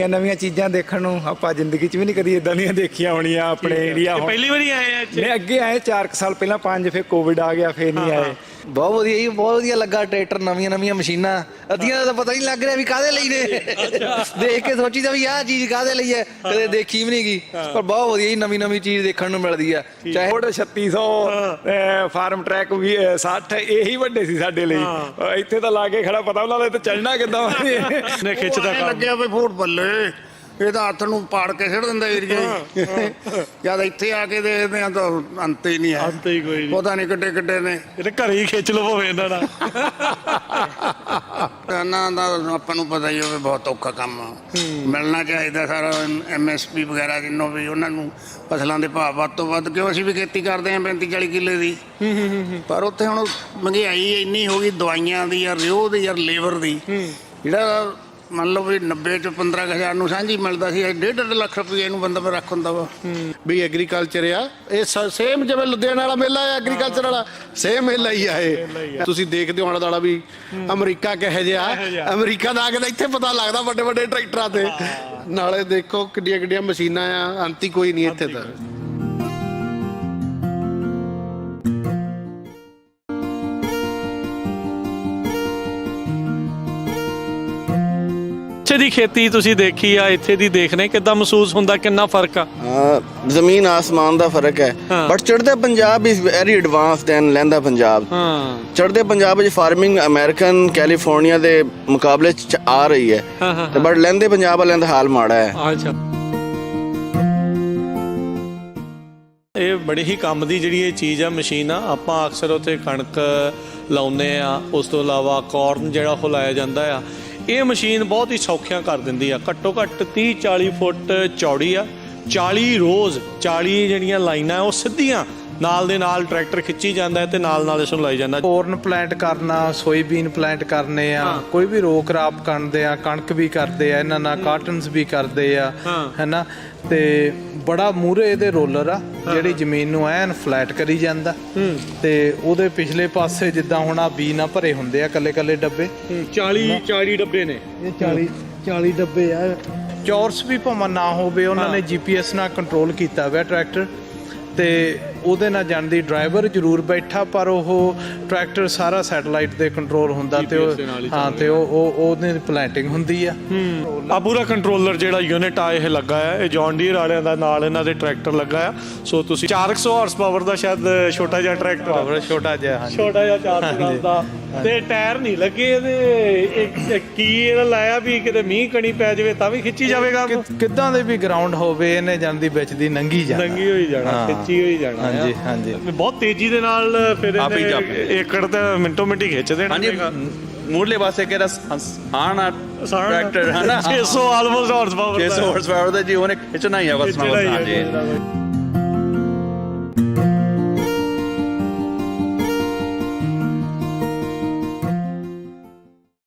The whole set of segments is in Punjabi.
ਨਵੀਆਂ ਚੀਜ਼ਾਂ ਦੇਖਣ ਨੂੰ। ਆਪਾਂ ਜ਼ਿੰਦਗੀ 'ਚ ਵੀ ਨਹੀਂ ਕਦੀ ਇੱਦਾਂ ਦੀਆਂ ਦੇਖੀਆਂ ਹੋਣੀਆਂ ਆਪਣੇ ਏਰੀਆ। ਪਹਿਲੀ ਵਾਰੀ ਆਏ ਆ? ਨਹੀਂ, ਅੱਗੇ ਆਏ 4 ਸਾਲ ਪਹਿਲਾਂ, 5 ਫਿਰ ਕੋਵਿਡ ਆ ਗਿਆ, ਫਿਰ ਨਹੀਂ ਆਏ। ਬਹੁਤ ਵਧੀਆ ਜੀ, ਬਹੁਤ ਵਧੀਆ ਲੱਗਾ। ਟਰੈਕਟਰ ਨਵੀਆਂ ਮਸ਼ੀਨਾਂ, ਅੱਧੀਆਂ ਦਾ ਤਾਂ ਪਤਾ ਹੀ ਨਹੀਂ ਲੱਗ ਰਿਹਾ ਵੀ ਕਾਹਦੇ ਲਈ ਨੇ। ਦੇਖ ਕੇ ਸੋਚੀਦਾ ਵੀ ਆਹ ਚੀਜ਼ ਕਾਹਦੇ ਲਈ ਹੈ, ਕਦੇ ਦੇਖੀ ਵੀ ਨਹੀਂ ਗਈ। ਪਰ ਬਹੁਤ ਵਧੀਆ ਜੀ, ਨਵੀਂ ਚੀਜ਼ ਦੇਖਣ ਨੂੰ ਮਿਲਦੀ ਆ। ਚਾਹੇ 3600 ਫਾਰਮ ਟਰੈਕ ਵੀ 60, ਇਹੀ ਵੱਡੇ ਸੀ ਸਾਡੇ ਲਈ। ਇੱਥੇ ਤਾਂ ਲਾ ਕੇ ਖੜਾ, ਪਤਾ ਉਹਨਾਂ ਦਾ ਚੜਨਾ ਕਿੱਦਾਂ ਨੇ ਖਿੱਚਦਾ ਲੱਗਿਆ ਵੀ ਫੋਟ ਬੱਲੇ, ਇਹ ਤਾਂ ਹੱਥ ਨੂੰ ਪਾੜ ਕੇ ਛੱਡ ਦਿੰਦਾ ਏਰੀਆ। ਜਦ ਇੱਥੇ ਆ ਕੇ ਦੇਖਦੇ ਆ ਤਾਂ ਅੰਤ ਹੀ ਨਹੀਂ ਹੈ, ਅੰਤ ਹੀ ਕੋਈ ਨਹੀਂ। ਪਤਾ ਨਹੀਂ ਕਿੱਡੇ ਨੇ, ਇਹ ਘਰੇ ਹੀ ਖਿੱਚ ਲਵੋ ਭਾਵੇਂ ਇਹਨਾਂ ਦਾ। ਇਹਨਾਂ ਦਾ ਆਪਾਂ ਨੂੰ ਪਤਾ ਹੀ ਹੋਵੇ ਬਹੁਤ ਔਖਾ ਕੰਮ ਆ। ਮਿਲਣਾ ਚਾਹੀਦਾ ਸਾਰਾ MSP ਵਗੈਰਾ ਜਿੰਨੋਂ ਵੀ, ਉਹਨਾਂ ਨੂੰ ਫਸਲਾਂ ਦੇ ਭਾਅ ਵੱਧ ਤੋਂ ਵੱਧ। ਕਿਉਂ ਅਸੀਂ ਵੀ ਖੇਤੀ ਕਰਦੇ ਹਾਂ 35-40 ਕਿੱਲੇ ਦੀ, ਪਰ ਉੱਥੇ ਹੁਣ ਮਹਿੰਗਾਈ ਇੰਨੀ ਹੋ ਗਈ, ਦਵਾਈਆਂ ਦੀ ਜਾਂ ਰਿਓ ਦੀ ਜਾਂ ਲੇਬਰ ਦੀ। ਜਿਹੜਾ ਮੰਨ ਲਓ ਵੀ 90 ਚ 15,000 ਨੂੰ ਸਾਂਝੀ ਮਿਲਦਾ ਸੀ, 1.5 ਲੱਖ ਰੁਪਏ ਇਹਨੂੰ ਬੰਦਾ ਪਰ ਰੱਖ ਹੁੰਦਾ ਵਾ। ਵੀ ਐਗਰੀਕਲਚਰ ਆ ਇਹ ਸੇਮ ਜਿਵੇਂ ਲੁਧਿਆਣਾ ਵਾਲਾ ਮੇਲਾ ਹੈ ਐਗਰੀਕਲਚਰ ਵਾਲਾ, ਸੇਮ ਮੇਲਾ ਹੀ ਆ ਇਹ। ਤੁਸੀਂ ਦੇਖਦੇ ਹੋ ਆਲਾ ਦਾਲਾ ਵੀ ਅਮਰੀਕਾ ਕਿਹੋ ਜਿਹਾ, ਅਮਰੀਕਾ ਦਾ ਆ ਕੇ ਤਾਂ ਇੱਥੇ ਪਤਾ ਲੱਗਦਾ ਵੱਡੇ ਟਰੈਕਟਰਾਂ ਤੇ। ਨਾਲੇ ਦੇਖੋ ਕਿੱਡੀਆਂ ਮਸ਼ੀਨਾਂ ਆ, ਅੰਤੀ ਕੋਈ ਨਹੀਂ ਇੱਥੇ ਤਾਂ। ਇੱਥੇ ਦੀ ਖੇਤੀ ਤੁਸੀਂ ਦੇਖੀ ਆ, ਇੱਥੇ ਦੀ ਦੇਖਣੇ ਕਿੱਦਾਂ ਮਹਿਸੂਸ ਹੁੰਦਾ, ਕਿੰਨਾ ਫਰਕ ਆ? ਜ਼ਮੀਨ ਆਸਮਾਨ ਦਾ ਫਰਕ ਹੈ। ਬਟ ਚੜ੍ਹਦੇ Punjab is very advance than ਲਹਿੰਦਾ ਪੰਜਾਬ। ਚੜ੍ਹਦੇ ਪੰਜਾਬ ਵਿੱਚ ਫਾਰਮਿੰਗ ਅਮਰੀਕਨ ਕੈਲੀਫੋਰਨੀਆ ਦੇ ਮੁਕਾਬਲੇ ਚ ਆ ਰਹੀ ਹੈ, ਤੇ ਬਟ ਲਹਿੰਦੇ ਪੰਜਾਬ ਵਾਲਿਆਂ ਦਾ ਹਾਲ ਮਾੜਾ ਹੈ। ਅੱਛਾ, ਇਹ ਬੜੀ ਹੀ ਕੰਮ ਦੀ ਜਿਹੜੀ ਇਹ ਚੀਜ਼ ਆ, ਮਸ਼ੀਨ ਆ। ਆਪਾਂ ਅਕਸਰ ਉੱਥੇ ਕਣਕ ਲਾਉਂਦੇ ਆ, ਉਸ ਤੋਂ ਇਲਾਵਾ ਕੋਰਨ ਜਿਹੜਾ ਉਹ ਲਾਇਆ ਜਾਂਦਾ ਆ। ਇਹ ਮਸ਼ੀਨ ਬਹੁਤ ਹੀ ਸੌਖੀਆਂ ਕਰ ਦਿੰਦੀ ਆ। ਘੱਟੋ ਘੱਟ 30-40 ਫੁੱਟ ਚੌੜੀ ਆ, 40 ਰੋਜ਼ 40 ਜਿਹੜੀਆਂ ਲਾਈਨਾਂ ਉਹ ਸਿੱਧੀਆਂ ਨਾਲ ਦੇ ਨਾਲ ਟਰੈਕਟਰ ਖਿੱਚੀ ਜਾਂਦਾ ਹੈ ਤੇ ਨਾਲ ਇਸ ਨੂੰ ਲਾਈ ਜਾਂਦਾ। ਕੋਰਨ ਪਲਾਂਟ ਕਰਨਾ, ਸੋਇਆਬੀਨ ਪਲਾਂਟ ਕਰਨੇ ਆ, ਕੋਈ ਵੀ ਰੋ ਕਰਾਪ ਕਰਦੇ ਆ, ਕਣਕ ਵੀ ਕਰਦੇ ਆ ਇਹਨਾਂ ਨਾਲ, ਕਾਟਨਸ ਵੀ ਕਰਦੇ ਆ, ਹੈਨਾ। ਤੇ ਬੜਾ ਮੂਹਰੇ ਇਹਦੇ ਰੋਲਰ ਆ, ਜਿਹੜੀ ਜ਼ਮੀਨ ਨੂੰ ਐਨ ਫਲੈਟ ਕਰੀ ਜਾਂਦਾ। ਤੇ ਉਹਦੇ ਪਿਛਲੇ ਪਾਸੇ ਜਿੱਦਾਂ ਹੁਣ ਆ ਬੀ ਨਾ ਭਰੇ ਹੁੰਦੇ ਆ ਕੱਲੇ ਡੱਬੇ, 40 ਡੱਬੇ ਨੇ ਇਹ 40 ਡੱਬੇ ਆ। ਚੌਰਸ ਵੀ ਭਾਵੇਂ ਨਾ ਹੋਵੇ, ਉਹਨਾਂ ਨੇ GPS ਨਾਲ ਕੰਟਰੋਲ ਕੀਤਾ ਹੋਇਆ ਟਰੈਕਟਰ, ਤੇ ਉਹਦੇ ਨਾਲ ਜਾਣਦੀ ਡਰਾਈਵਰ ਜ਼ਰੂਰ ਬੈਠਾ, ਪਰ ਉਹ ਟਰੈਕਟਰ ਸਾਰਾ ਸੈਟਲਾਈਟ ਦੇ ਕੰਟਰੋਲ ਹੁੰਦਾ। ਤੇ ਤੇ ਉਹਦੀ ਪਲਾਂਟਿੰਗ ਹੁੰਦੀ ਆ। ਆ ਪੂਰਾ ਕੰਟਰੋਲਰ ਜਿਹੜਾ ਯੂਨਿਟ ਆ ਇਹ ਲੱਗਾ ਆ, ਇਹ ਜੌਨ ਡੀਅਰ ਵਾਲਿਆਂ ਦਾ ਨਾਲ ਇਹਨਾਂ ਦੇ ਟਰੈਕਟਰ ਲੱਗਾ ਆ। ਸੋ ਤੁਸੀਂ 400 ਹਾਰਸ ਪਾਵਰ ਦਾ ਸ਼ਾਇਦ ਛੋਟਾ ਜਿਹਾ ਟਰੈਕਟਰ, ਛੋਟਾ ਜਿਹਾ 400 ਦਾ, ਤੇ ਟਾਇਰ ਨਹੀਂ ਲੱਗੇ ਇਹਦੇ। ਕੀ ਇਹਦਾ ਲਾਇਆ ਵੀ ਕਿਤੇ ਮੀਂਹ ਕਣੀ ਪੈ ਜਾਵੇ ਤਾਂ ਵੀ ਖਿੱਚੀ ਜਾਵੇਗਾ, ਕਿੱਦਾਂ ਦੇ ਵੀ ਗਰਾਊਂਡ ਹੋਵੇ ਇਹਨੇ ਜਾਂਦੀ ਵਿੱਚ ਦੀ ਨੰਗੀ ਹੋਈ ਜਾਣਾ, ਖਿੱਚੀ ਹੋਈ ਜਾਣਾ। ਹਾਂਜੀ ਬਹੁਤ ਤੇਜ਼ੀ ਦੇ ਨਾਲ ਫਿਰ ਏਕੜ ਤੇ ਮਿੰਟੋ ਮਿੰਟੀ ਖਿੱਚ ਦੇਣਾ। ਮੂਰਲੇ ਪਾਸੇ ਕਿਹੜਾ ਆਣਾ ਟਰੈਕਟਰ ਹੈ ਨਾ, 600 almost horse power 600 horse power ਦਾ ਜੀ, ਉਹਨੇ ਖਿੱਚਣਾ ਹੀ ਆ ਬਸ। ਹਾਂਜੀ,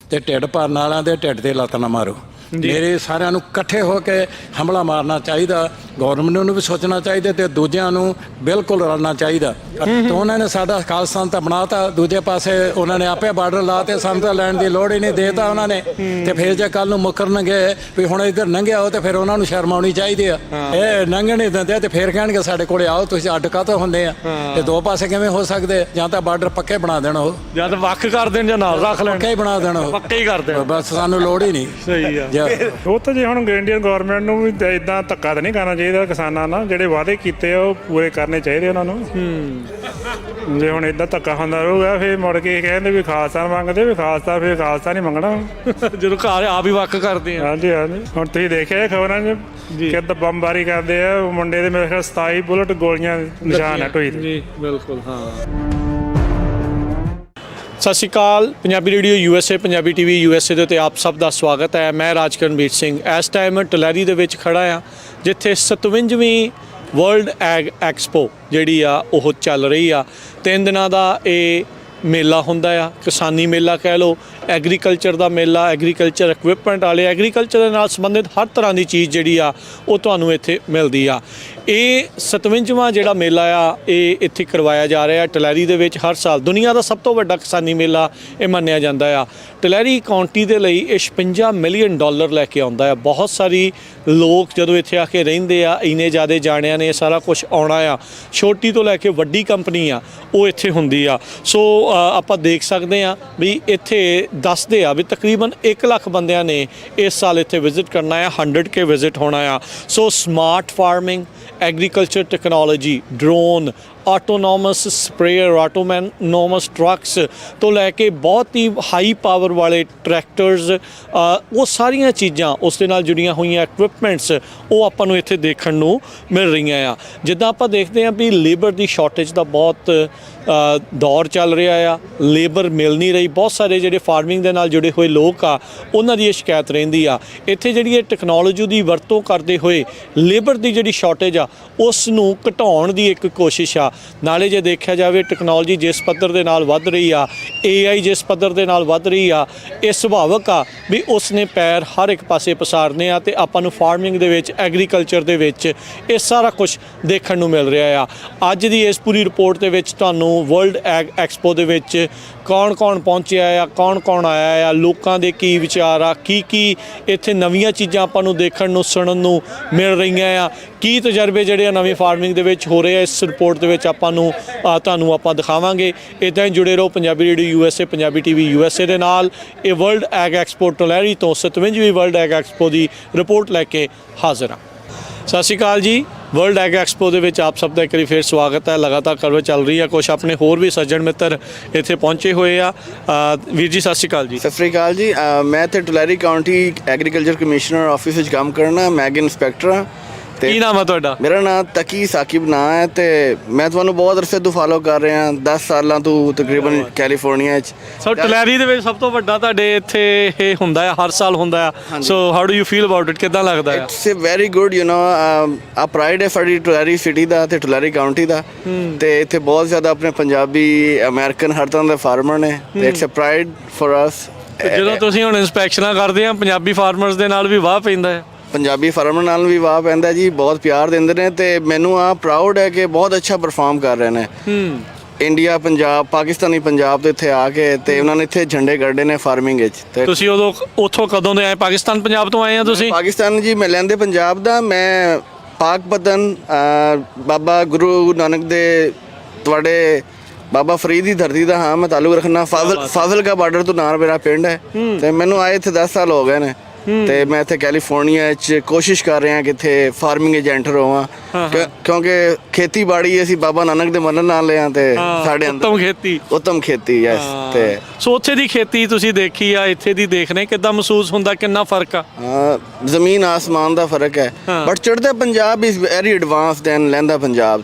ਤੇ ਢਿੱਡ ਭਰਨ ਵਾਲਿਆਂ ਦੇ ਢਿੱਡ ਤੇ ਲੱਤ ਨਾ ਮਾਰੋ। ਮੇਰੇ ਸਾਰਿਆਂ ਨੂੰ ਇਕੱਠੇ ਹੋ ਕੇ ਹਮਲਾ ਮਾਰਨਾ ਚਾਹੀਦਾ। ਗੌਰਮੈਂਟ ਨੂੰ ਵੀ ਸੋਚਣਾ ਚਾਹੀਦਾ ਤੇ ਦੂਜਿਆਂ ਨੂੰ ਬਿਲਕੁਲ ਰਲਣਾ ਚਾਹੀਦਾ। ਤਾਂ ਉਹਨਾਂ ਨੇ ਸਾਡਾ ਖਾਲਿਸਤਾਨ ਤਾਂ ਬਣਾਤਾ, ਦੂਜੇ ਪਾਸੇ ਉਹਨਾਂ ਨੇ ਆਪੇ ਬਾਰਡਰ ਲਾਤੇ, ਸਾਨੂੰ ਤਾਂ ਲੈਣ ਦੀ ਲੋੜ ਹੀ ਨਹੀਂ ਦੇਤਾ ਉਹਨਾਂ ਨੇ। ਤੇ ਫਿਰ ਜੇ ਕੱਲ ਨੂੰ ਮੁਕਰਨਗੇ ਵੀ ਹੁਣ ਇੱਧਰ ਲੰਘਿਆ ਹੋ, ਤੇ ਫਿਰ ਉਹਨਾਂ ਨੂੰ ਸ਼ਰਮ ਆਉਣੀ ਚਾਹੀਦੀ ਆ। ਇਹ ਲੰਘਣ ਨਹੀਂ ਦਿੰਦੇ ਤੇ ਫਿਰ ਕਹਿਣਗੇ ਸਾਡੇ ਕੋਲੇ ਆਓ, ਤੁਸੀਂ ਅੱਡ ਕਾਹਤੋਂ ਹੁੰਦੇ ਆ। ਤੇ ਦੋ ਪਾਸੇ ਕਿਵੇਂ ਹੋ ਸਕਦੇ? ਜਾਂ ਤਾਂ ਬਾਰਡਰ ਪੱਕੇ ਬਣਾ ਦੇਣ, ਉਹ ਜਾਂ ਤਾਂ ਵੱਖ ਕਰ ਦੇਣ, ਜਾਂ ਨਾਲ ਰੱਖ ਲੈਣ। ਪੱਕੇ ਹੀ ਬਣਾ ਦੇਣ, ਉਹ ਪੱਕੇ ਹੀ ਕਰ ਦੇਣ, ਬਸ ਸਾਨੂੰ ਲੋੜ ਹੀ ਨਹੀਂ। ਸਹੀ ਆ। ਉਹ ਤਾਂ ਜੇ ਹੁਣ ਇੰਡੀਅਨ ਗੌਰਮੈਂਟ ਨੂੰ ਵੀ ਇਦਾਂ ਧੱਕਾ ਤਾਂ ਨਹੀਂ ਕਰਨਾ ਚਾਹੀਦਾ ਕਿਸਾਨਾਂ ਨਾਲ। ਜਿਹੜੇ ਵਾਅਦੇ ਕੀਤੇ ਆ ਉਹ ਪੂਰੇ ਕਰਨੇ ਚਾਹੀਦੇ ਉਹਨਾਂ ਨੂੰ। ਜੇ ਹੁਣ ਇਦਾਂ ਧੱਕਾ ਹੁੰਦਾ ਰਹੂਗਾ ਫਿਰ ਮੁੜ ਕੇ ਕਹਿੰਦੇ ਵੀ ਖਾਲਸਾ ਮੰਗਦੇ, ਵੀ ਖਾਲਸਾ ਫਿਰ ਖਾਲਸਾ ਨਹੀਂ ਮੰਗਣਾ ਜਦੋਂ ਘਰ ਆਪ ਹੀ ਵੱਖ ਕਰਦੇ ਆ। ਹਾਂਜੀ ਹੁਣ ਤੁਸੀਂ ਦੇਖਿਆ ਖਬਰਾਂ 'ਚ ਕਿੱਦਾਂ ਬੰਬਾਰੀ ਕਰਦੇ ਆ। ਮੁੰਡੇ ਦੇ ਮੇਰੇ ਖਿਆਲ 27 ਬੁਲਟ ਗੋਲੀਆਂ ਨਿਸ਼ਾਨ ਹੈ ਢੋਈ ਤੇ। ਜੀ ਬਿਲਕੁਲ, ਹਾਂ। ਸਤਿ ਸ਼੍ਰੀ ਅਕਾਲ। Punjabi radio USA, Punjabi TV USA ਦੇ ਉੱਤੇ ਆਪ ਸਭ ਦਾ ਸਵਾਗਤ ਹੈ। ਮੈਂ ਰਾਜਕਰਨਵੀਰ ਸਿੰਘ। ਇਸ ਟਾਈਮ ਟੁਲੈਰੀ ਦੇ ਵਿੱਚ ਖੜਾ ਆ, ਜਿੱਥੇ 57ਵੀਂ ਵਰਲਡ ਐਗ ਐਕਸਪੋ ਜਿਹੜੀ ਆ ਉਹ ਚੱਲ ਰਹੀ ਆ। 3 ਦਿਨਾਂ ਦਾ ਇਹ ਮੇਲਾ ਹੁੰਦਾ ਆ, ਕਿਸਾਨੀ ਮੇਲਾ ਕਹਿ ਲਓ। ਐਗਰੀਕਲਚਰ ਦਾ ਮੇਲਾ, ਐਗਰੀਕਲਚਰ ਇਕਵਿਪਮੈਂਟ ਵਾਲੇ, ਐਗਰੀਕਲਚਰ ਦੇ ਨਾਲ ਸੰਬੰਧਿਤ ਹਰ ਤਰ੍ਹਾਂ ਦੀ ਚੀਜ਼ ਜਿਹੜੀ ਆ ਉਹ ਤੁਹਾਨੂੰ ਇੱਥੇ ਮਿਲਦੀ ਆ। ਇਹ 57ਵਾਂ ਜਿਹੜਾ ਮੇਲਾ ਆ ਇਹ ਇੱਥੇ ਕਰਵਾਇਆ ਜਾ ਰਿਹਾ ਟੁਲੈਰੀ ਦੇ ਵਿੱਚ। ਹਰ ਸਾਲ ਦੁਨੀਆ ਦਾ ਸਭ ਤੋਂ ਵੱਡਾ ਕਿਸਾਨੀ ਮੇਲਾ ਇਹ ਮੰਨਿਆ ਜਾਂਦਾ ਆ। ਟੁਲੈਰੀ ਕਾਉਂਟੀ ਦੇ ਲਈ ਇਹ $56 ਮਿਲੀਅਨ ਲੈ ਕੇ ਆਉਂਦਾ ਆ। ਬਹੁਤ ਸਾਰੀ ਲੋਕ ਜਦੋਂ ਇੱਥੇ ਆ ਕੇ ਰਹਿੰਦੇ ਆ, ਇੰਨੇ ਜ਼ਿਆਦਾ ਜਾਣਿਆਂ ਨੇ ਸਾਰਾ ਕੁਝ ਆਉਣਾ ਆ। ਛੋਟੀ ਤੋਂ ਲੈ ਕੇ ਵੱਡੀ ਕੰਪਨੀ ਆ ਉਹ ਇੱਥੇ ਹੁੰਦੀ ਆ। ਸੋ ਆਪਾਂ ਦੇਖ ਸਕਦੇ ਆ ਵੀ ਇੱਥੇ ਦੱਸਦੇ ਆ ਵੀ ਤਕਰੀਬਨ 1 ਲੱਖ ਬੰਦਿਆਂ ਨੇ ਇਸ ਸਾਲ ਇੱਥੇ ਵਿਜ਼ਿਟ ਕਰਨਾ ਆ, 100K ਵਿਜ਼ਿਟ ਹੋਣਾ ਆ। So smart farming, agriculture technology, drone, autonomous sprayer, autonomous trucks ਤੋਂ ਲੈ ਕੇ ਬਹੁਤ ਹੀ ਹਾਈ ਪਾਵਰ ਵਾਲੇ ਟਰੈਕਟਰਸ, ਉਹ ਸਾਰੀਆਂ ਚੀਜ਼ਾਂ ਉਸ ਦੇ ਨਾਲ ਜੁੜੀਆਂ ਹੋਈਆਂ ਇਕਵਿਪਮੈਂਟਸ ਉਹ ਆਪਾਂ ਨੂੰ ਇੱਥੇ ਦੇਖਣ ਨੂੰ ਮਿਲ ਰਹੀਆਂ ਆ। ਜਿੱਦਾਂ ਆਪਾਂ ਦੇਖਦੇ ਹਾਂ ਵੀ ਲੇਬਰ ਦੀ ਸ਼ਾਰਟੇਜ ਦਾ ਬਹੁਤ ਦੌਰ ਚੱਲ ਰਿਹਾ ਆ, ਲੇਬਰ ਮਿਲ ਨਹੀਂ ਰਹੀ। ਬਹੁਤ ਸਾਰੇ ਜਿਹੜੇ ਫਾਰਮਿੰਗ ਦੇ ਨਾਲ ਜੁੜੇ ਹੋਏ ਲੋਕ ਆ ਉਹਨਾਂ ਦੀ ਇਹ ਸ਼ਿਕਾਇਤ ਰਹਿੰਦੀ ਆ। ਇੱਥੇ ਜਿਹੜੀ ਇਹ ਟੈਕਨੋਲੋਜੀ ਦੀ ਵਰਤੋਂ ਕਰਦੇ ਹੋਏ ਲੇਬਰ ਦੀ ਜਿਹੜੀ ਸ਼ਾਰਟੇਜ ਆ ਉਸ ਨੂੰ ਘਟਾਉਣ ਦੀ ਇੱਕ ਕੋਸ਼ਿਸ਼ ਆ। ਨਾਲੇ ਜੇ ਦੇਖਿਆ ਜਾਵੇ ਟੈਕਨੋਲੋਜੀ ਜਿਸ ਪੱਧਰ ਦੇ ਨਾਲ ਵੱਧ ਰਹੀ ਆ, AI ਜਿਸ ਪੱਧਰ ਦੇ ਨਾਲ ਵੱਧ ਰਹੀ ਆ, ਇਹ ਸੁਭਾਵਿਕ ਆ ਵੀ ਉਸ ਨੇ ਪੈਰ ਹਰ ਇੱਕ ਪਾਸੇ ਪਸਾਰਨੇ ਆ ਤੇ ਆਪਾਂ ਨੂੰ ਫਾਰਮਿੰਗ ਦੇ ਵਿੱਚ, ਐਗਰੀਕਲਚਰ ਦੇ ਵਿੱਚ ਇਹ ਸਾਰਾ ਕੁਝ ਦੇਖਣ ਨੂੰ ਮਿਲ ਰਿਹਾ ਆ। ਅੱਜ ਦੀ ਇਸ ਪੂਰੀ ਰਿਪੋਰਟ ਦੇ ਵਿੱਚ ਤੁਹਾਨੂੰ ਵਰਲਡ ਐਕਸਪੋ ਦੇ ਵਿੱਚ ਕੌਣ ਪਹੁੰਚਿਆ ਆ, ਕੌਣ ਆਇਆ ਆ, ਲੋਕਾਂ ਦੇ ਕੀ ਵਿਚਾਰ ਆ, ਕੀ ਇੱਥੇ ਨਵੀਆਂ ਚੀਜ਼ਾਂ ਆਪਾਂ ਨੂੰ ਦੇਖਣ ਨੂੰ, ਸੁਣਨ ਨੂੰ ਮਿਲ ਰਹੀਆਂ ਆ, ਕੀ ਤਜਰਬੇ ਜਿਹੜੇ ਆ ਨਵੀਂ ਫਾਰਮਿੰਗ ਦੇ ਵਿੱਚ ਹੋ ਰਹੇ ਆ, ਇਸ ਰਿਪੋਰਟ ਦੇ ਵਿੱਚ ਤੁਹਾਨੂੰ ਆਪਾਂ ਦਿਖਾਵਾਂਗੇ। ਇੱਦਾਂ ਹੀ ਜੁੜੇ ਰਹੋ Punjabi radio USA, Punjabi TV USA ਦੇ ਨਾਲ। ਇਹ ਵਰਲਡ ਐਗ ਐਕਸਪੋ ਟੁਲੈਰੀ ਤੋਂ 57ਵੀਂ ਵਰਲਡ ਐਗ ਐਕਸਪੋ ਦੀ ਰਿਪੋਰਟ ਲੈ ਕੇ ਹਾਜ਼ਰ ਹਾਂ। ਸਤਿ ਸ਼੍ਰੀ ਅਕਾਲ ਜੀ। ਵਰਲਡ ਐਗ ਐਕਸਪੋ ਦੇ ਵਿੱਚ ਆਪ ਸਭ ਦਾ ਇੱਕ ਵਾਰੀ ਫਿਰ ਸਵਾਗਤ ਹੈ। ਲਗਾਤਾਰ ਕਵਰੇਜ ਚੱਲ ਰਹੀ ਹੈ। ਕੁਝ ਆਪਣੇ ਹੋਰ ਵੀ ਸੱਜਣ ਮਿੱਤਰ ਇੱਥੇ ਪਹੁੰਚੇ ਹੋਏ ਆ। ਵੀਰ ਜੀ ਸਤਿ ਸ਼੍ਰੀ ਅਕਾਲ ਜੀ। ਸਤਿ ਸ਼੍ਰੀ ਅਕਾਲ ਜੀ। ਮੈਂ ਤੇ ਟੁਲੈਰੀ ਕਾਉਂਟੀ ਐਗਰੀਕਲਚਰ ਕਮਿਸ਼ਨਰ ਆਫਿਸ ਵਿੱਚ ਕੰਮ ਕਰਨਾ, ਮੈਗ ਇੰਸਪੈਕਟਰ ਹਾਂ। ਕੀ ਨਾਮ ਹੈ ਤੁਹਾਡਾ? ਮੇਰਾ ਨਾਮ ਤਕੀ ਸਾਕਿਬ ਨਾਂ ਹੈ ਤੇ ਮੈਂ ਤੁਹਾਨੂੰ ਬਹੁਤ ਅਰਸੇ ਤੋਂ ਫਾਲੋ ਕਰ ਰਿਹਾ, 10 ਸਾਲਾਂ ਤੋਂ ਤਕਰੀਬਨ ਕੈਲੀਫੋਰਨੀਆ 'ਚ। ਸੋ ਟੁਲੈਰੀ ਦੇ ਵਿੱਚ ਸਭ ਤੋਂ ਵੱਡਾ ਤੁਹਾਡੇ ਇੱਥੇ ਇਹ ਹੁੰਦਾ ਹੈ, ਹਰ ਸਾਲ ਹੁੰਦਾ ਆ। So how do you feel about it? ਕਿੱਦਾਂ ਲੱਗਦਾ ਹੈ? It's very good, you know. ਆ ਪ੍ਰਾਈਡ ਹੈ ਸਾਡੀ ਟੁਲੈਰੀ ਸਿਟੀ ਦਾ ਤੇ ਟੁਲੈਰੀ ਕਾਉਂਟੀ ਦਾ। ਤੇ ਇੱਥੇ ਬਹੁਤ ਜ਼ਿਆਦਾ ਆਪਣੇ ਪੰਜਾਬੀ, ਅਮਰੀਕਨ ਹਰ ਤਰ੍ਹਾਂ ਦੇ ਫਾਰਮਰ ਨੇ। It's a pride for us. ਜਦੋਂ ਤੁਸੀਂ ਹੁਣ ਇਨਸਪੈਕਸ਼ਨਾਂ ਕਰਦੇ ਆ, ਪੰਜਾਬੀ ਫਾਰਮਰਸ ਦੇ ਨਾਲ ਵੀ ਵਾਹ ਪੈਂਦਾ ਹੈ? ਪੰਜਾਬੀ ਫਾਰਮਰ ਨਾਲ ਵੀ ਵਾਹ ਪੈਂਦਾ ਜੀ, ਬਹੁਤ ਪਿਆਰ ਦਿੰਦੇ ਨੇ ਤੇ ਮੈਨੂੰ ਆ ਪ੍ਰਾਊਡ ਹੈ ਕਿ ਬਹੁਤ ਅੱਛਾ ਪਰਫਾਰਮ ਕਰ ਰਹੇ ਨੇ। ਇੰਡੀਆ, ਪੰਜਾਬ, ਪਾਕਿਸਤਾਨੀ ਪੰਜਾਬ ਤੋਂ ਇੱਥੇ ਆ ਕੇ ਤੇ ਉਹਨਾਂ ਨੇ ਇੱਥੇ ਝੰਡੇ ਗੱਡੇ ਨੇ ਫਾਰਮਿੰਗ ਵਿੱਚ। ਤੇ ਤੁਸੀਂ ਉੱਥੋਂ ਕਦੋਂ ਦੇ ਆਏ? ਪਾਕਿਸਤਾਨ, ਪੰਜਾਬ ਤੋਂ ਆਏ ਆ ਤੁਸੀਂ? ਪਾਕਿਸਤਾਨ ਜੀ, ਮੈਂ ਲੈਂਦੇ ਪੰਜਾਬ ਦਾ। ਮੈਂ ਪਾਕਪਤਨ, ਬਾਬਾ ਗੁਰੂ ਨਾਨਕ ਦੇ, ਤੁਹਾਡੇ ਬਾਬਾ ਫਰੀਦ ਦੀ ਧਰਤੀ ਦਾ ਹਾਂ ਮੈਂ ਤਾਲੁਕ ਰੱਖਣਾ। ਫਾਜ਼ਿਲਕਾ ਬਾਰਡਰ ਤੋਂ ਨਾਲ ਮੇਰਾ ਪਿੰਡ ਹੈ ਤੇ ਮੈਨੂੰ ਆਏ ਇੱਥੇ 10 ਸਾਲ ਹੋ ਗਏ ਨੇ। ਤੇ ਮੈਂ ਇੱਥੇ ਕੈਲੀਫੋਰਨੀਆ 'ਚ ਕੋਸ਼ਿਸ਼ ਕਰ ਰਿਹਾ ਕਿ ਇੱਥੇ ਫਾਰਮਿੰਗ ਏਜੰਟ ਹੋਵਾਂ, ਕਿਉਂਕਿ ਖੇਤੀਬਾੜੀ ਅਸੀਂ ਬਾਬਾ ਨਾਨਕ ਦੇ ਮੰਨਣ ਨਾਲ ਲਿਆ ਤੇ ਸਾਡੇ ਅੰਦਰ ਉੱਤਮ ਖੇਤੀ ਯੈਸ। ਤੇ ਸੋ ਉੱਥੇ ਦੀ ਖੇਤੀ ਤੁਸੀਂ ਦੇਖੀ ਆ, ਇੱਥੇ ਦੀ ਦੇਖ ਰਹੇ, ਕਿੱਦਾਂ ਮਹਿਸੂਸ ਹੁੰਦਾ? ਕਿੰਨਾ ਫਰਕ ਆ? ਜ਼ਮੀਨ ਆਸਮਾਨ ਦਾ ਫਰਕ ਹੈ। ਬਟ ਚੜ੍ਹਦੇ Punjab is very advance than ਲਹਿੰਦਾ ਪੰਜਾਬ।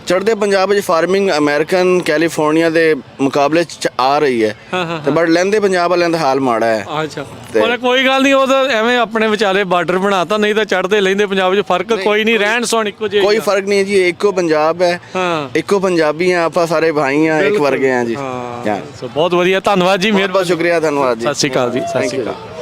ਚੜ੍ਹਦੇ ਪੰਜਾਬ ਵਿੱਚ ਫਾਰਮਿੰਗ ਅਮਰੀਕਨ, ਕੈਲੀਫੋਰਨੀਆ ਦੇ ਮੁਕਾਬਲੇ 'ਚ ਆ ਰਹੀ ਹੈ ਤੇ ਬਟ ਲਹਿੰਦੇ ਪੰਜਾਬ ਵਾਲਿਆਂ ਦਾ ਹਾਲ ਮਾੜਾ ਹੈ। ਅੱਛਾ, ਪਰ ਕੋਈ ਗੱਲ ਨਹੀਂ, ਉਹ ਤਾਂ ਐਵੇਂ ਆਪਣੇ ਵਿਚਾਲੇ ਬਾਰਡਰ ਬਣਾਤਾ, ਨਹੀਂ ਤਾਂ ਚੜ੍ਹਦੇ ਲਹਿੰਦੇ ਪੰਜਾਬ ਵਿੱਚ ਫਰਕ ਕੋਈ ਨਹੀਂ, ਰਹਿਣ ਸਹਿਣ ਇੱਕੋ ਜਿਹਾ। ਕੋਈ ਫਰਕ ਨਹੀਂ ਜੀ, ਇੱਕੋ ਪੰਜਾਬ ਹੈ, ਇੱਕੋ ਪੰਜਾਬੀ ਆ ਆਪਾਂ, ਸਾਰੇ ਭਾਈ ਆ, ਇੱਕ ਵਰਗੇ ਆ ਜੀ। ਸੋ ਬਹੁਤ ਵਧੀਆ, ਧੰਨਵਾਦ ਜੀ, ਬਹੁਤ ਸ਼ੁਕਰੀਆ, ਧੰਨਵਾਦ ਜੀ। ਸਤਿ ਸ਼੍ਰੀ ਅਕਾਲ ਜੀ। ਸਤਿ ਸ਼੍ਰੀ ਅਕਾਲ।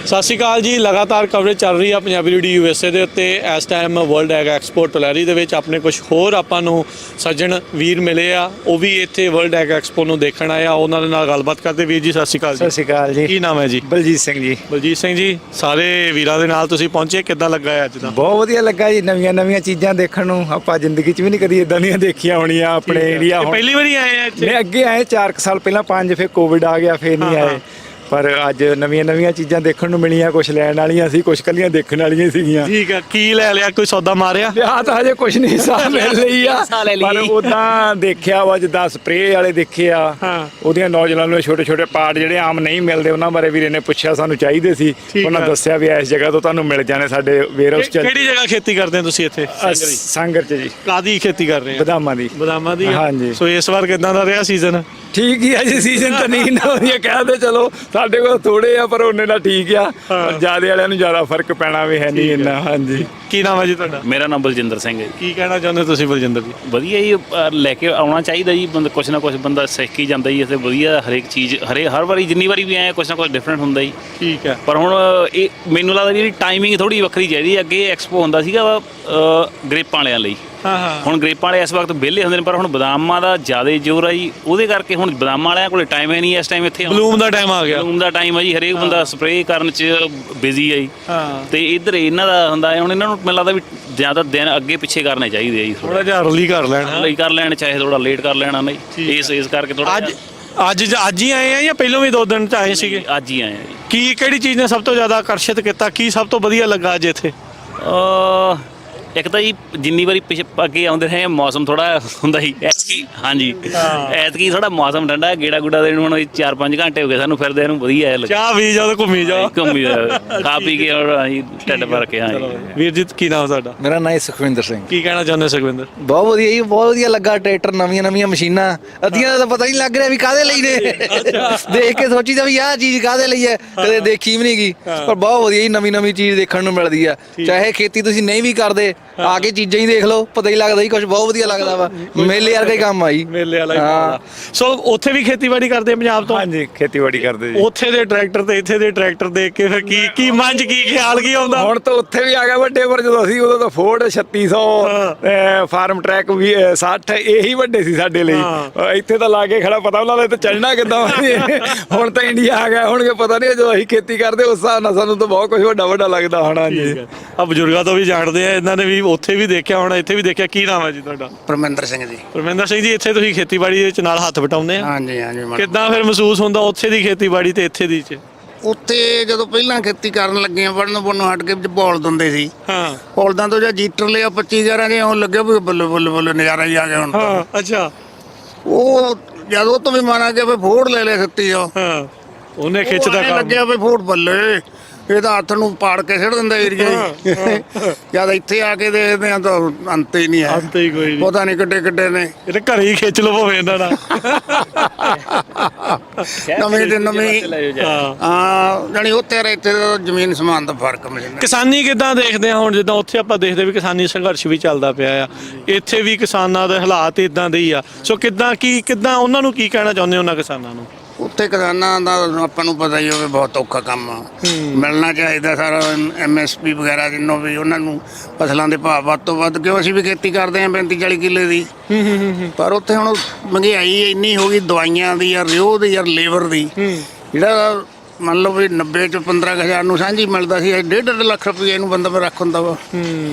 ਸਤਿ ਸ਼੍ਰੀ ਅਕਾਲ ਜੀ। ਲਗਾਤਾਰ ਕਵਰੇਜ ਚੱਲ ਰਹੀ ਆ ਪੰਜਾਬੀ ਰੇਡੀਓ USA ਦੇ ਉੱਤੇ। ਇਸ ਟਾਈਮ ਵਰਲਡ ਐਗ ਐਕਸਪੋ ਟੁਲੈਰੀ ਦੇ ਵਿੱਚ ਆਪਣੇ ਕੁਝ ਹੋਰ ਆਪਾਂ ਨੂੰ ਸੱਜਣ ਵੀਰ ਮਿਲੇ ਆ, ਉਹ ਵੀ ਇੱਥੇ ਵਰਲਡ ਐਗ ਐਕਸਪੋ ਨੂੰ ਦੇਖਣ ਆਏ ਆ। ਉਹਨਾਂ ਦੇ ਨਾਲ ਗੱਲਬਾਤ ਕਰਦੇ। ਵੀਰ ਜੀ ਸਤਿ ਸ਼੍ਰੀ ਅਕਾਲ ਜੀ। ਸਤਿ ਸ਼੍ਰੀ ਅਕਾਲ ਜੀ। ਕੀ ਨਾਮ ਹੈ ਜੀ? ਬਲਜੀਤ ਸਿੰਘ ਜੀ। ਬਲਜੀਤ ਸਿੰਘ ਜੀ, ਸਾਰੇ ਵੀਰਾਂ ਦੇ ਨਾਲ ਤੁਸੀਂ ਪਹੁੰਚੇ, ਕਿੱਦਾਂ ਲੱਗਾ ਹੈ ਅੱਜ ਦਾ? ਬਹੁਤ ਵਧੀਆ ਲੱਗਾ ਜੀ, ਨਵੀਆਂ ਚੀਜ਼ਾਂ ਦੇਖਣ ਨੂੰ। ਆਪਾਂ ਜ਼ਿੰਦਗੀ 'ਚ ਵੀ ਨਹੀਂ ਕਦੀ ਇਦਾਂ ਦੀਆਂ ਦੇਖੀਆਂ ਹੋਣੀਆਂ ਆਪਣੇ ਇੰਡੀਆ। ਪਹਿਲੀ ਵਾਰੀ ਆਏ ਆ ਇੱਥੇ? ਨਹੀਂ, ਅੱਗੇ ਆਏ 4 ਸਾਲ ਪਹਿਲਾਂ, 5, ਫਿਰ ਕੋਵਿਡ ਆ ਗਿਆ, ਫਿਰ ਨਹੀਂ ਆਏ। ਪਰ ਅੱਜ ਨਵੀਆਂ ਚੀਜ਼ਾਂ ਦੇਖਣ ਨੂੰ ਮਿਲੀਆਂ, ਕੁਝ ਲੈਣ ਵਾਲੀਆਂ ਸੀ, ਕੁਝ ਕੱਲੀਆਂ ਦੇਖਣ ਵਾਲੀਆਂ ਸੀਗੀਆਂ। ਠੀਕ ਆ, ਕੀ ਲੈ ਲਿਆ? ਕੋਈ ਸੌਦਾ ਮਾਰਿਆ? ਲਿਆ ਤਾਂ ਹਜੇ ਕੁਝ ਨਹੀਂ, ਸਾਹ ਮਿਲ ਲਈ ਆ, ਪਰ ਉਦਾਂ ਦੇਖਿਆ ਵਾ ਜਿੱਦਾਂ ਸਪਰੇਅ ਵਾਲੇ ਦੇਖੇ ਆ, ਉਹਦੀਆਂ ਨੌਜਵਾਨਾਂ ਨੂੰ ਛੋਟੇ ਪਾਰਟ ਜਿਹੜੇ ਆਮ ਨਹੀਂ ਮਿਲਦੇ, ਉਹਨਾਂ ਬਾਰੇ ਵੀਰੇ ਨੇ ਪੁੱਛਿਆ, ਸਾਨੂੰ ਚਾਹੀਦੇ ਸੀ। ਉਹਨਾਂ ਦੱਸਿਆ ਵੀ ਇਸ ਜਗ੍ਹਾ ਤੋਂ ਤੁਹਾਨੂੰ ਮਿਲ ਜਾਣੇ ਸਾਡੇ ਵੇਅਰਹਾਊਸ 'ਚ। ਕਿਹੜੀ ਜਗ੍ਹਾ ਖੇਤੀ ਕਰਦੇ ਹੋ ਤੁਸੀਂ ਇੱਥੇ? ਸੰਗਰ 'ਚ ਜੀ। ਕਾਦੀ ਖੇਤੀ ਕਰ ਰਹੇ ਹੋ? ਬਦਾਮਾਂ ਦੀ। ਬਦਾਮਾਂ ਦੀ? ਹਾਂਜੀ। ਸੋ ਇਸ ਵਾਰ ਕਿੱਦਾਂ ਦਾ ਰਿਹਾ ਸੀਜ਼ਨ? ਠੀਕ ਹੀ ਆ ਜੀ, ਸੀਜ਼ਨ ਤਾਂ ਨਹੀਂ ਨਾ ਵਧੀਆ ਕਹਿੰਦੇ, ਚਲੋ ਸਾਡੇ ਕੋਲ ਥੋੜੇ ਆ ਪਰ ਉਹਨੇ ਨਾਲ ਠੀਕ ਆ, ਜਿਆਦੇ ਵਾਲਿਆਂ ਨੂੰ ਜ਼ਿਆਦਾ ਫਰਕ ਪੈਣਾ ਵੀ ਹੈ ਨਹੀਂ ਇੰਨਾ। ਹਾਂਜੀ, ਕੀ ਨਾਮ ਹੈ ਜੀ ਤੁਹਾਡਾ? ਮੇਰਾ ਨਾਮ ਬਲਜਿੰਦਰ ਸਿੰਘ ਹੈ ਜੀ। ਕੀ ਕਹਿਣਾ ਚਾਹੁੰਦੇ ਤੁਸੀਂ ਬਲਜਿੰਦਰ ਜੀ? ਵਧੀਆ ਜੀ, ਲੈ ਕੇ ਆਉਣਾ ਚਾਹੀਦਾ ਜੀ, ਬੰਦਾ ਕੁਛ ਨਾ ਕੁਛ ਬੰਦਾ ਸਿੱਖ ਹੀ ਜਾਂਦਾ ਜੀ। ਅਤੇ ਵਧੀਆ ਹਰੇਕ ਚੀਜ਼ ਹਰ ਵਾਰੀ ਜਿੰਨੀ ਵਾਰੀ ਵੀ ਆਏ ਕੁਛ ਨਾ ਕੁਛ ਡਿਫਰੈਂਟ ਹੁੰਦਾ ਜੀ। ਠੀਕ ਹੈ, ਪਰ ਹੁਣ ਇਹ ਮੈਨੂੰ ਲੱਗਦਾ ਜਿਹੜੀ ਟਾਈਮਿੰਗ ਥੋੜੀ ਵੱਖਰੀ ਚਾਹੀਦੀ ਹੈ। ਅੱਗੇ ਐਕਸਪੋ ਹੁੰਦਾ ਸੀਗਾ ਗ੍ਰੇਪਾਂ ਵਾਲਿਆਂ ਲਈ, ਹੁਣ ਗ੍ਰੇਪਾਂ ਵਾਲੇ ਇਸ ਵਕਤ ਵਿਹਲੇ ਹੁੰਦੇ ਨੇ, ਪਰ ਹੁਣ ਬਦਾਮਾਂ ਦਾ ਜ਼ਿਆਦਾ ਜ਼ੋਰ ਆ ਜੀ। ਉਹਦੇ ਕਰਕੇ ਹੁਣ ਬਦਾਮਾਂ ਵਾਲਿਆਂ ਕੋਲ ਟਾਈਮ ਹੈ ਨਹੀਂ ਇਸ ਟਾਈਮ ਇੱਥੇ। ਬਲੂਮ ਦਾ ਟਾਈਮ ਆ ਗਿਆ, ਬਲੂਮ ਦਾ ਟਾਈਮ ਹੈ ਜੀ, ਹਰੇਕ ਬੰਦਾ ਸਪਰੇਅ ਕਰਨ 'ਚ ਬਿਜ਼ੀ ਹੈ ਜੀ। ਤੇ ਇੱਧਰ ਇਹਨਾਂ ਦਾ ਹੁੰਦਾ ਹੈ, ਹੁਣ ਇਹਨਾਂ ਨੂੰ ਮੈਨੂੰ ਲੱਗਦਾ ਵੀ ਜ਼ਿਆਦਾ ਦਿਨ ਅੱਗੇ ਪਿੱਛੇ ਕਰਨੇ ਚਾਹੀਦੇ ਆ ਜੀ। ਥੋੜਾ ਜਿਹਾ ਅਰਲੀ ਕਰ ਲੈਣ, ਚਾਹੇ ਥੋੜਾ ਲੇਟ ਕਰ ਲੈਣਾ ਨਹੀਂ, ਇਸ ਕਰਕੇ ਥੋੜਾ ਅੱਜ ਹੀ ਆਏ ਆ ਜਾਂ ਪਹਿਲਾਂ ਵੀ 2 ਦਿਨ ਚ ਆਏ ਸੀਗੇ? ਅੱਜ ਹੀ ਆਏ ਆ ਜੀ। ਕਿਹੜੀ ਚੀਜ਼ ਨੇ ਸਭ ਤੋਂ ਜ਼ਿਆਦਾ ਆਕਰਸ਼ਿਤ ਕੀਤਾ? ਕੀ ਸਭ ਤੋਂ ਵਧੀਆ ਲੱਗਾ ਅੱਜ ਇੱਥੇ? ਇੱਕ ਤਾਂ ਜੀ ਜਿੰਨੀ ਵਾਰੀ ਅੱਗੇ ਆਉਂਦੇ ਰਹੇ ਮੌਸਮ ਥੋੜਾ ਹੁੰਦਾ ਸੀ ਐਤਕੀ। ਹਾਂਜੀ, ਐਤਕੀ ਥੋੜਾ ਮੌਸਮ ਠੰਡਾ, ਗੇੜਾ ਗੁੜਾ ਦੇਣ ਹੁਣ 4-5 ਘੰਟੇ ਹੋ ਗਏ ਸਾਨੂੰ ਫਿਰਦੇ ਨੂੰ, ਵਧੀਆ ਲੱਗਾ। ਚਾਹ ਪੀ ਜਾਓ, ਘੁੰਮੀ ਜਾਓ, ਖਾ ਪੀ ਕੇ ਔਰ ਅਸੀਂ ਢਿੱਡ ਭਰ ਕੇ। ਹਾਂ ਵੀਰ ਜੀ, ਕੀ ਨਾਮ ਤੁਹਾਡਾ? ਮੇਰਾ ਨਾਮ ਸੁਖਵਿੰਦਰ ਸਿੰਘ। ਕੀ ਕਹਿਣਾ ਚਾਹੁੰਦੇ ਸੁਖਵਿੰਦਰ? ਬਹੁਤ ਵਧੀਆ ਜੀ, ਬਹੁਤ ਵਧੀਆ ਲੱਗਾ। ਟਰੈਕਟਰ, ਨਵੀਆਂ ਮਸ਼ੀਨਾਂ, ਅੱਧੀਆਂ ਦਾ ਤਾਂ ਪਤਾ ਹੀ ਨਹੀਂ ਲੱਗ ਰਿਹਾ ਵੀ ਕਾਹਦੇ ਲਈ ਨੇ। ਦੇਖ ਕੇ ਸੋਚੀ ਤਾਂ ਵੀ ਆਹ ਚੀਜ਼ ਕਾਹਦੇ ਲਈ ਹੈ, ਕਦੇ ਦੇਖੀ ਵੀ ਨਹੀਂ ਗਈ। ਪਰ ਬਹੁਤ ਵਧੀਆ ਜੀ, ਨਵੀਂ ਚੀਜ਼ ਦੇਖਣ ਨੂੰ ਮਿਲਦੀ ਆ। ਚਾਹੇ ਖੇਤੀ ਤੁਸੀਂ ਨਹੀਂ ਵੀ ਕਰਦੇ, ਆ ਕੇ ਚੀਜ਼ਾਂ ਹੀ ਦੇਖ ਲਓ, ਪਤਾ ਹੀ ਲੱਗਦਾ ਜੀ, ਕੁਝ ਬਹੁਤ ਵਧੀਆ ਲੱਗਦਾ ਵਾ। ਮੇਲੇ ਵਰਗਾ ਹੀ ਕੰਮ ਆ ਜੀ, ਮੇਲੇ ਵਾਲਾ ਹੀ। ਸੋ ਉੱਥੇ ਵੀ ਖੇਤੀਬਾੜੀ ਕਰਦੇ ਪੰਜਾਬ ਤੋਂ? ਹਾਂਜੀ, ਖੇਤੀਬਾੜੀ ਕਰਦੇ ਜੀ। ਉੱਥੇ ਦੇ ਟਰੈਕਟਰ ਤੇ ਇੱਥੇ ਦੇ ਟਰੈਕਟਰ ਦੇਖ ਕੇ ਫਿਰ ਕੀ ਮਨ 'ਚ ਕੀ ਖਿਆਲ ਕੀ ਆਉਂਦਾ? ਹੁਣ ਤਾਂ ਉੱਥੇ ਵੀ ਆ ਗਿਆ ਵੱਡੇ, ਪਰ ਜਦੋਂ ਅਸੀਂ ਉਦੋਂ ਤਾਂ ਫੋਰਡ 3600 ਫਾਰਮ ਟਰੈਕ ਵੀ 60 ਇਹੀ ਵੱਡੇ ਸੀ ਸਾਡੇ ਲਈ। ਇੱਥੇ ਤਾਂ ਲਾ ਕੇ ਖੜਾ, ਪਤਾ ਉਹਨਾਂ ਦਾ ਤਾਂ ਚੱਲਣਾ ਕਿੱਦਾਂ। ਹੁਣ ਤਾਂ ਇੰਡੀਆ ਆ ਗਿਆ, ਹੁਣ ਪਤਾ ਨਹੀਂ, ਜਦੋਂ ਅਸੀਂ ਖੇਤੀ ਕਰਦੇ ਉਸ ਹਿਸਾਬ ਨਾਲ ਸਾਨੂੰ ਤਾਂ ਬਹੁਤ ਕੁਝ ਵੱਡਾ ਲੱਗਦਾ ਹੋਣਾ ਜੀ। ਆ ਬਜ਼ੁਰਗਾਂ ਤੋਂ ਵੀ ਜਾਣਦੇ ਆ, ਇਹਨਾਂ ਨੇ ਵੀ ਉੱਥੇ ਵੀ ਦੇਖਿਆ ਹੋਣਾ, ਇੱਥੇ ਵੀ ਦੇਖਿਆ। ਕੀ ਨਾਮ ਹੈ ਜੀ ਤੁਹਾਡਾ? ਪਰਮਿੰਦਰ ਸਿੰਘ ਜੀ। ਪਰਮਿੰਦਰ ਸਿੰਘ ਜੀ, ਇੱਥੇ ਤੁਸੀਂ ਖੇਤੀਬਾੜੀ ਦੇ ਨਾਲ ਹੱਥ ਵਟਾਉਂਦੇ ਆ? ਹਾਂਜੀ। ਕਿੱਦਾਂ ਫਿਰ ਮਹਿਸੂਸ ਹੁੰਦਾ ਉੱਥੇ ਦੀ ਖੇਤੀਬਾੜੀ ਤੇ ਇੱਥੇ ਦੀ 'ਚ? ਉੱਥੇ ਜਦੋਂ ਪਹਿਲਾਂ ਖੇਤੀ ਕਰਨ ਲੱਗੇ ਆ, ਵੜਨ ਹਟ ਕੇ ਬੌਲ ਦਿੰਦੇ ਸੀ। ਬੌਲਦਾਂ ਤੋਂ ਜਾਂ ਜੀਟਰ ਲਿਆ 25-11 ਦੇ, ਉਹ ਲੱਗਿਆ ਵੀ ਬੱਲੇ ਨਜ਼ਾਰਾ ਹੀ ਆ ਗਿਆ ਹੁਣ ਤਾਂ। ਅੱਛਾ, ਉਹ ਜਦੋਂ ਤੋਂ ਵੀ ਮਾਰਾ ਗਿਆ ਵੀ ਫੋੜ ਲੈ ਲਿਆ ਸੱਤੀ ਉਹਨੇ ਖਿੱਚਦਾ ਕੰਮ ਲੱਗਿਆ ਵੀ ਫੋੜ ਬੱਲੇ, ਇਹਦਾ ਹੱਥ ਨੂੰ ਪਾੜ ਕੇ ਸਿੱਟ ਦਿੰਦਾ ਏਰੀਆ ਹੀ। ਜਦ ਇੱਥੇ ਆ ਕੇ ਦੇਖਦੇ ਆ ਤਾਂ ਅੰਤ ਹੀ ਨਹੀਂ ਹੈ, ਅੰਤ ਹੀ ਕੋਈ ਨਹੀਂ, ਪਤਾ ਨਹੀਂ ਕਿੱਡੇ ਨੇ। ਇਹ ਘਰੇ ਹੀ ਖਿੱਚ ਲਵੋ ਹੋਵੇ ਇਹਨਾਂ ਦਾ। ਨਵੀਂ ਜਾਨੀ ਉੱਥੇ ਇੱਥੇ ਦਾ ਜ਼ਮੀਨ ਸਮਾਨ ਦਾ ਫਰਕ ਮਿਲਦਾ। ਕਿਸਾਨੀ ਕਿੱਦਾਂ ਦੇਖਦੇ ਆ ਹੁਣ? ਜਿੱਦਾਂ ਉੱਥੇ ਆਪਾਂ ਦੇਖਦੇ ਵੀ ਕਿਸਾਨੀ ਸੰਘਰਸ਼ ਵੀ ਚੱਲਦਾ ਪਿਆ ਆ, ਇੱਥੇ ਵੀ ਕਿਸਾਨਾਂ ਦੇ ਹਾਲਾਤ ਇਦਾਂ ਦੇ ਹੀ ਆ। ਸੋ ਕਿੱਦਾਂ ਉਹਨਾਂ ਨੂੰ ਕੀ ਕਹਿਣਾ ਚਾਹੁੰਦੇ ਉਹਨਾਂ ਕਿਸਾਨਾਂ ਨੂੰ? ਉੱਥੇ ਕਿਸਾਨਾਂ ਦਾ ਆਪਾਂ ਨੂੰ ਪਤਾ ਹੀ ਹੋਵੇ ਬਹੁਤ ਔਖਾ ਕੰਮ ਆ। ਮਿਲਣਾ ਚਾਹੀਦਾ ਸਾਰਾ MSP ਵਗੈਰਾ ਜਿੰਨੋਂ ਵੀ, ਉਹਨਾਂ ਨੂੰ ਫਸਲਾਂ ਦੇ ਭਾਅ ਵੱਧ ਤੋਂ ਵੱਧ, ਕਿਉਂ ਅਸੀਂ ਵੀ ਖੇਤੀ ਕਰਦੇ ਹਾਂ 35-40 ਕਿੱਲੇ ਦੀ। ਪਰ ਉੱਥੇ ਹੁਣ ਮਹਿੰਗਾਈ ਇੰਨੀ ਹੋ ਗਈ, ਦਵਾਈਆਂ ਦੀ ਜਾਂ ਰਿਓ ਦੀ ਜਾਂ ਲੇਬਰ ਦੀ। ਜਿਹੜਾ ਮੰਨ ਲਓ ਵੀ 90 ਚ 15,000 ਨੂੰ ਸਾਂਝੀ ਮਿਲਦਾ ਸੀ, 1.5 ਲੱਖ ਰੁਪਏ ਨੂੰ ਬੰਦਾ ਮੈਂ ਰੱਖ ਹੁੰਦਾ ਵਾ।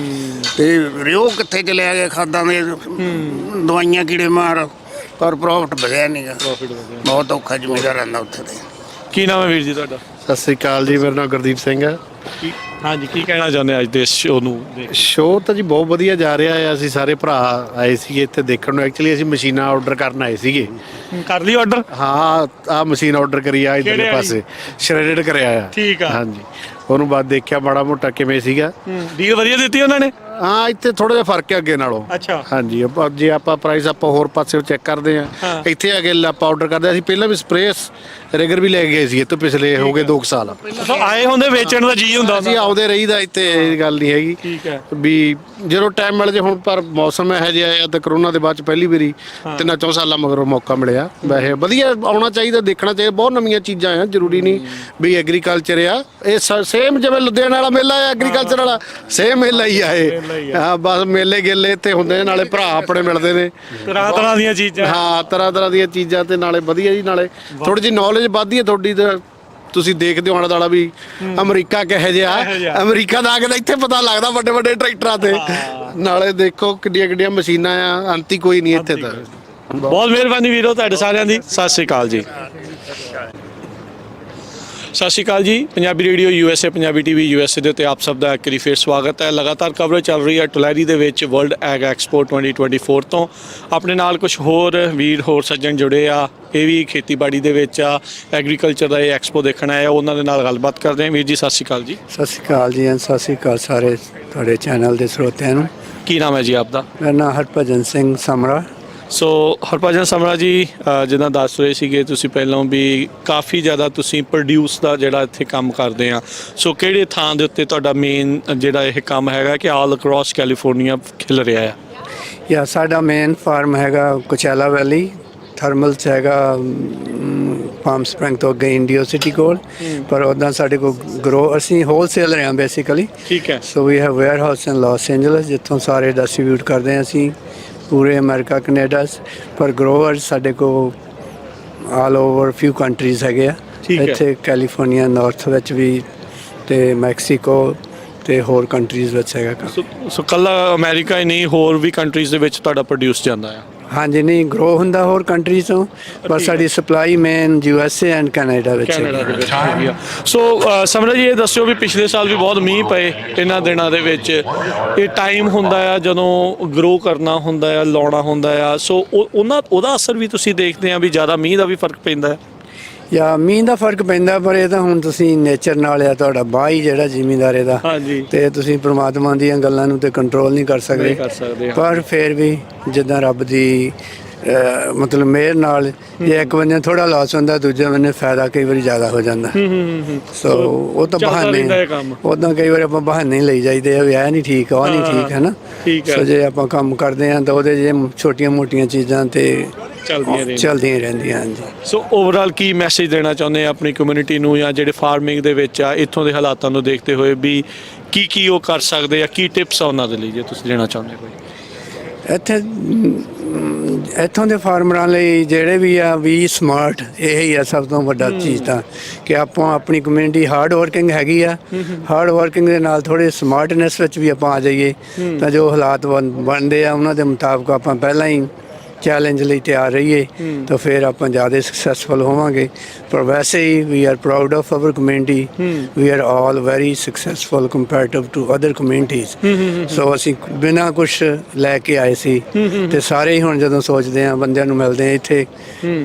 ਤੇ ਰਿਓ ਕਿੱਥੇ ਚਲਿਆ ਗਿਆ, ਖਾਦਾਂ ਦੇ ਦਵਾਈਆਂ ਕੀੜੇ ਮਾਰ, ਪਰ ਪ੍ਰੋਫਿਟ ਵਧਿਆ ਨਹੀਂਗਾ। ਬਹੁਤ ਔਖਾ ਜ਼ਿਮੀਦਾਰ ਰਹਿੰਦਾ ਉੱਥੇ ਦੇ। ਕੀ ਨਾਮ ਹੈ ਵੀਰ ਜੀ ਤੁਹਾਡਾ? ਸਤਿ ਸ੍ਰੀ ਅਕਾਲ ਜੀ, ਮੇਰਾ ਨਾਮ ਗੁਰਦੀਪ ਸਿੰਘ ਹੈ। ਹਾਂਜੀ, ਕੀ ਕਹਿਣਾ ਚਾਹੁੰਦੇ ਅੱਜ ਦੇ ਸ਼ੋਅ ਨੂੰ? ਸ਼ੋਅ ਤਾਂ ਜੀ ਬਹੁਤ ਵਧੀਆ ਜਾ ਰਿਹਾ ਹੈ। ਅਸੀਂ ਸਾਰੇ ਭਰਾ ਆਏ ਸੀਗੇ ਇੱਥੇ ਦੇਖਣ ਨੂੰ। ਐਕਚੁਅਲੀ ਅਸੀਂ ਮਸ਼ੀਨਾਂ ਆਰਡਰ ਕਰਨ ਆਏ ਸੀਗੇ। ਕਰ ਲਈ ਆਰਡਰ? ਹਾਂ, ਆਹ ਮਸ਼ੀਨ ਆਰਡਰ ਕਰੀ ਆ ਇੱਧਰਲੇ ਪਾਸੇ, ਸ਼੍ਰੈਡਡ ਕਰਿਆ ਆ। ਠੀਕ ਆ। ਹਾਂਜੀ, ਉਹਨੂੰ ਬਾਅਦ ਦੇਖਿਆ ਮਾੜਾ ਮੋਟਾ ਕਿਵੇਂ ਸੀਗਾ। ਡੀਲ ਵਧੀਆ ਦਿੱਤੀ ਉਹਨਾਂ ਨੇ? ਹਾਂ, ਇੱਥੇ ਥੋੜਾ ਜਿਹਾ ਫਰਕ ਹੈ ਅੱਗੇ ਨਾਲੋਂ। ਅੱਛਾ। ਹਾਂਜੀ, ਜੇ ਆਪਾਂ ਪ੍ਰਾਈਸ ਆਪਾਂ ਹੋਰ ਪਾਸੇ ਚੈੱਕ ਕਰਦੇ ਆ, ਇੱਥੇ ਆ ਕੇ ਆਪਾਂ ਆਰਡਰ ਕਰਦੇ। ਅਸੀਂ ਪਹਿਲਾਂ ਵੀ ਸਪਰੇਸ ਰੈਗਰ ਵੀ ਲੈ ਗਏ ਸੀ ਇੱਥੋਂ, ਪਿਛਲੇ ਹੋ ਗਏ 2 ਸਾਲ। ਆਏ ਹੁੰਦੇ ਵੇਚਣ ਦਾ ਜੀ ਹੁੰਦਾ? ਅਸੀਂ ਆਉਦੇ ਰਹੀਦਾ ਇੱਥੇ, ਇਹ ਗੱਲ ਨਹੀਂ ਹੈਗੀ। ਠੀਕ ਹੈ ਵੀ ਜਦੋਂ ਟਾਈਮ ਮਿਲ ਜੇ। ਹੁਣ ਪਰ ਮੌਸਮ ਇਹੋ ਜਿਹਾ ਆ, ਤੇ ਕਰੋਨਾ ਦੇ ਬਾਅਦ ਚ ਪਹਿਲੀ ਵਾਰੀ 3-4 ਸਾਲਾਂ ਮਗਰੋਂ ਮੌਕਾ ਮਿਲਿਆ। ਵੈਸੇ ਵਧੀਆ ਆਉਣਾ ਚਾਹੀਦਾ, ਦੇਖਣਾ ਚਾਹੀਦਾ। ਬਹੁਤ ਨਵੀਆਂ ਚੀਜ਼ਾਂ ਆ, ਜ਼ਰੂਰੀ ਨਹੀਂ ਵੀ ਐਗਰੀਕਲਚਰ ਆ। ਇਹ ਸੇਮ ਜਿਵੇਂ ਲੁਧਿਆਣਾ ਵਾਲਾ ਮੇਲਾ ਆ, ਐਗਰੀਕਲਚਰ ਵਾਲਾ ਸੇਮ ਮੇਲਾ ਹੀ ਆ ਇਹ। ਹਾਂ, ਬਸ ਮੇਲੇ ਗੇਲੇ ਇੱਥੇ ਹੁੰਦੇ ਨੇ, ਨਾਲੇ ਭਰਾ ਆਪਣੇ ਮਿਲਦੇ ਨੇ, ਤਰ੍ਹਾਂ ਦੀਆਂ ਚੀਜ਼ਾਂ। ਹਾਂ, ਤਰ੍ਹਾਂ ਦੀਆਂ ਚੀਜ਼ਾਂ, ਤੇ ਨਾਲੇ ਵਧੀਆ ਜੀ, ਨਾਲੇ ਥੋੜੀ ਜਿਹੀ ਨੌਲੇਜ ਵੱਧਦੀ ਹੈ ਤੁਹਾਡੀ। ਤੁਸੀਂ ਦੇਖਦੇ ਹੋ ਆਲਾ ਦਾਲਾ ਵੀ ਅਮਰੀਕਾ ਕਿਹੋ ਜਿਹਾ, ਅਮਰੀਕਾ ਦਾ ਆ ਕੇ ਤਾਂ ਇੱਥੇ ਪਤਾ ਲੱਗਦਾ ਵੱਡੇ ਟਰੈਕਟਰਾਂ ਤੇ। ਨਾਲੇ ਦੇਖੋ ਕਿੱਡੀਆਂ ਮਸ਼ੀਨਾਂ ਆ, ਅੰਤੀ ਕੋਈ ਨਹੀਂ ਇੱਥੇ ਤਾਂ। ਬਹੁਤ ਮਿਹਰਬਾਨੀ ਵੀਰੋ ਤੁਹਾਡੇ ਸਾਰਿਆਂ ਦੀ। ਸਤਿ ਸ਼੍ਰੀ ਅਕਾਲ ਜੀ। ਸਤਿ ਸ਼੍ਰੀ ਅਕਾਲ ਜੀ। Punjabi radio USA, Punjabi TV USA ਦੇ ਉੱਤੇ ਆਪ ਸਭ ਦਾ ਇੱਕ ਵਾਰੀ ਫਿਰ ਸਵਾਗਤ ਹੈ। ਲਗਾਤਾਰ ਕਵਰੇਜ ਚੱਲ ਰਹੀ ਹੈ ਟੁਲੈਰੀ ਦੇ ਵਿੱਚ ਵਰਲਡ ਐਗ ਐਕਸਪੋ 2024 ਤੋਂ। ਆਪਣੇ ਨਾਲ ਕੁਝ ਹੋਰ ਵੀਰ, ਹੋਰ ਸੱਜਣ ਜੁੜੇ ਆ, ਇਹ ਵੀ ਖੇਤੀਬਾੜੀ ਦੇ ਵਿੱਚ ਆ, ਐਗਰੀਕਲਚਰ ਦਾ ਇਹ ਐਕਸਪੋ ਦੇਖਣ ਆਇਆ। ਉਹਨਾਂ ਦੇ ਨਾਲ ਗੱਲਬਾਤ ਕਰਦੇ ਹਾਂ। ਵੀਰ ਜੀ ਸਤਿ ਸ਼੍ਰੀ ਅਕਾਲ ਜੀ। ਸਤਿ ਸ਼੍ਰੀ ਅਕਾਲ ਜੀ। ਸਤਿ ਸ਼੍ਰੀ ਅਕਾਲ ਸਾਰੇ ਤੁਹਾਡੇ ਚੈਨਲ ਦੇ ਸਰੋਤਿਆਂ ਨੂੰ। ਕੀ ਨਾਮ ਹੈ ਜੀ ਆਪਦਾ? ਮੇਰਾ ਨਾਮ ਹਰਭਜਨ ਸਿੰਘ ਸਮਰਾ। ਸੋ ਹਰਭਜਨ ਸਮਰਾ ਜੀ, ਜਿੱਦਾਂ ਦੱਸ ਰਹੇ ਸੀਗੇ ਤੁਸੀਂ ਪਹਿਲਾਂ ਵੀ ਕਾਫੀ ਜ਼ਿਆਦਾ ਤੁਸੀਂ ਪ੍ਰੋਡਿਊਸ ਦਾ ਜਿਹੜਾ ਇੱਥੇ ਕੰਮ ਕਰਦੇ ਆ, ਸੋ ਕਿਹੜੇ ਥਾਂ ਦੇ ਉੱਤੇ ਤੁਹਾਡਾ ਮੇਨ ਜਿਹੜਾ ਇਹ ਕੰਮ ਹੈਗਾ ਕਿ ਆਲ ਅਕ੍ਰੋਸ ਕੈਲੀਫੋਰਨੀਆ ਖਿਲ ਰਿਹਾ ਆ? ਜਾਂ ਸਾਡਾ ਮੇਨ ਫਾਰਮ ਹੈਗਾ ਕੋਚੈਲਾ ਵੈਲੀ, ਥਰਮਲ 'ਚ ਹੈਗਾ ਫਾਰਮ ਸਪ੍ਰਿੰਗ ਤੋਂ ਅੱਗੇ ਇੰਡੀਓ ਸਿਟੀ ਕੋਲ, ਪਰ ਉੱਦਾਂ ਸਾਡੇ ਕੋਲ ਅਸੀਂ ਹੋਲਸੇਲਰ ਹਾਂ ਬੇਸਿਕਲੀ। ਠੀਕ ਹੈ। So we have warehouse in Los Angeles ਜਿੱਥੋਂ ਸਾਰੇ ਡਿਸਟਰੀਬਿਊਟ ਕਰਦੇ ਹਾਂ ਅਸੀਂ ਪੂਰੇ ਅਮਰੀਕਾ ਕੈਨੇਡਾ 'ਚ, ਪਰ ਗਰੋਅਰਸ ਸਾਡੇ ਕੋਲ ਆਲ ਓਵਰ ਫਿਊ ਕੰਟਰੀਜ਼ ਹੈਗੇ ਆ। ਇੱਥੇ ਕੈਲੀਫੋਰਨੀਆ ਨਾਰਥ ਵਿੱਚ ਵੀ ਤੇ ਮੈਕਸੀਕੋ ਤੇ ਹੋਰ ਕੰਟਰੀਜ਼ ਵਿੱਚ ਹੈਗਾ ਕੰਮ। ਸੋ ਕੱਲਾ ਅਮਰੀਕਾ ਹੀ ਨਹੀਂ, ਹੋਰ ਵੀ ਕੰਟਰੀਜ਼ ਦੇ ਵਿੱਚ ਤੁਹਾਡਾ ਪ੍ਰੋਡਿਊਸ ਜਾਂਦਾ ਆ? ਹਾਂਜੀ, ਨਹੀਂ ਗਰੋ ਹੁੰਦਾ ਹੋਰ ਕੰਟਰੀਜ਼ ਤੋਂ, ਪਰ ਸਾਡੀ supply main USA and Canada ਵਿੱਚ ਹੈ। ਸੋ ਸਮਰਾ ਜੀ, ਇਹ ਦੱਸਿਓ ਵੀ ਪਿਛਲੇ ਸਾਲ ਵੀ ਬਹੁਤ ਮੀਂਹ ਪਏ ਇਹਨਾਂ ਦਿਨਾਂ ਦੇ ਵਿੱਚ, ਇਹ ਟਾਈਮ ਹੁੰਦਾ ਆ ਜਦੋਂ ਗਰੋ ਕਰਨਾ ਹੁੰਦਾ ਆ, ਲਾਉਣਾ ਹੁੰਦਾ ਆ, ਸੋ ਉਹਦਾ ਅਸਰ ਵੀ ਤੁਸੀਂ ਦੇਖਦੇ ਆ ਵੀ ਜ਼ਿਆਦਾ ਮੀਂਹ ਦਾ ਵੀ ਫਰਕ ਪੈਂਦਾ ਹੈ? ਜਾਂ ਮੀਂਹ ਦਾ ਫਰਕ ਪੈਂਦਾ, ਪਰ ਇਹ ਤਾਂ ਹੁਣ ਤੁਸੀਂ ਨੇਚਰ ਨਾਲ ਆ, ਤੁਹਾਡਾ ਬਾਹ ਹੀ ਜਿਹੜਾ ਜ਼ਿਮੀਂਦਾਰੇ ਦਾ, ਤੇ ਤੁਸੀਂ ਪ੍ਰਮਾਤਮਾ ਦੀਆਂ ਗੱਲਾਂ ਨੂੰ ਤੇ ਕੰਟਰੋਲ ਨਹੀਂ ਕਰ ਸਕਦੇ, ਪਰ ਫਿਰ ਵੀ ਜਿੱਦਾਂ ਰੱਬ ਦੀ ਮਤਲਬ ਮਿਹਰ ਨਾਲ ਜੇ ਇੱਕ ਬੰਦੇ ਥੋੜਾ ਲਾਸ ਹੁੰਦਾ, ਦੂਜੇ ਬੰਦੇ ਫਾਇਦਾ ਕਈ ਵਾਰੀ ਜ਼ਿਆਦਾ ਹੋ ਜਾਂਦਾ। ਸੋ ਉਹ ਤਾਂ ਬਹਾਨੇ, ਉੱਦਾਂ ਕਈ ਵਾਰੀ ਆਪਾਂ ਬਹਾਨੇ ਲਈ ਜਾਈਦੇ ਆ ਵੀ ਇਹ ਨਹੀਂ ਠੀਕ, ਉਹ ਨਹੀਂ ਠੀਕ, ਹੈ ਨਾ। ਸੋ ਜੇ ਆਪਾਂ ਕੰਮ ਕਰਦੇ ਹਾਂ ਤਾਂ ਉਹਦੇ ਜੇ ਛੋਟੀਆਂ ਮੋਟੀਆਂ ਚੀਜ਼ਾਂ ਤੇ ਚੱਲਦੀਆਂ ਰਹਿੰਦੀਆਂ। ਹਾਂਜੀ। ਸੋ ਓਵਰਆਲ ਕੀ ਮੈਸੇਜ ਦੇਣਾ ਚਾਹੁੰਦੇ ਆ ਆਪਣੀ ਕਮਿਊਨਿਟੀ ਨੂੰ, ਜਾਂ ਜਿਹੜੇ ਫਾਰਮਿੰਗ ਦੇ ਵਿੱਚ ਆ ਇੱਥੋਂ ਦੇ ਹਾਲਾਤਾਂ ਨੂੰ ਦੇਖਦੇ ਹੋਏ ਵੀ ਕੀ ਉਹ ਕਰ ਸਕਦੇ ਆ, ਕੀ ਟਿਪਸ ਆ ਉਹਨਾਂ ਦੇ ਲਈ ਜੇ ਤੁਸੀਂ ਦੇਣਾ ਚਾਹੁੰਦੇ ਕੋਈ? ਇੱਥੋਂ ਦੇ ਫਾਰਮਰਾਂ ਲਈ ਜਿਹੜੇ ਵੀ ਆ ਵੀ ਸਮਾਰਟ, ਇਹ ਹੀ ਆ ਸਭ ਤੋਂ ਵੱਡਾ ਚੀਜ਼ ਤਾਂ, ਕਿ ਆਪਾਂ ਆਪਣੀ ਕਮਿਊਨਿਟੀ ਹਾਰਡ ਵਰਕਿੰਗ ਹੈਗੀ ਆ, ਹਾਰਡ ਵਰਕਿੰਗ ਦੇ ਨਾਲ ਥੋੜੇ ਸਮਾਰਟਨੈਸ ਵਿੱਚ ਵੀ ਆਪਾਂ ਆ ਜਾਈਏ ਤਾਂ ਜੋ ਹਾਲਾਤ ਬਣਦੇ ਆ ਉਹਨਾਂ ਦੇ ਮੁਤਾਬਕ ਆਪਾਂ ਪਹਿਲਾਂ ਹੀ ਚੈਲੰਜ ਲਈ ਤਿਆਰ ਰਹੀਏ ਤਾਂ ਫਿਰ ਆਪਾਂ ਜ਼ਿਆਦਾ ਸਕਸੈਸਫੁਲ ਹੋਵਾਂਗੇ। ਪਰ ਵੈਸੇ ਹੀ we are proud of our community, we are all very successful comparative to other communities. So ਅਸੀਂ ਬਿਨਾਂ ਕੁਛ ਲੈ ਕੇ ਆਏ ਸੀ, ਤੇ ਸਾਰੇ ਹੀ ਹੁਣ ਜਦੋਂ ਸੋਚਦੇ ਆ, ਬੰਦਿਆਂ ਨੂੰ ਮਿਲਦੇ ਆ ਇੱਥੇ,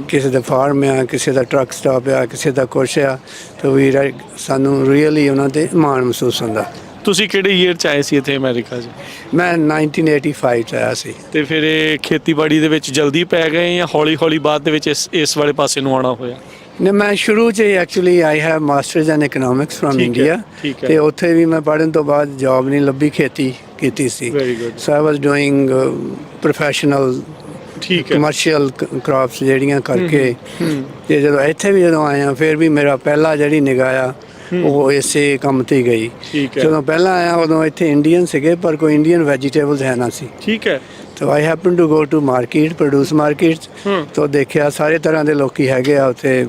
ਕਿਸੇ ਦਾ ਫਾਰਮ ਆ, ਕਿਸੇ ਦਾ ਟਰੱਕ ਸਟਾਪ ਆ, ਕਿਸੇ ਦਾ ਕੁਛ ਆ, ਤਾਂ ਵੀ ਸਾਨੂੰ ਰੀਅਲੀ ਉਹਨਾਂ 'ਤੇ ਮਾਣ ਮਹਿਸੂਸ ਹੁੰਦਾ। ਤੁਸੀਂ ਕਿਹੜੇ ਈਅਰ 'ਚ ਆਏ ਸੀ ਇੱਥੇ ਅਮਰੀਕਾ 'ਚ? ਮੈਂ 1985 'ਚ ਆਇਆ ਸੀ। ਤੇ ਫਿਰ ਇਹ ਖੇਤੀਬਾੜੀ ਦੇ ਵਿੱਚ ਜਲਦੀ ਪੈ ਗਏ ਜਾਂ ਹੌਲੀ ਹੌਲੀ ਬਾਅਦ ਦੇ ਵਿੱਚ ਇਸ ਵਾਲੇ ਪਾਸੇ ਨੂੰ ਆਉਣਾ ਹੋਇਆ? ਨਹੀਂ, ਮੈਂ ਸ਼ੁਰੂ 'ਚ actually I have masters in economics from India, ਤੇ ਉੱਥੇ ਵੀ ਮੈਂ ਪੜ੍ਹਨ ਤੋਂ ਬਾਅਦ ਜੌਬ ਨਹੀਂ ਲੱਭੀ, ਖੇਤੀ ਕੀਤੀ ਸੀ। ਸੋ ਆਈ ਵਾਜ਼ ਡੂਇੰਗ ਪ੍ਰੋਫੈਸ਼ਨਲ ਕਮਰਸ਼ੀਅਲ ਕ੍ਰਾਪਸ ਜਿਹੜੀਆਂ ਕਰਕੇ, ਤੇ ਜਦੋਂ ਆਇਆ ਫਿਰ ਵੀ ਮੇਰਾ ਪਹਿਲਾ ਜਿਹੜੀ ਨਿਗਾਹ ਆ ਉਹ ਇਸੇ ਕੰਮ ਤੇ ਗਈ। ਜਦੋਂ ਪਹਿਲਾਂ ਆਇਆ ਉਦੋਂ ਇੱਥੇ ਇੰਡੀਅਨ ਸੀਗੇ, ਪਰ ਕੋਈ ਇੰਡੀਅਨ ਵੈਜੀਟੇਬਲਸ ਹੈ ਨਾ ਸੀ। ਠੀਕ ਹੈ। ਤਾਂ I happen to go to market, produce market, ਤਾਂ ਦੇਖਿਆ ਸਾਰੇ ਤਰ੍ਹਾਂ ਦੇ ਲੋਕੀ ਹੈਗੇ ਆ ਉੱਥੇ,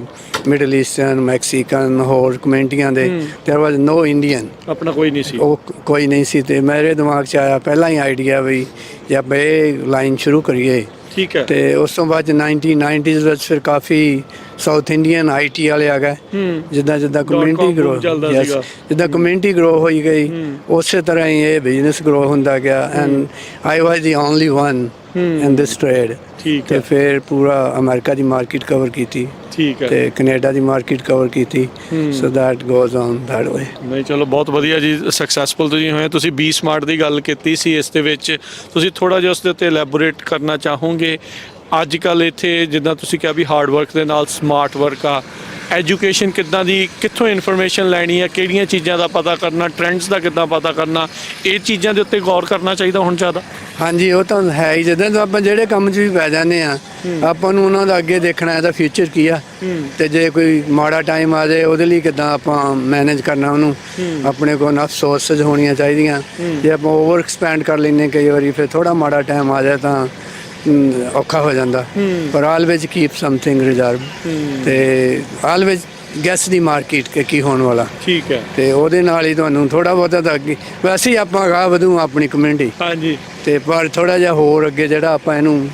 ਮਿਡਲ ਈਸਟਰਨ, ਮੈਕਸੀਕਨ, ਹੋਰ ਕਮਿਊਨਿਟੀਆਂ ਦੇ। ਦੇਅਰ ਵਾਜ਼ ਨੋ ਇੰਡੀਅਨ, ਆਪਣਾ ਕੋਈ ਨਹੀਂ ਸੀ, ਉਹ ਕੋਈ ਨਹੀਂ ਸੀ। ਤੇ ਮੇਰੇ ਦਿਮਾਗ 'ਚ ਆਇਆ ਪਹਿਲਾਂ ਹੀ ਆਈਡੀਆ ਵੀ ਜੇ ਆਪਾਂ ਇਹ ਲਾਈਨ ਸ਼ੁਰੂ ਕਰੀਏ। ਠੀਕ ਹੈ। ਤੇ ਉਸ ਤੋਂ ਬਾਅਦ 1990s ਵਿੱਚ ਫਿਰ ਕਾਫੀ ਸਾਊਥ ਇੰਡੀਅਨ IT ਵਾਲੇ ਆ ਗਏ, ਜਿੱਦਾਂ ਕਮਿਊਨਿਟੀ ਗਰੋ, ਜਿੱਦਾਂ ਕਮਿਊਨਿਟੀ ਗਰੋ ਹੋਈ ਗਈ, ਉਸੇ ਤਰ੍ਹਾਂ ਹੀ ਇਹ ਬਿਜ਼ਨਸ ਗਰੋ ਹੁੰਦਾ ਗਿਆ। And I was the only one in this trade. ਤੇ ਫਿਰ ਪੂਰਾ ਅਮਰੀਕਾ ਦੀ ਮਾਰਕੀਟ ਕਵਰ ਕੀਤੀ, ਤੇ ਕੈਨੇਡਾ ਦੀ ਮਾਰਕੀਟ ਕਵਰ ਕੀਤੀ। So that goes on that way. ਨਹੀਂ, ਚਲੋ ਬਹੁਤ ਵਧੀਆ ਜੀ, ਸਕਸੈਸਫੁਲ ਤੁਸੀਂ ਹੋਏ। ਤੁਸੀਂ ਬੀ ਸਮਾਰਟ ਦੀ ਗੱਲ ਕੀਤੀ ਸੀ, ਇਸ ਦੇ ਵਿੱਚ ਤੁਸੀਂ ਥੋੜ੍ਹਾ ਜਿਹਾ ਉਸ ਦੇ ਉੱਤੇ ਐਲੈਬੋਰੇਟ ਕਰਨਾ ਚਾਹੋਗੇ? ਅੱਜ ਕੱਲ੍ਹ ਇੱਥੇ ਜਿੱਦਾਂ ਤੁਸੀਂ ਕਿਹਾ ਵੀ ਹਾਰਡ ਵਰਕ ਦੇ ਨਾਲ ਸਮਾਰਟ ਵਰਕ ਆ, ਐਜੂਕੇਸ਼ਨ ਕਿੱਦਾਂ ਦੀ, ਕਿੱਥੋਂ ਇਨਫੋਰਮੇਸ਼ਨ ਲੈਣੀ ਆ, ਕਿਹੜੀਆਂ ਚੀਜ਼ਾਂ ਦਾ ਪਤਾ ਕਰਨਾ, ਟ੍ਰੈਂਡਸ ਦਾ ਕਿੱਦਾਂ ਪਤਾ ਕਰਨਾ, ਇਹ ਚੀਜ਼ਾਂ ਦੇ ਉੱਤੇ ਗੌਰ ਕਰਨਾ ਚਾਹੀਦਾ ਹੁਣ ਜ਼ਿਆਦਾ? ਹਾਂਜੀ, ਉਹ ਤਾਂ ਹੈ ਹੀ। ਜਿੱਦਾਂ ਆਪਾਂ ਜਿਹੜੇ ਕੰਮ 'ਚ ਵੀ ਪੈ ਜਾਂਦੇ ਆ, ਆਪਾਂ ਨੂੰ ਉਹਨਾਂ ਦਾ ਅੱਗੇ ਦੇਖਣਾ, ਇਹਦਾ ਫਿਊਚਰ ਕੀ ਆ, ਤੇ ਜੇ ਕੋਈ ਮਾੜਾ ਟਾਈਮ ਆ ਜਾਏ ਉਹਦੇ ਲਈ ਕਿੱਦਾਂ ਆਪਾਂ ਮੈਨੇਜ ਕਰਨਾ ਉਹਨੂੰ। ਆਪਣੇ ਕੋਲ ਨਫ ਸੋਰਸਿਸ ਹੋਣੀਆਂ ਚਾਹੀਦੀਆਂ। ਜੇ ਆਪਾਂ ਓਵਰ ਐਕਸਪੈਂਡ ਕਰ ਲੈਂਦੇ ਕਈ ਵਾਰੀ, ਫਿਰ ਥੋੜਾ ਮਾੜਾ ਟਾਈਮ ਆ ਜਾਏ ਤਾਂ ਔਖਾ ਹੋ ਜਾਂਦਾ। ਪਰ ਆਲਵੇਜ਼ ਕੀਪ ਸਮਥਿੰਗ ਰਿਜ਼ਰਵ, ਤੇ ਆਲਵੇਜ਼ ਗੈਸ ਦੀ ਮਾਰਕੀਟ ਕਿ ਕੀ ਹੋਣ ਵਾਲਾ। ਠੀਕ ਹੈ। ਤੇ ਉਹਦੇ ਨਾਲ ਹੀ ਤੁਹਾਨੂੰ ਥੋੜਾ ਬਹੁਤਾ ਤਾਂ ਅੱਗੇ, ਵੈਸੇ ਹੀ ਆਪਾਂ ਅਗਾਂਹ ਵਧੂ ਆਪਣੀ ਕਮਿਊਨਿਟੀ। ਹਾਂਜੀ। ਤੇ ਪਰ ਥੋੜਾ ਜਿਹਾ ਹੋਰ ਅੱਗੇ ਜਿਹੜਾ ਆਪਾਂ ਇਹਨੂੰ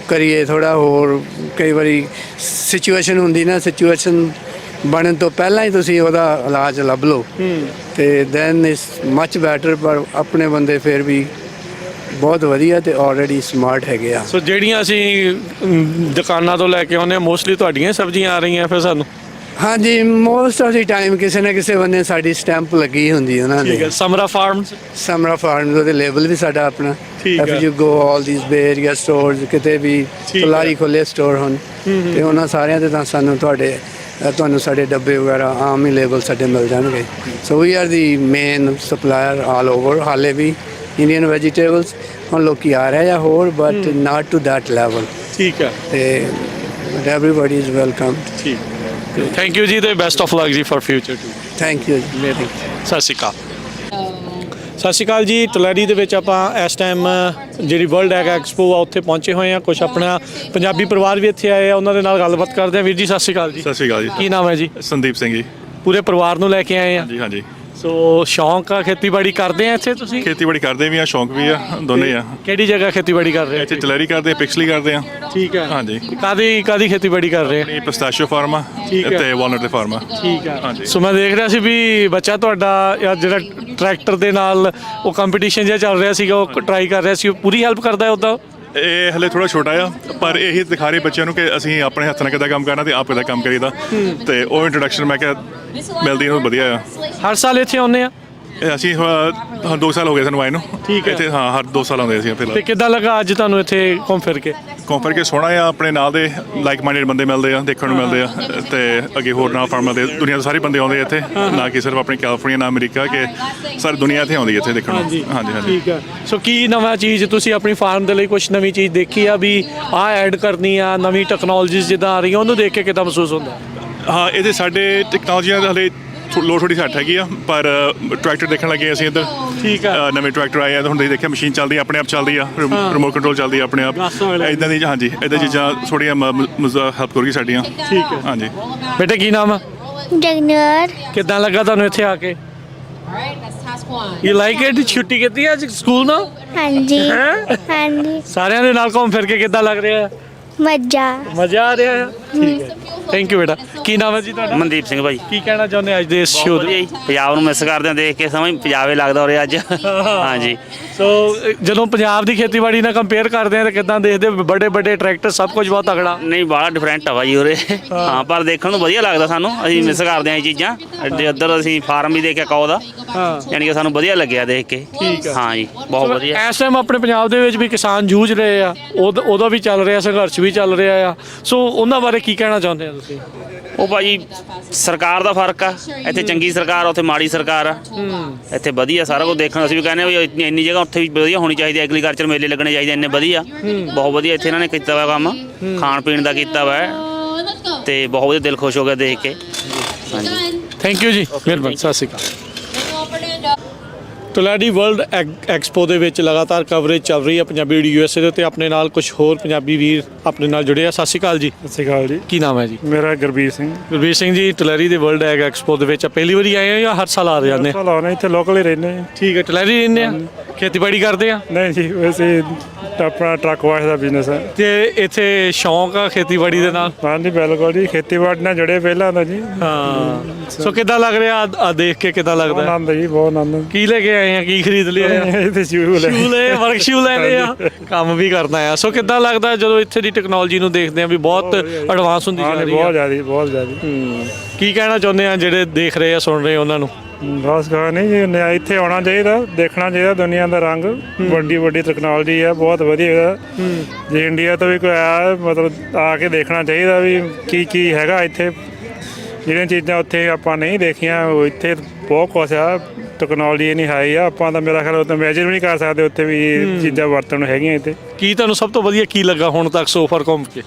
ਕਰੀਏ, ਥੋੜਾ ਹੋਰ ਕਈ ਵਾਰੀ ਸਿਚੁਏਸ਼ਨ ਹੁੰਦੀ ਨਾ, ਸਿਚੁਏਸ਼ਨ ਬਣਨ ਤੋਂ ਪਹਿਲਾਂ ਹੀ ਤੁਸੀਂ ਉਹਦਾ ਇਲਾਜ ਲੱਭ ਲਓ, ਤੇ ਦੈਨ ਇਜ਼ ਮੱਚ ਬੈਟਰ। ਪਰ ਆਪਣੇ ਬੰਦੇ ਫਿਰ ਵੀ ਬਹੁਤ ਵਧੀਆ ਤੇ ਆਲਰੇਡੀ ਸਮਾਰਟ ਹੈਗੇ ਆ। ਸੋ ਜਿਹੜੀਆਂ ਅਸੀਂ ਦੁਕਾਨਾਂ ਤੋਂ ਲੈ ਕੇ ਆਉਂਦੇ ਹਾਂ, ਮੋਸਟਲੀ ਤੁਹਾਡੀਆਂ ਸਬਜ਼ੀਆਂ ਆ ਰਹੀਆਂ ਫਿਰ ਸਾਨੂੰ? ਹਾਂਜੀ ਮੋਸਟ ਆਫ ਦੀ ਟਾਈਮ ਕਿਸੇ ਨਾ ਕਿਸੇ ਬੰਨੇ ਸਾਡੀ ਸਟੈਂਪ ਲੱਗੀ ਹੁੰਦੀ ਉਹਨਾਂ ਠੀਕ ਹੈ। ਦੇ। ਸਮਰਾ ਫਾਰਮਸ ਸਮਰਾ ਫਾਰਮਸ ਉਹਦੇ ਲੇਬਲ ਵੀ ਸਾਡਾ ਆਪਣਾ। ਠੀਕ ਇਫ ਹੈ। You go all these area stores ਕਿਤੇ ਵੀ ਠੀਕ ਤੁਲਾਰੀ ਖੋਲੇ ਸਟੋਰ ਹਨ ਤੇ ਉਹਨਾਂ ਸਾਰਿਆਂ ਤੇ ਤਾਂ ਸਾਨੂੰ ਤੁਹਾਨੂੰ ਸਾਡੇ ਡੱਬੇ ਵਗੈਰਾ ਆਮ ਹੀ ਲੇਬਲ ਸਾਡੇ ਮਿਲ ਜਾਣਗੇ। ਸੋ ਵੀ ਆਰ ਦੀ ਮੇਨ ਸਪਲਾਇਰ ਆਲ ਓਵਰ। ਹਾਲੇ ਵੀ ਇੰਡੀਅਨ ਵੈਜੀਟੇਬਲਸ ਹੁਣ ਲੋਕੀ ਆ ਰਹੇ ਆ ਹੋਰ but not to that level. ਠੀਕ ਹੈ। ਤੇ ਐਵਰੀਬਾਡੀ ਇਜ਼ ਵੈਲਕਮ। ਠੀਕ ਥੈਂਕ ਯੂ ਜੀ ਤੇ ਬੈਸਟ ਆਫ ਲੱਕ ਜੀ for future too. Thank you ਜੀ। ਸਤਿ ਸ਼੍ਰੀ ਅਕਾਲ। ਸਤਿ ਸ਼੍ਰੀ ਅਕਾਲ ਜੀ। ਤੁਲਾਰੀ ਦੇ ਵਿੱਚ ਆਪਾਂ ਇਸ ਟਾਈਮ ਜਿਹੜੀ ਵਰਲਡ ਐਗ ਐਕਸਪੋ ਆ ਉੱਥੇ ਪਹੁੰਚੇ ਹੋਏ ਆ। ਕੁਝ ਆਪਣਾ ਪੰਜਾਬੀ ਪਰਿਵਾਰ ਵੀ ਇੱਥੇ ਆਏ ਆ, ਉਹਨਾਂ ਦੇ ਨਾਲ ਗੱਲਬਾਤ ਕਰਦੇ ਆ। ਵੀਰ ਜੀ ਸਤਿ ਸ਼੍ਰੀ ਅਕਾਲ ਜੀ। ਸਤਿ ਸ਼੍ਰੀ ਅਕਾਲ ਜੀ। ਕੀ ਨਾਮ ਹੈ ਜੀ? ਸੰਦੀਪ ਸਿੰਘ ਜੀ। ਪੂਰੇ ਪਰਿਵਾਰ ਨੂੰ ਲੈ ਕੇ ਆਏ ਆ? ਹਾਂਜੀ ਹਾਂਜੀ। ਸੋ ਸ਼ੌਂਕ ਆ ਖੇਤੀਬਾੜੀ ਕਰਦੇ ਆ ਇੱਥੇ ਤੁਸੀਂ? ਖੇਤੀਬਾੜੀ ਕਰਦੇ ਵੀ ਆ, ਸ਼ੌਂਕ ਵੀ ਆ, ਦੋਨੇ ਆ। ਕਿਹੜੀ ਜਗ੍ਹਾ ਖੇਤੀਬਾੜੀ ਕਰ ਰਹੇ ਆ? ਇੱਥੇ ਤੁਲਾਰੀ ਕਰਦੇ ਆ, ਪਿਕਸਲੀ ਕਰਦੇ ਆ। ਠੀਕ ਹੈ। ਹਾਂਜੀ। ਕਾਦੀ ਖੇਤੀਬਾੜੀ ਕਰ ਰਹੇ ਆ? ਇਹ ਪਿਸਤਾਸ਼ੀਓ ਫਾਰਮ ਆ ਤੇ ਵਾਲਨਟ ਦੇ ਫਾਰਮ ਆ। ਠੀਕ ਹੈ। ਹਾਂਜੀ। ਸੋ ਮੈਂ ਦੇਖ ਰਿਹਾ ਸੀ ਵੀ ਬੱਚਾ ਤੁਹਾਡਾ ਜਿਹੜਾ ਟਰੈਕਟਰ ਦੇ ਨਾਲ ਉਹ ਕੰਪੀਟੀਸ਼ਨ ਜਿਹਾ ਚੱਲ ਰਿਹਾ ਸੀਗਾ, ਉਹ ਟਰਾਈ ਕਰ ਰਿਹਾ ਸੀ, ਉਹ ਪੂਰੀ ਹੈਲਪ ਕਰਦਾ ਹੈ ਉੱਦਾਂ? ਇਹ ਹਲੇ ਥੋੜਾ ਛੋਟਾ ਆ, ਪਰ ਇਹੀ ਦਿਖਾ ਰਹੇ ਬੱਚਿਆਂ ਨੂੰ ਕਿ ਅਸੀਂ ਆਪਣੇ ਹੱਥ ਨਾਲ ਕਿੱਦਾਂ ਕੰਮ ਕਰਨਾ ਤੇ ਆਪ ਕਿੱਦਾਂ ਕੰਮ ਕਰੀਦਾ। ਤੇ ਉਹ ਇੰਟਰੋਡਕਸ਼ਨ ਮੈਂ ਕਿਹਾ ਮਿਲਦੀ ਉਹ ਵਧੀਆ ਆ। ਹਰ ਸਾਲ ਇੱਥੇ ਆਉਂਦੇ ਆ? ਅਸੀਂ 2 ਸਾਲ ਹੋ ਗਏ ਸਾਨੂੰ ਆਏ ਨੂੰ। ਠੀਕ ਹੈ। ਇੱਥੇ ਹਾਂ ਹਰ 2 ਸਾਲ ਆਉਂਦੇ ਅਸੀਂ ਫਿਲਹਾਲ। ਤੇ ਕਿੱਦਾਂ ਲੱਗਾ ਅੱਜ ਤੁਹਾਨੂੰ ਇੱਥੇ ਘੁੰਮ ਫਿਰ ਕੇ? ਸੋਹਣਾ ਆ, ਆਪਣੇ ਨਾਲ ਦੇ ਲਾਈਕ ਮਾਈਂਡਡ ਬੰਦੇ ਮਿਲਦੇ ਆ, ਦੇਖਣ ਨੂੰ ਮਿਲਦੇ ਆ ਤੇ ਅੱਗੇ ਹੋਰ ਨਾਲ ਫਾਰਮਾਂ ਦੇ ਦੁਨੀਆ ਦੇ ਸਾਰੇ ਬੰਦੇ ਆਉਂਦੇ ਇੱਥੇ, ਨਾ ਕਿ ਸਿਰਫ ਆਪਣੀ ਕੈਲੀਫੋਰਨੀਆ ਨਾ ਅਮਰੀਕਾ, ਕਿ ਸਾਰੀ ਦੁਨੀਆ ਇੱਥੇ ਆਉਂਦੀ ਇੱਥੇ ਦੇਖਣ ਨੂੰ। ਹਾਂਜੀ ਹਾਂਜੀ। ਠੀਕ ਹੈ। ਸੋ ਕੀ ਨਵਾਂ ਚੀਜ਼ ਤੁਸੀਂ ਆਪਣੀ ਫਾਰਮ ਦੇ ਲਈ ਕੁਝ ਨਵੀਂ ਚੀਜ਼ ਦੇਖੀ ਆ ਵੀ ਆਹ ਐਡ ਕਰਨੀ ਆ, ਨਵੀਂ ਟੈਕਨੋਲੋਜੀਜ਼ ਜਿੱਦਾਂ ਆ ਰਹੀਆਂ ਉਹਨੂੰ ਦੇਖ ਕੇ ਕਿੱਦਾਂ ਮਹਿਸੂਸ ਹੁੰਦਾ? ਹਾਂ, ਇਹਦੇ ਸਾਡੇ ਟੈਕਨੋਲੋਜੀਆਂ ਹਲੇ ਲੋੜ ਥੋੜੀ ਘੱਟ ਹੈਗੀ ਆ, ਪਰ ਟਰੈਕਟਰ ਦੇਖਣ ਲੱਗੇ ਅਸੀਂ ਇੱਧਰ। ਠੀਕ ਹੈ। ਨਵੇਂ ਟਰੈਕਟਰ ਆਏ ਆ, ਹੁਣ ਤੁਸੀਂ ਦੇਖਿਆ ਮਸ਼ੀਨ ਚੱਲਦੀ ਆ, ਆਪਣੇ ਆਪ ਚੱਲਦੀ ਆ, ਰਿਮੋਟ ਕੰਟਰੋਲ ਚੱਲਦੀ ਆ ਆਪਣੇ ਆਪ। ਇਦਾਂ ਦੀ ਹਾਂਜੀ, ਇਦਾਂ ਚੀਜ਼ਾਂ ਥੋੜ੍ਹੀਆਂ ਹੈਲਪ ਕਰੂਗੀ ਸਾਡੀਆਂ। ਠੀਕ ਹੈ। ਹਾਂਜੀ। ਬੇਟੇ ਕੀ ਨਾਮ ਆ? ਜਗਨਰ। ਕਿੱਦਾਂ ਲੱਗਾ ਤੁਹਾਨੂੰ ਇੱਥੇ ਆ ਕੇ? You like it? ਛੁੱਟੀ ਕੀਤੀ ਅੱਜ ਸਕੂਲ ਨਾਲ? ਹਾਂਜੀ ਹੈਂ? ਹਾਂਜੀ। ਸਾਰਿਆਂ ਦੇ ਨਾਲ ਘੁੰਮ ਫਿਰ ਕੇ ਕਿੱਦਾਂ ਲੱਗ ਰਿਹਾ? ਮਜ਼ਾ ਆ ਰਿਹਾ ਹੈ? ਠੀਕ ਹੈ। ਥੈਂਕ ਯੂ ਬੇਟਾ। ਕੀ ਨਾਮ ਹੈ ਜੀ ਤੁਹਾਡਾ? ਮਨਦੀਪ ਸਿੰਘ ਭਾਈ। ਕੀ ਕਹਿਣਾ ਚਾਹੁੰਦੇ ਅੱਜ ਦੇ ਇਸ ਸ਼ੋਅ ਦੇ? ਪੰਜਾਬ ਨੂੰ ਮਿਸ ਕਰਦੇ ਆ, ਦੇਖ ਕੇ ਸਮਝ ਪੰਜਾਬੇ ਲੱਗਦਾ ਉਰੇ ਅੱਜ। ਹਾਂਜੀ। ਸੋ ਜਦੋਂ ਪੰਜਾਬ ਦੀ ਖੇਤੀਬਾੜੀ ਨਾਲ ਕੰਪੇਅਰ ਕਰਦੇ ਆ ਤਾਂ ਕਿੱਦਾਂ ਦੇਖਦੇ? ਵੱਡੇ ਵੱਡੇ ਟਰੈਕਟਰ, ਸਭ ਕੁਝ ਬਹੁਤ ਤਗੜਾ। ਨਹੀਂ, ਬੜਾ ਡਿਫਰੈਂਟ ਆ ਭਾਈ ਉਰੇ। ਹਾਂ, ਪਰ ਦੇਖਣ ਨੂੰ ਵਧੀਆ ਲੱਗਦਾ ਸਾਨੂੰ। ਅਸੀਂ ਮਿਸ ਕਰਦੇ ਆ ਇਹ ਚੀਜ਼ਾਂ। ਇੱਧਰ ਅਸੀਂ ਫਾਰਮ ਵੀ ਦੇਖਿਆ ਕੌ ਦਾ, ਯਾਨੀ ਕਿ ਸਾਨੂੰ ਵਧੀਆ ਲੱਗਿਆ ਦੇਖ ਕੇ। ਠੀਕ ਹੈ। ਹਾਂ ਜੀ, ਬਹੁਤ ਵਧੀਆ। ਇਸ ਟਾਈਮ ਆਪਣੇ ਪੰਜਾਬ ਦੇ ਵਿੱਚ ਵੀ ਕਿਸਾਨ ਜੂਝ ਰਹੇ ਆ, ਉਹਦਾ ਵੀ ਚੱਲ ਰਿਹਾ, ਸੰਘਰਸ਼ ਵੀ ਚੱਲ ਰਿਹਾ ਆ। ਸੋ ਉਹਨਾਂ ਬਾਰੇ ਕੀ ਕਹਿਣਾ ਚਾਹੁੰਦੇ ਆ ਤੁਸੀਂ? ਉਹ ਭਾਜੀ ਸਰਕਾਰ ਦਾ ਫਰਕ ਆ, ਇੱਥੇ ਚੰਗੀ ਸਰਕਾਰ ਆ, ਉੱਥੇ ਮਾੜੀ ਸਰਕਾਰ ਆ। ਇੱਥੇ ਵਧੀਆ ਸਾਰਾ ਕੁਝ ਦੇਖਣ। ਅਸੀਂ ਵੀ ਕਹਿੰਦੇ ਵੀ ਇੰਨੀ ਜਗ੍ਹਾ ਉੱਥੇ ਵੀ ਵਧੀਆ ਹੋਣੀ ਚਾਹੀਦੀ, ਐਗਰੀਕਲਚਰ ਮੇਲੇ ਲੱਗਣੇ ਚਾਹੀਦੇ ਇੰਨੇ ਵਧੀਆ। ਬਹੁਤ ਵਧੀਆ ਇੱਥੇ ਇਹਨਾਂ ਨੇ ਕੀਤਾ ਵਾ ਕੰਮ, ਖਾਣ ਪੀਣ ਦਾ ਕੀਤਾ ਵਾ, ਤੇ ਬਹੁਤ ਵਧੀਆ, ਦਿਲ ਖੁਸ਼ ਹੋ ਗਿਆ ਦੇਖ ਕੇ। ਹਾਂਜੀ, ਥੈਂਕ ਯੂ ਜੀ, ਮਿਹਰਬਾਨੀ। ਸਤਿ ਸ਼੍ਰੀ ਅਕਾਲ। ਤੁਲਾਰੀ ਵਰਲਡ ਐਕਸਪੋ ਦੇ ਵਿੱਚ ਲਗਾਤਾਰ ਕਵਰੇਜ ਚੱਲ ਰਹੀ ਹੈ ਪੰਜਾਬੀ USA ਦੇ ਉੱਤੇ। ਆਪਣੇ ਨਾਲ ਕੁਝ ਹੋਰ ਪੰਜਾਬੀ ਵੀਰ ਆਪਣੇ ਨਾਲ ਜੁੜੇ ਆ। ਸਤਿ ਸ਼੍ਰੀ ਅਕਾਲ ਜੀ। ਸਤਿ ਸ਼੍ਰੀ ਅਕਾਲ ਜੀ। ਕੀ ਨਾਮ ਹੈ ਜੀ? ਮੇਰਾ ਗੁਰਬੀਰ ਸਿੰਘ। ਗੁਰਬੀਰ ਸਿੰਘ ਜੀ, ਤੁਲਾਰੀ ਦੇ ਵਰਲਡ ਐਗ ਐਕਸਪੋ ਦੇ ਵਿੱਚ ਪਹਿਲੀ ਵਾਰੀ ਆਏ ਹੋ ਜਾਂ ਹਰ ਸਾਲ ਆ ਰਹੇ ਜਾਂਦੇ? ਸਾਲ ਆਉਣੇ, ਇੱਥੇ ਲੋਕਲ ਹੀ ਰਹਿੰਦੇ ਆ। ਠੀਕ ਹੈ। ਤੁਲਾਰੀ ਰਹਿੰਦੇ ਆ? ਖੇਤੀਬਾੜੀ ਕਰਦੇ ਆ? ਨਹੀਂ ਜੀ, ਵੈਸੇ ਆਪਣਾ ਟਰੱਕ ਵਾਸ਼ ਦਾ ਬਿਜ਼ਨਸ ਹੈ। ਤੇ ਇੱਥੇ ਸ਼ੌਂਕ ਆ ਖੇਤੀਬਾੜੀ ਦੇ ਨਾਲ? ਹਾਂਜੀ ਬਿਲਕੁਲ ਜੀ, ਖੇਤੀਬਾੜੀ ਨਾਲ ਜੁੜੇ ਪਹਿਲਾਂ ਤਾਂ ਜੀ। ਹਾਂ। ਸੋ ਕਿੱਦਾਂ ਲੱਗ ਰਿਹਾ ਆ ਦੇਖ ਕੇ? ਕਿੱਦਾਂ ਲੱਗਦਾ? ਆਨੰਦ ਜੀ, ਬਹੁਤ ਆਨੰਦ। ਕੀ ਲੈ ਕੇ ਆਏ ਆ? ਕੀ ਖਰੀਦ ਲਿਆ? ਇੱਥੇ ਸ਼ੂ ਲੈ ਵਰਕ ਸ਼ੂ ਲੈਣੇ ਆ, ਕੰਮ ਵੀ ਕਰਨਾ ਆ। ਸੋ ਕਿੱਦਾਂ ਲੱਗਦਾ ਜਦੋਂ ਇੱਥੇ ਦੀ ਟੈਕਨੋਲੋਜੀ ਨੂੰ ਦੇਖਦੇ ਆ ਵੀ ਬਹੁਤ ਐਡਵਾਂਸ ਹੁੰਦੀ ਜਾ ਰਹੀ ਹੈ? ਬਹੁਤ ਜ਼ਿਆਦਾ, ਬਹੁਤ ਜ਼ਿਆਦਾ। ਕੀ ਕਹਿਣਾ ਚਾਹੁੰਦੇ ਆ ਜਿਹੜੇ ਦੇਖ ਰਹੇ ਆ, ਸੁਣ ਰਹੇ ਉਹਨਾਂ ਨੂੰ? ਬਸ ਕਹਾਂ ਨਹੀਂ ਜੀ, ਇੱਥੇ ਆਉਣਾ ਚਾਹੀਦਾ, ਦੇਖਣਾ ਚਾਹੀਦਾ ਦੁਨੀਆ ਦਾ ਰੰਗ। ਵੱਡੀ ਵੱਡੀ ਟੈਕਨੋਲੋਜੀ ਆ, ਬਹੁਤ ਵਧੀਆ। ਜੇ ਇੰਡੀਆ ਤੋਂ ਵੀ ਕੋਈ ਆਇਆ, ਮਤਲਬ ਆ ਕੇ ਦੇਖਣਾ ਚਾਹੀਦਾ ਵੀ ਕੀ ਕੀ ਹੈਗਾ ਇੱਥੇ। ਜਿਹੜੀਆਂ ਚੀਜ਼ਾਂ ਉੱਥੇ ਆਪਾਂ ਨਹੀਂ ਦੇਖੀਆਂ, ਉਹ ਇੱਥੇ ਬਹੁਤ ਕੁਛ ਆ। ਟੈਕਨੋਲੋਜੀ ਇੰਨੀ ਹਾਈ ਆ, ਆਪਾਂ ਤਾਂ ਮੇਰਾ ਖਿਆਲ ਉੱਥੇ ਇਮੈਜਿਨ ਵੀ ਨਹੀਂ ਕਰ ਸਕਦੇ ਉੱਥੇ ਵੀ ਇਹ ਚੀਜ਼ਾਂ ਵਰਤਣ ਨੂੰ ਹੈਗੀਆਂ ਇੱਥੇ। ਕੀ ਤੁਹਾਨੂੰ ਸਭ ਤੋਂ ਵਧੀਆ ਕੀ ਲੱਗਾ ਹੁਣ ਤੱਕ ਸੋਫਰ ਘੁੰਮ ਕੇ?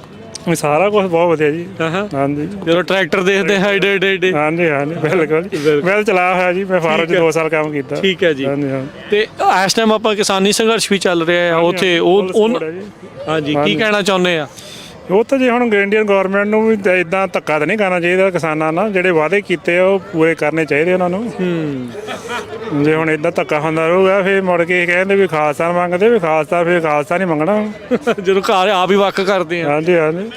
ਸਾਰਾ ਕੁਝ ਬਹੁਤ ਵਧੀਆ ਜੀ। ਹਾਂਜੀ, ਜਦੋਂ ਟਰੈਕਟਰ ਦੇਖਦੇ ਹਾਂ ਏਡੇ। ਹਾਂਜੀ ਹਾਂਜੀ, ਬਿਲਕੁਲ। ਮੈਂ ਚਲਾਇਆ ਹੋਇਆ ਜੀ, ਮੈਂ ਫਾਰਮ 'ਚ 2 ਸਾਲ ਕੰਮ ਕੀਤਾ। ਠੀਕ ਹੈ ਜੀ। ਹਾਂਜੀ ਹਾਂ। ਤੇ ਇਸ ਟਾਈਮ ਆਪਾਂ ਕਿਸਾਨੀ ਸੰਘਰਸ਼ ਵੀ ਚੱਲ ਰਿਹਾ ਆ ਉੱਥੇ, ਹਾਂਜੀ, ਕੀ ਕਹਿਣਾ ਚਾਹੁੰਦੇ ਆ? ਉਹ ਤਾਂ ਜੀ ਹੁਣ ਇੰਡੀਅਨ ਗਵਰਨਮੈਂਟ ਨੂੰ ਵੀ ਇਦਾਂ ਧੱਕਾ ਤਾਂ ਨਹੀਂ ਕਰਨਾ ਚਾਹੀਦਾ ਕਿਸਾਨਾਂ ਨਾਲ। ਜਿਹੜੇ ਵਾਅਦੇ ਕੀਤੇ ਆ ਉਹ ਪੂਰੇ ਕਰਨੇ ਚਾਹੀਦੇ ਉਹਨਾਂ ਨੂੰ। ਜੇ ਹੁਣ ਇਦਾਂ ਧੱਕਾ ਹੁੰਦਾ ਰਹੂਗਾ, ਫਿਰ ਮੁੜ ਕੇ ਕਹਿੰਦੇ ਵੀ ਖਾਲਸਾ ਮੰਗਦੇ, ਵੀ ਖਾਲਸਾ, ਫਿਰ ਖਾਲਸਾ ਨਹੀਂ ਮੰਗਣਾ ਜਦੋਂ ਘਰ ਆਪ ਹੀ ਵੱਖ ਕਰਦੇ ਆ। ਹਾਂਜੀ ਹਾਂਜੀ।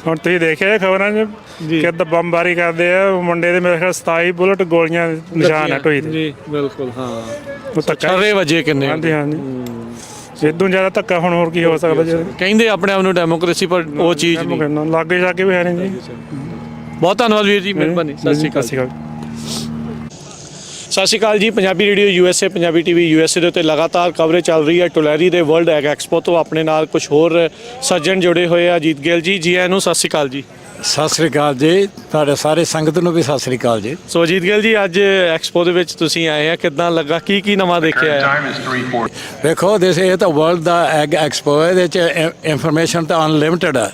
ਹੁਣ ਤੁਸੀਂ ਦੇਖਿਆ ਖਬਰਾਂ 'ਚ ਕਿੱਦਾਂ ਬੰਬਾਰੀ ਕਰਦੇ ਆ। ਮੁੰਡੇ ਦੇ ਮੇਰੇ ਖਿਆਲ 27 ਬੁਲਟ ਗੋਲੀਆਂ ਨਿਸ਼ਾਨ ਹੈ ਢੋਈ ਤੇ। ਜੀ ਬਿਲਕੁਲ। ਹਾਂ, ਉਹ ਧੱਕਾ ਵਜੇ ਕਿੰਨੇ? ਹਾਂਜੀ ਹਾਂਜੀ। ਇਦੋਂ ਜ਼ਿਆਦਾ ਧੱਕਾ ਹੁਣ ਹੋਰ ਕੀ ਹੋ ਸਕਦਾ? ਕਹਿੰਦੇ ਆਪਣੇ ਆਪ ਨੂੰ ਡੈਮੋਕ੍ਰੇਸੀ, ਪਰ ਉਹ ਚੀਜ਼ ਲਾਗੇ ਜਾ ਕੇ ਵੀ ਹੈ ਨਹੀਂ ਜੀ। ਬਹੁਤ ਧੰਨਵਾਦ ਵੀਰ ਜੀ, ਮਿਹਰਬਾਨੀ। ਸਤਿ ਸ਼੍ਰੀ ਅਕਾਲ। ਸਤਿ ਸ਼੍ਰੀ ਅਕਾਲ ਜੀ। Punjabi radio USA, Punjabi TV USA ਦੇ ਉੱਤੇ ਲਗਾਤਾਰ ਕਵਰੇਜ ਚੱਲ ਰਹੀ ਹੈ ਟੁਲੈਰੀ ਦੇ ਵਰਲਡ ਐਗ ਐਕਸਪੋ ਤੋਂ। ਆਪਣੇ ਨਾਲ ਕੁਝ ਹੋਰ ਸੱਜਣ ਜੁੜੇ ਹੋਏ ਆ। ਅਜੀਤ ਗਿੱਲ ਜੀ, ਜੀ ਆਇਆਂ ਨੂੰ। ਸਤਿ ਸ਼੍ਰੀ ਅਕਾਲ ਜੀ। ਸਤਿ ਸ੍ਰੀ ਅਕਾਲ ਜੀ, ਤੁਹਾਡੇ ਸਾਰੇ ਸੰਗਤ ਨੂੰ ਵੀ ਸਤਿ ਸ੍ਰੀ ਅਕਾਲ ਜੀ। ਸੋ ਅਜੀਤ ਗਿੱਲ ਜੀ, ਅੱਜ ਐਕਸਪੋ ਦੇ ਵਿੱਚ ਤੁਸੀਂ ਆਏ ਆ, ਕਿੱਦਾਂ ਲੱਗਾ? ਕੀ ਨਵਾਂ ਦੇਖਿਆ ਆ? ਵੇਖੋ ਇਹ ਤਾਂ ਵਰਲਡ ਦਾ ਐਗ ਐਕਸਪੋ ਹੈ, ਇਹਦੇ ਚ ਇਨਫੋਰਮੇਸ਼ਨ ਤਾਂ ਅਨਲਿਮਿਟਿਡ ਹੈ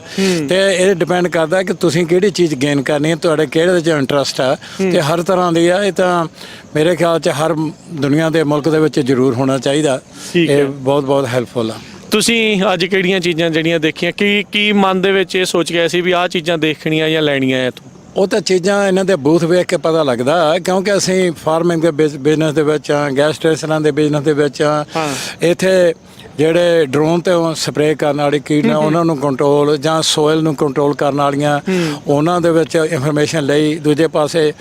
ਤੇ ਇਹ ਡਿਪੈਂਡ ਕਰਦਾ ਕਿ ਤੁਸੀਂ ਕਿਹੜੀ ਚੀਜ਼ ਗੇਨ ਕਰਨੀ ਹੈ, ਤੁਹਾਡੇ ਕਿਹੜੇ 'ਚ ਇੰਟਰਸਟ ਹੈ ਤੇ ਹਰ ਤਰ੍ਹਾਂ ਦੀ ਆ। ਇਹ ਤਾਂ ਮੇਰੇ ਖਿਆਲ 'ਚ ਹਰ ਦੁਨੀਆ ਦੇ ਮੁਲਕ ਦੇ ਵਿੱਚ ਜ਼ਰੂਰ ਹੋਣਾ ਚਾਹੀਦਾ। ਇਹ ਬਹੁਤ ਬਹੁਤ ਹੈਲਪਫੁਲ ਆ। ਤੁਸੀਂ ਅੱਜ ਕਿਹੜੀਆਂ ਚੀਜ਼ਾਂ ਜਿਹੜੀਆਂ ਦੇਖੀਆਂ, ਕੀ ਮਨ ਦੇ ਵਿੱਚ ਇਹ ਸੋਚ ਗਿਆ ਸੀ ਵੀ ਆਹ ਚੀਜ਼ਾਂ ਦੇਖਣੀਆਂ ਜਾਂ ਲੈਣੀਆਂ ਇੱਥੋਂ? ਉਹ ਤਾਂ ਚੀਜ਼ਾਂ ਇਹਨਾਂ ਦੇ ਬੂਥ ਵੇਖ ਕੇ ਪਤਾ ਲੱਗਦਾ, ਕਿਉਂਕਿ ਅਸੀਂ ਫਾਰਮਿੰਗ ਦੇ ਬਿਜ਼ਨਸ ਦੇ ਵਿੱਚ ਆ, ਗੈਸ ਸਟੇਸ਼ਨਾਂ ਦੇ ਬਿਜ਼ਨਸ ਦੇ ਵਿੱਚ ਆ। ਇੱਥੇ ਜਿਹੜੇ ਡਰੋਨ ਤੇ ਸਪਰੇਅ ਕਰਨ ਵਾਲੀ ਕੀਟਾਂ ਉਹਨਾਂ ਨੂੰ ਕੰਟਰੋਲ ਜਾਂ ਸੋਇਲ ਨੂੰ ਕੰਟਰੋਲ ਕਰਨ ਵਾਲੀਆਂ ਉਹਨਾਂ ਦੇ ਵਿੱਚ ਇਨਫੋਰਮੇਸ਼ਨ ਲਈ। ਦੂਜੇ ਪਾਸੇ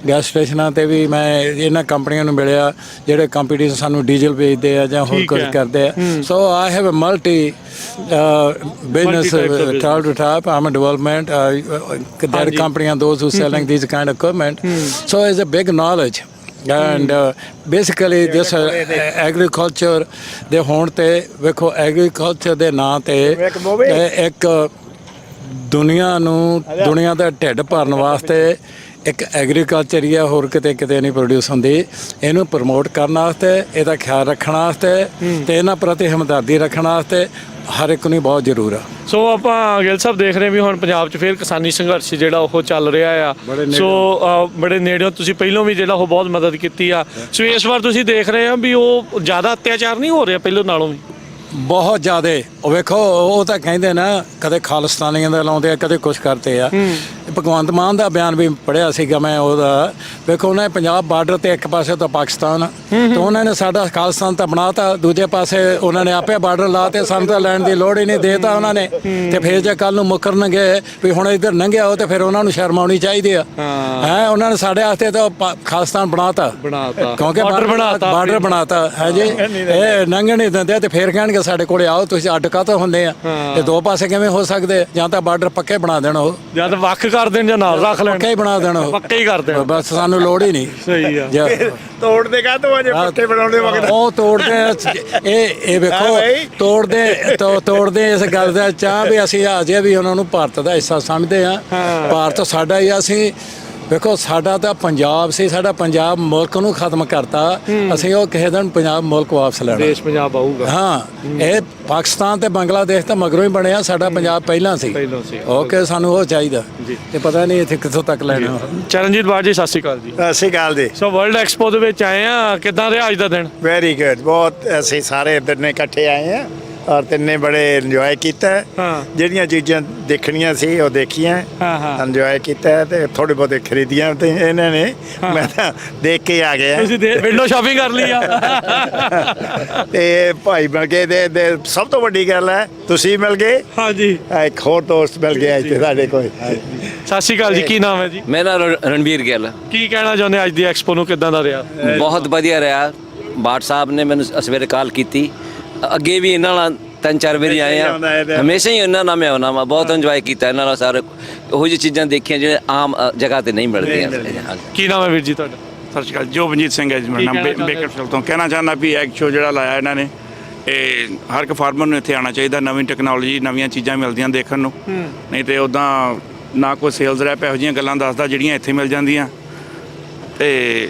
ਗੈਸ ਸਟੇਸ਼ਨਾਂ ਤੇ ਵੀ ਮੈਂ ਇਹਨਾਂ ਕੰਪਨੀਆਂ ਨੂੰ ਮਿਲਿਆ ਜਿਹੜੇ ਕੰਪੀਟੀਸ਼ਨ ਸਾਨੂੰ ਡੀਜ਼ਲ ਵੇਚਦੇ ਆ ਜਾਂ ਹੋਰ ਕੁਝ ਕਰਦੇ ਆ। So I have a multi business top to top. I'm a development that company and those who selling these kind of equipment. So it's a big knowledge. And basically this agriculture ਦੇ ਹੋਣ ਤੇ ਵੇਖੋ ਐਗਰੀਕਲਚਰ ਦੇ ਨਾਂ ਤੇ ਇੱਕ ਦੁਨੀਆ ਦਾ ਢਿੱਡ ਭਰਨ ਵਾਸਤੇ ਇੱਕ ਐਗਰੀਕਲਚਰ ਹੀ ਆ, ਹੋਰ ਕਿਤੇ ਨਹੀਂ ਪ੍ਰੋਡਿਊਸ ਹੁੰਦੀ। ਇਹਨੂੰ ਪ੍ਰਮੋਟ ਕਰਨ ਵਾਸਤੇ, ਇਹਦਾ ਖਿਆਲ ਰੱਖਣ ਵਾਸਤੇ ਤੇ ਇਹਨਾਂ ਪ੍ਰਤੀ ਹਮਦਰਦੀ ਰੱਖਣ ਵਾਸਤੇ ਹਰ ਇੱਕ ਨੂੰ ਬਹੁਤ ਜ਼ਰੂਰ ਆ। ਸੋ ਆਪਾਂ ਗਿੱਲ ਸਾਹਿਬ ਦੇਖ ਰਹੇ ਵੀ ਹੁਣ ਪੰਜਾਬ 'ਚ ਫਿਰ ਕਿਸਾਨੀ ਸੰਘਰਸ਼ ਜਿਹੜਾ ਉਹ ਚੱਲ ਰਿਹਾ ਆ। ਸੋ ਬੜੇ ਨੇੜਿਓਂ ਤੁਸੀਂ ਪਹਿਲਾਂ ਵੀ ਜਿਹੜਾ ਉਹ ਬਹੁਤ ਮਦਦ ਕੀਤੀ ਆ। ਸੋ ਇਸ ਵਾਰ ਤੁਸੀਂ ਦੇਖ ਰਹੇ ਆ ਵੀ ਉਹ ਜ਼ਿਆਦਾ ਅਤਿਆਚਾਰ ਨਹੀਂ ਹੋ ਰਿਹਾ ਪਹਿਲਾਂ ਨਾਲੋਂ ਵੀ? ਬਹੁਤ ਜ਼ਿਆਦਾ। ਉਹ ਵੇਖੋ ਉਹ ਤਾਂ ਕਹਿੰਦੇ ਨਾ ਕਦੇ ਖਾਲਿਸਤਾਨੀਆਂ ਦਾ ਲਾਉਂਦੇ ਆ, ਕਦੇ ਕੁਛ ਕਰਦੇ ਆ। ਭਗਵੰਤ ਮਾਨ ਦਾ ਬਿਆਨ ਵੀ ਪੜ੍ਹਿਆ ਸੀਗਾ ਮੈਂ ਉਹਦਾ। ਵੇਖੋ ਉਹਨਾਂ ਨੇ ਪੰਜਾਬ ਬਾਰਡਰ ਤੇ ਇੱਕ ਪਾਸੇ ਤਾਂ ਪਾਕਿਸਤਾਨ ਤੇ ਉਹਨਾਂ ਨੇ ਸਾਡਾ ਖਾਲਿਸਤਾਨ ਤਾਂ ਬਣਾਤਾ, ਦੂਜੇ ਪਾਸੇ ਉਹਨਾਂ ਨੇ ਆਪੇ ਬਾਰਡਰ ਲਾਤੇ, ਸਾਨੂੰ ਤਾਂ ਲੈਣ ਦੀ ਲੋੜ ਹੀ ਨਹੀਂ ਦੇਤਾ ਉਹਨਾਂ ਨੇ। ਤੇ ਫਿਰ ਜੇ ਕੱਲ ਨੂੰ ਮੁਕਰਨਗੇ ਵੀ ਹੁਣ ਇੱਧਰ ਲੰਘਿਆ ਹੋ ਤੇ ਫਿਰ ਉਹਨਾਂ ਨੂੰ ਸ਼ਰਮ ਆਉਣੀ ਚਾਹੀਦੀ ਆ। ਹੈ ਉਹਨਾਂ ਨੇ ਸਾਡੇ ਵਾਸਤੇ ਤਾਂ ਖਾਲਿਸਤਾਨ ਬਣਾਤਾ ਕਿਉਂਕਿ ਬਾਰਡਰ ਬਣਾਤਾ ਹੈ ਜੀ। ਇਹ ਲੰਘਣ ਨਹੀਂ ਦਿੰਦੇ ਤੇ ਫਿਰ ਕਹਿਣਗੇ ਸਾਡੇ ਕੋਲੇ ਆਓ, ਤੁਸੀਂ ਅੱਡ ਕਾਹਤੋਂ ਹੁੰਦੇ ਆ? ਇਹ ਦੋ ਪਾਸੇ ਕਿਵੇਂ ਹੋ ਸਕਦੇ? ਜਾਂ ਤਾਂ ਬਾਰਡਰ ਪੱਕੇ ਬਣਾ ਦੇਣ, ਉਹ ਜਾਂ ਤਾਂ ਵੱਖ ਕਰ ਦੇਣ ਜਾਂ ਨਾਲ ਰੱਖ ਲੈਣ। ਪੱਕੇ ਹੀ ਬਣਾ ਦੇਣ, ਪੱਕੇ ਹੀ ਕਰ ਦੇਣ, ਬਸ ਸਾਨੂੰ ਲੋੜ ਹੀ ਨਹੀਂ। ਸਹੀ ਆ। ਤੋੜਦੇ ਕਾਹਤੋਂ ਅਜੇ ਪੱਕੇ ਬਣਾਉਣੇ ਵਕਤ ਉਹ ਤੋੜਦੇ। ਇਹ ਵੇਖੋ ਤੋੜਦੇ ਇਸ ਗੱਲ ਦਾ ਚਾਹ ਵੀ ਅਸੀਂ ਅਜੇ ਵੀ ਉਹਨਾਂ ਨੂੰ ਭਾਰਤ ਦਾ ਹਿੱਸਾ ਸਮਝਦੇ ਆ। ਭਾਰਤ ਸਾਡਾ ਹੀ। ਅਸੀਂ ਵੇਖੋ ਸਾਡਾ ਤਾਂ ਪੰਜਾਬ ਸੀ, ਸਾਡਾ ਪੰਜਾਬ ਮੁਲਕ ਨੂੰ ਖਤਮ ਕਰਤਾ। ਅਸੀਂ ਉਹ ਕਿਸੇ ਦਿਨ ਪੰਜਾਬ ਮੁਲਕ ਵਾਪਸ ਲੈਣਾ, ਦੇਸ਼ ਪੰਜਾਬ ਆਊਗਾ। ਹਾਂ, ਇਹ ਪਾਕਿਸਤਾਨ ਤੇ ਬੰਗਲਾਦੇਸ਼ ਤਾਂ ਮਗਰੋਂ ਹੀ ਬਣਿਆ, ਸਾਡਾ ਪੰਜਾਬ ਪਹਿਲਾਂ ਸੀ। ਓਕੇ, ਸਾਨੂੰ ਉਹ ਚਾਹੀਦਾ ਤੇ ਪਤਾ ਨਹੀਂ ਇੱਥੇ ਕਿੱਥੋਂ ਤੱਕ ਲੈਣਾ। ਚਰਨਜੀਤ ਬਾੜ ਜੀ, ਸਤਿ ਸ਼੍ਰੀ ਅਕਾਲ ਜੀ। ਸਤਿ ਸ਼੍ਰੀ ਅਕਾਲ ਜੀ। ਸੋ ਵਰਲਡ ਐਕਸਪੋ ਦੇ ਵਿੱਚ ਆਏ ਆ, ਕਿੱਦਾਂ ਰਿਹਾ ਅੱਜ ਦਾ ਦਿਨ? Very good. ਬਹੁਤ ਅਸੀਂ ਸਾਰੇ ਇੱਧਰ ਨੇ ਇਕੱਠੇ ਆਏ ਆ ਔਰ ਤਿੰਨੇ ਬੜੇ ਇੰਜੋਏ ਕੀਤਾ। ਜਿਹੜੀਆਂ ਚੀਜ਼ਾਂ ਦੇਖਣੀਆਂ ਸੀ ਉਹ ਦੇਖੀਆਂ, ਇੰਜੋਏ ਕੀਤਾ ਤੇ ਥੋੜੇ ਬਹੁਤੇ ਖਰੀਦੀਆਂ ਤੇ ਇਹਨਾਂ ਨੇ। ਮੈਂ ਤਾਂ ਦੇਖ ਕੇ ਆ ਗਿਆ। ਤੁਸੀਂ ਵਿੰਡੋ ਸ਼ਾਪਿੰਗ ਕਰ ਲਈ ਆ? ਤੇ ਭਾਈ ਮਿਲ ਗਏ ਤੇ ਸਭ ਤੋਂ ਵੱਡੀ ਗੱਲ ਹੈ ਤੁਸੀਂ ਮਿਲ ਗਏ। ਹਾਂਜੀ, ਇੱਕ ਹੋਰ ਦੋਸਤ ਮਿਲ ਗਿਆ ਇੱਥੇ ਸਾਡੇ ਕੋਲ। ਸਤਿ ਸ਼੍ਰੀ ਅਕਾਲ ਜੀ, ਕੀ ਨਾਮ ਹੈ ਜੀ? ਮੇਰਾ ਰਣਵੀਰ ਗਿੱਲ। ਕੀ ਕਹਿਣਾ ਚਾਹੁੰਦੇ ਅੱਜ ਦੀ ਐਕਸਪੋ ਨੂੰ, ਕਿੱਦਾਂ ਦਾ ਰਿਹਾ? ਬਹੁਤ ਵਧੀਆ ਰਿਹਾ। ਬਾਟ ਸਾਹਿਬ ਨੇ ਮੈਨੂੰ ਸਵੇਰੇ ਕਾਲ ਕੀਤੀ, ਅੱਗੇ ਵੀ ਇਹਨਾਂ ਨਾਲ 3-4 ਵਾਰੀ ਆਏ ਆ, ਹਮੇਸ਼ਾ ਹੀ ਇਹਨਾਂ ਨਾਲ ਮੈਂ ਆਉਣਾ ਵਾ। ਬਹੁਤ ਇੰਜੋਏ ਕੀਤਾ ਇਹਨਾਂ ਨਾਲ, ਸਾਰੇ ਉਹੋ ਜਿਹੀ ਚੀਜ਼ਾਂ ਦੇਖੀਆਂ ਜਿਹੜੇ ਆਮ ਜਗ੍ਹਾ ਤੇ ਨਹੀਂ ਮਿਲਦੀਆਂ। ਕੀ ਨਾਮ ਹੈ ਵੀਰ ਜੀ ਤੁਹਾਡਾ? ਸਤਿ ਸ਼੍ਰੀ ਅਕਾਲ। ਜੋਬਨਜੀਤ ਸਿੰਘ ਹੈ ਜੀ ਮੇਰਾ ਨਾਮ, ਬੇਕਰਫੀਲਡ ਤੋਂ। ਕਹਿਣਾ ਚਾਹੁੰਦਾ ਵੀ ਐਗ ਸ਼ੋ ਜਿਹੜਾ ਲਾਇਆ ਇਹਨਾਂ ਨੇ, ਇਹ ਹਰ ਇੱਕ ਫਾਰਮਰ ਨੂੰ ਇੱਥੇ ਆਉਣਾ ਚਾਹੀਦਾ। ਨਵੀਂ ਟੈਕਨੋਲੋਜੀ, ਨਵੀਆਂ ਚੀਜ਼ਾਂ ਮਿਲਦੀਆਂ ਦੇਖਣ ਨੂੰ। ਨਹੀਂ ਤੇ ਉੱਦਾਂ ਨਾ ਕੋਈ ਸੇਲਸ ਰੈਪ ਇਹੋ ਜਿਹੀਆਂ ਗੱਲਾਂ ਦੱਸਦਾ ਜਿਹੜੀਆਂ ਇੱਥੇ ਮਿਲ ਜਾਂਦੀਆਂ। ਤੇ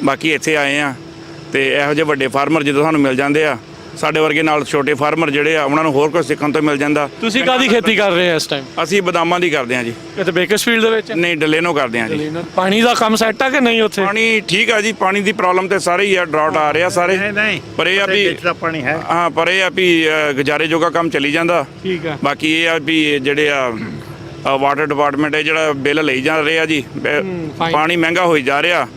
ਬਾਕੀ ਇੱਥੇ ਆਏ ਆ ਤੇ ਇਹੋ ਜਿਹੇ ਵੱਡੇ ਫਾਰਮਰ ਜਦੋਂ ਸਾਨੂੰ ਮਿਲ ਜਾਂਦੇ ਆ, ਸਾਡੇ ਵਰਗੇ ਨਾਲ ਛੋਟੇ ਫਾਰਮਰ ਜਿਹੜੇ ਆ ਉਹਨਾਂ ਨੂੰ ਹੋਰ ਕੁਝ ਸਿੱਖਣ ਤੋਂ ਮਿਲ ਜਾਂਦਾ। ਤੁਸੀਂ ਕਾਹਦੀ ਖੇਤੀ ਕਰ ਰਹੇ ਆ ਇਸ ਟਾਈਮ? ਅਸੀਂ ਬਦਾਮਾਂ ਦੀ ਕਰਦੇ ਹਾਂ ਜੀ। ਇੱਥੇ ਬੇਕਰਸਫੀਲਡ ਦੇ ਵਿੱਚ? ਨਹੀਂ, ਡਲੇਨੋ ਕਰਦੇ ਹਾਂ ਜੀ। ਪਾਣੀ ਦਾ ਕੰਮ ਸੈੱਟ ਆ ਕਿ ਨਹੀਂ ਉੱਥੇ? ਪਾਣੀ ਠੀਕ ਆ ਜੀ, ਪਾਣੀ ਦੀ ਪ੍ਰੋਬਲਮ ਤੇ ਸਾਰੇ ਹੀ ਆ, ਡਰਾਊਟ ਆ ਰਿਹਾ ਸਾਰੇ। ਪਰ ਇਹ ਆ ਵੀ ਪਾਣੀ ਹੈ। ਹਾਂ, ਪਰ ਇਹ ਆ ਵੀ ਗੁਜ਼ਾਰੇ ਜੋਗਾ ਕੰਮ ਚੱਲੀ ਜਾਂਦਾ। ਠੀਕ ਆ। ਬਾਕੀ ਇਹ ਆ ਵੀ ਜਿਹੜੇ ਆ ਵਾਟਰ ਡਿਪਾਰਟਮੈਂਟ ਇਹ ਜਿਹੜਾ ਬਿੱਲ ਲਈ ਜਾ ਰਿਹਾ ਜੀ, ਪਾਣੀ ਮਹਿੰਗਾ ਹੋਈ ਜਾ ਰਿਹਾ।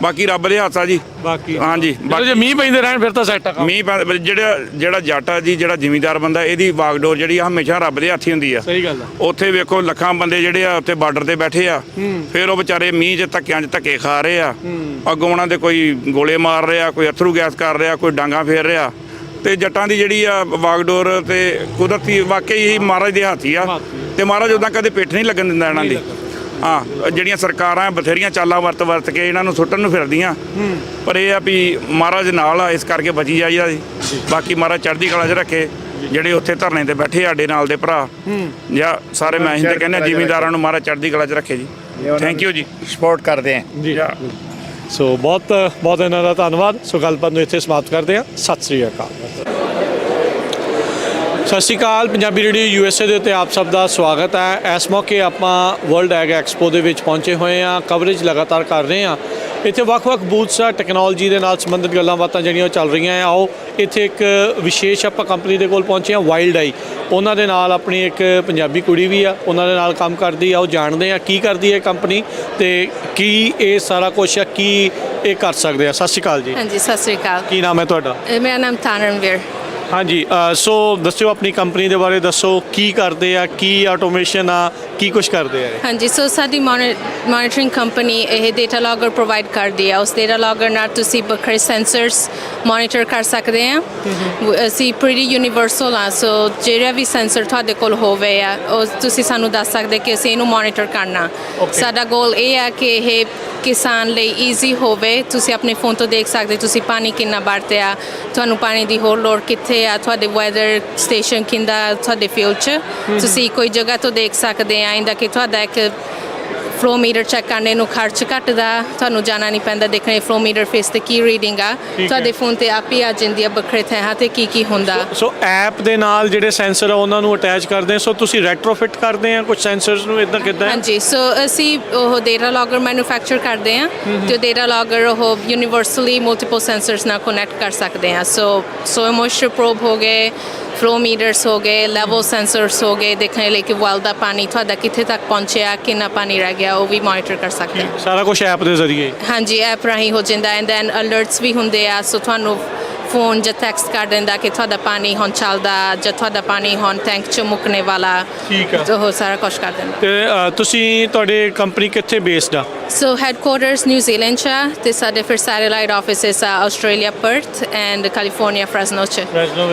ਬਾਕੀ ਰੱਬ ਦੇ ਹੱਥ ਆ ਜੀ। ਬਾਕੀ ਹਾਂਜੀ, ਜੇ ਮੀਂਹ ਪੈਂਦੇ ਰਹਿਣ ਫਿਰ ਤਾਂ ਸੈੱਟ ਆ। ਮੀਂਹ ਜਿਹੜਾ ਜੱਟ ਆ ਜੀ, ਜਿਹੜਾ ਜ਼ਿਮੀਂਦਾਰ ਬੰਦਾ, ਇਹਦੀ ਵਾਗਡੋਰ ਜਿਹੜੀ ਆ ਹਮੇਸ਼ਾ ਰੱਬ ਦੇ ਹੱਥ ਹੀ ਹੁੰਦੀ ਆ। ਸਹੀ ਗੱਲ ਆ। ਉੱਥੇ ਵੇਖੋ ਲੱਖਾਂ ਬੰਦੇ ਜਿਹੜੇ ਆ ਉੱਥੇ ਬਾਰਡਰ ਤੇ ਬੈਠੇ ਆ, ਫਿਰ ਉਹ ਵਿਚਾਰੇ ਮੀਂਹ 'ਚ ਧੱਕਿਆਂ 'ਚ ਧੱਕੇ ਖਾ ਰਹੇ ਆ। ਅੱਗੋਂ ਉਹਨਾਂ ਦੇ ਕੋਈ ਗੋਲੇ ਮਾਰ ਰਿਹਾ, ਕੋਈ ਅਥਰੂ ਗੈਸ ਕਰ ਰਿਹਾ, ਕੋਈ ਡਾਂਗਾ ਫੇਰ ਰਿਹਾ। ਤੇ ਜੱਟਾਂ ਦੀ ਜਿਹੜੀ ਆ ਵਾਗਡੋਰ ਤੇ ਕੁਦਰਤੀ ਵਾਕਈ ਹੀ ਮਹਾਰਾਜ ਦੇ ਹੱਥ ਹੀ ਆ। ਤੇ ਮਹਾਰਾਜ ਉਦਾਂ ਕਦੇ ਪਿੱਠ ਨਹੀਂ ਲੱਗਣ ਦਿੰਦਾ ਇਹਨਾਂ ਦੀ। ਹਾਂ ਜਿਹੜੀਆਂ ਸਰਕਾਰਾਂ ਬਥੇਰੀਆਂ ਚਾਲਾਂ ਵਰਤ ਕੇ ਇਹਨਾਂ ਨੂੰ ਸੁੱਟਣ ਨੂੰ ਫਿਰਦੀਆਂ, ਪਰ ਇਹ ਆ ਵੀ ਮਹਾਰਾਜ ਨਾਲ ਆ, ਇਸ ਕਰਕੇ ਬਚੀ ਜਾਈਦਾ ਜੀ। ਬਾਕੀ ਮਹਾਰਾਜ ਚੜ੍ਹਦੀ ਕਲਾ 'ਚ ਰੱਖੇ। ਜਿਹੜੇ ਉੱਥੇ ਧਰਨੇ ਤੇ ਬੈਠੇ ਸਾਡੇ ਨਾਲ ਦੇ ਭਰਾ ਜਾਂ ਸਾਰੇ ਮੈਂ ਤੇ ਕਹਿੰਦੇ ਜ਼ਿਮੀਂਦਾਰਾਂ ਨੂੰ ਮਹਾਰਾਜ ਚੜ੍ਹਦੀ ਕਲਾ 'ਚ ਰੱਖੇ ਜੀ। ਥੈਂਕ ਯੂ ਜੀ, ਸਪੋਰਟ ਕਰਦੇ ਆ ਜੀ। ਸੋ ਬਹੁਤ ਬਹੁਤ ਇਹਨਾਂ ਦਾ ਧੰਨਵਾਦ। ਸੋ ਗੱਲਬਾਤ ਨੂੰ ਇੱਥੇ ਸਮਾਪਤ ਕਰਦੇ ਹਾਂ। ਸਤਿ ਸ੍ਰੀ ਅਕਾਲ। ਸਤਿ ਸ਼੍ਰੀ ਅਕਾਲ। ਪੰਜਾਬੀ ਰੇਡੀਓ USA ਦੇ ਉੱਤੇ ਆਪ ਸਭ ਦਾ ਸਵਾਗਤ ਹੈ। ਇਸ ਮੌਕੇ ਆਪਾਂ ਵਰਲਡ ਐਗ ਐਕਸਪੋ ਦੇ ਵਿੱਚ ਪਹੁੰਚੇ ਹੋਏ ਹਾਂ। ਕਵਰੇਜ ਲਗਾਤਾਰ ਕਰ ਰਹੇ ਹਾਂ। ਇੱਥੇ ਵੱਖ-ਵੱਖ ਬੂਥਸ ਆ, ਟੈਕਨੋਲੋਜੀ ਦੇ ਨਾਲ ਸੰਬੰਧਿਤ ਗੱਲਾਂ ਬਾਤਾਂ ਜਿਹੜੀਆਂ ਉਹ ਚੱਲ ਰਹੀਆਂ ਆ। ਆਓ ਇੱਥੇ ਇੱਕ ਵਿਸ਼ੇਸ਼ ਆਪਾਂ ਕੰਪਨੀ ਦੇ ਕੋਲ ਪਹੁੰਚੇ ਹਾਂ, ਵਾਈਲਡ ਆਈ। ਉਹਨਾਂ ਦੇ ਨਾਲ ਆਪਣੀ ਇੱਕ ਪੰਜਾਬੀ ਕੁੜੀ ਵੀ ਆ, ਉਹਨਾਂ ਦੇ ਨਾਲ ਕੰਮ ਕਰਦੀ ਆ। ਉਹ ਜਾਣਦੇ ਆ ਕੀ ਕਰਦੀ ਹੈ ਕੰਪਨੀ ਤੇ ਕੀ ਇਹ ਸਾਰਾ ਕੁਛ ਆ, ਕੀ ਇਹ ਕਰ ਸਕਦੇ ਆ। ਸਤਿ ਸ਼੍ਰੀ ਅਕਾਲ ਜੀ। ਹਾਂਜੀ, ਸਤਿ ਸ਼੍ਰੀ ਅਕਾਲ। ਕੀ ਨਾਮ ਹੈ ਤੁਹਾਡਾ? ਮੇਰਾ ਨਾਮ ਤਾਨਰਨਵੀਰ। ਹਾਂਜੀ, ਸੋ ਦੱਸਿਓ ਆਪਣੀ ਕੰਪਨੀ ਦੇ ਬਾਰੇ ਦੱਸੋ, ਕੀ ਕਰਦੇ ਆ, ਕੀ ਆਟੋਮੇਸ਼ਨ ਆ, ਕੀ ਕੁਝ ਕਰਦੇ ਆ? ਹਾਂਜੀ, ਸੋ ਸਾਡੀ ਮੋਨੀਟਰਿੰਗ ਕੰਪਨੀ ਇਹ ਡੇਟਾ ਲੌਗਰ ਪ੍ਰੋਵਾਈਡ ਕਰਦੀ ਆ। ਉਸ ਡੇਟਾ ਲੌਗਰ ਨਾਲ ਤੁਸੀਂ ਵੱਖਰੇ ਸੈਂਸਰਸ ਮੋਨੀਟਰ ਕਰ ਸਕਦੇ ਆ। ਅਸੀਂ ਪ੍ਰੀਟੀ ਯੂਨੀਵਰਸਲ ਆ, ਸੋ ਜਿਹੜਾ ਵੀ ਸੈਂਸਰ ਤੁਹਾਡੇ ਕੋਲ ਹੋਵੇ ਆ ਉਹ ਤੁਸੀਂ ਸਾਨੂੰ ਦੱਸ ਸਕਦੇ ਕਿ ਅਸੀਂ ਇਹਨੂੰ ਮੋਨੀਟਰ ਕਰਨਾ। ਸਾਡਾ ਗੋਲ ਇਹ ਆ ਕਿ ਇਹ ਕਿਸਾਨ ਲਈ ਈਜ਼ੀ ਹੋਵੇ। ਤੁਸੀਂ ਆਪਣੇ ਫੋਨ ਤੋਂ ਦੇਖ ਸਕਦੇ ਤੁਸੀਂ ਪਾਣੀ ਕਿੰਨਾ ਵਰਤਿਆ, ਤੁਹਾਨੂੰ ਪਾਣੀ ਦੀ ਹੋਰ ਲੋੜ ਕਿੱਥੇ ਆ, ਤੁਹਾਡੇ ਵੈਦਰ ਸਟੇਸ਼ਨ ਕਿੰਦਾ ਤੁਹਾਡੇ ਫੀਲਡ 'ਚ ਤੁਸੀਂ ਕੋਈ ਜਗ੍ਹਾ ਤੋਂ ਦੇਖ ਸਕਦੇ ਆ। ਇਹਦਾ ਕਿ ਤੁਹਾਡਾ ਇੱਕ ਫਲੋ ਮੀਟਰ ਚੈੱਕ ਕਰਨੇ ਨੂੰ ਖਰਚ ਘੱਟਦਾ, ਤੁਹਾਨੂੰ ਜਾਣਾ ਨਹੀਂ ਪੈਂਦਾ ਦੇਖਣੇ ਫਲੋ ਮੀਟਰ ਫੇਸ ਤੇ ਕੀ ਰੀਡਿੰਗ ਆ। ਤੁਹਾਡੇ ਫੋਨ ਤੇ ਆਪ ਹੀ ਆ ਜਾਂਦੀ ਆ ਵੱਖਰੇ ਥਾਂ ਤੇ ਕੀ ਹੁੰਦਾ। ਸੋ ਐਪ ਦੇ ਨਾਲ ਜਿਹੜੇ ਸੈਂਸਰ ਆ ਉਹਨਾਂ ਨੂੰ ਅਟੈਚ ਕਰਦੇ ਆ। ਸੋ ਤੁਸੀਂ ਰੈਟਰੋਫਿਟ ਕਰਦੇ ਆ ਕੁਝ ਸੈਂਸਰਸ ਨੂੰ, ਇਦਾਂ ਕਿੱਦਾਂ? ਹਾਂਜੀ, ਸੋ ਅਸੀਂ ਉਹ ਡੇਟਾ ਲੌਗਰ ਮੈਨੂਫੈਕਚਰ ਕਰਦੇ ਆ ਤੇ ਡੇਟਾ ਲੌਗਰ ਉਹ ਯੂਨੀਵਰਸਲੀ ਮਲਟੀਪਲ ਸੈਂਸਰਸ ਨਾਲ ਕਨੈਕਟ ਕਰ ਸਕਦੇ ਆ। ਸੋ ਮੋਇਸਚਰ ਪ੍ਰੋਬ ਹੋ ਗਏ, ਫਲੋ ਮੀਟਰਸ ਹੋ ਗਏ, ਲੈਵਲ ਸੈਂਸਰਸ ਹੋ ਗਏ, ਦੇਖਣ ਲਈ ਕਿ ਵੈਲ ਦਾ ਪਾਣੀ ਤੁਹਾਡਾ ਕਿੱਥੇ ਤੱਕ ਪਹੁੰਚਿਆ, ਕਿੰਨਾ ਪਾਣੀ ਰਹਿ ਗਿਆ, ਉਹ ਵੀ ਮੋਨੀਟਰ ਕਰ ਸਕਦੇ ਆ। ਸਾਰਾ ਕੁਝ ਐਪ ਦੇ ਜ਼ਰੀਏ? ਹਾਂਜੀ, ਐਪ ਰਾਹੀਂ ਹੋ ਜਾਂਦਾ। ਐਂਡ ਦੈਨ ਅਲਰਟਸ ਵੀ ਹੁੰਦੇ ਆ। ਸੋ ਤੁਹਾਨੂੰ ਫੋਨ ਜਾਂ ਟੈਕਸਟ ਕਰ ਦਿੰਦਾ ਕਿ ਤੁਹਾਡਾ ਪਾਣੀ ਹੁਣ ਚੱਲਦਾ ਜਾਂ ਤੁਹਾਡਾ ਪਾਣੀ ਹੁਣ ਟੈਂਕ 'ਚ ਮੁੱਕਣੇ ਵਾਲਾ। ਠੀਕ ਆ। ਉਹ ਸਾਰਾ ਕੁਝ ਕਰ ਦਿੰਦਾ। ਤੇ ਤੁਸੀਂ ਤੁਹਾਡੇ ਕੰਪਨੀ ਕਿੱਥੇ ਬੇਸਡ ਆ? ਸੋ ਹੈਡਕੁਆਰਟਰਸ ਨਿਊਜ਼ੀਲੈਂਡ 'ਚ ਆ ਤੇ ਸਾਡੇ ਫਿਰ ਸੈਟੇਲਾਈਟ ਆਫਿਸਿਸ ਆ Australia Perth and California Fresno 'ਚ।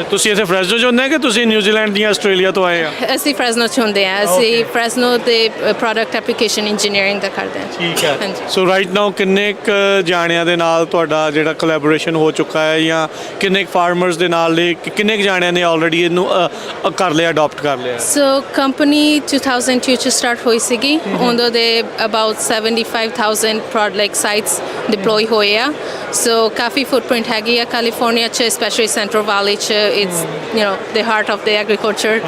ਤੁਸੀਂ ਇੱਥੇ ਫ੍ਰੈਜ਼ਨੋ 'ਚ ਹੁੰਦੇ ਆ ਕਿ ਤੁਸੀਂ ਨਿਊਜ਼ੀਲੈਂਡ ਜਾਂ ਆਸਟ੍ਰੇਲੀਆ ਤੋਂ ਆਏ ਆ? ਅਸੀਂ ਫ੍ਰੈਜ਼ਨੋ 'ਚ ਹੁੰਦੇ ਆ। ਅਸੀਂ ਫ੍ਰੈਜ਼ਨੋ ਦੇ ਪ੍ਰੋਡਕਟ ਐਪਲੀਕੇਸ਼ਨ ਇੰਜੀਨੀਅਰਿੰਗ ਦਾ ਕਰਦੇ ਆ। ਠੀਕ ਹੈ। ਸੋ ਰਾਈਟ ਨਾਓ ਕਿੰਨੇ ਕੁ ਜਾਣਿਆਂ ਦੇ ਨਾਲ ਤੁਹਾਡਾ ਜਿਹੜਾ ਕੋਲੈਬੋਰੇਸ਼ਨ ਹੋ ਚੁੱਕਾ ਹੈ, ਜਾਂ ਕਿੰਨੇ ਫਾਰਮਰਸ ਦੇ ਨਾਲ ਕਿੰਨੇ ਕੁ ਜਾਣਿਆਂ ਨੇ ਆਲਰੇਡੀ ਇਹਨੂੰ ਕਰ ਲਿਆ, ਅਡਾਪਟ ਕਰ ਲਿਆ? ਸੋ ਕੰਪਨੀ 2002 ਚ ਸਟਾਰਟ ਹੋਈ ਸੀਗੀ। ਉਹਨਾਂ ਦੇ ਅਬਾਊਟ 75,000 ਪ੍ਰੋਡਕਟ ਸਾਈਟਸ ਡਿਪਲੋਏ ਹੋਏ ਆ। ਸੋ ਕਾਫੀ ਫੁੱਟਪ੍ਰਿੰਟ ਹੈਗੀ ਆ ਕੈਲੀਫੋਰਨੀਆ 'ਚ, ਸਪੈਸ਼ਲੀ ਸੈਂਟਰਲ ਵੈਲੀ 'ਚ। It's the heart of the agriculture.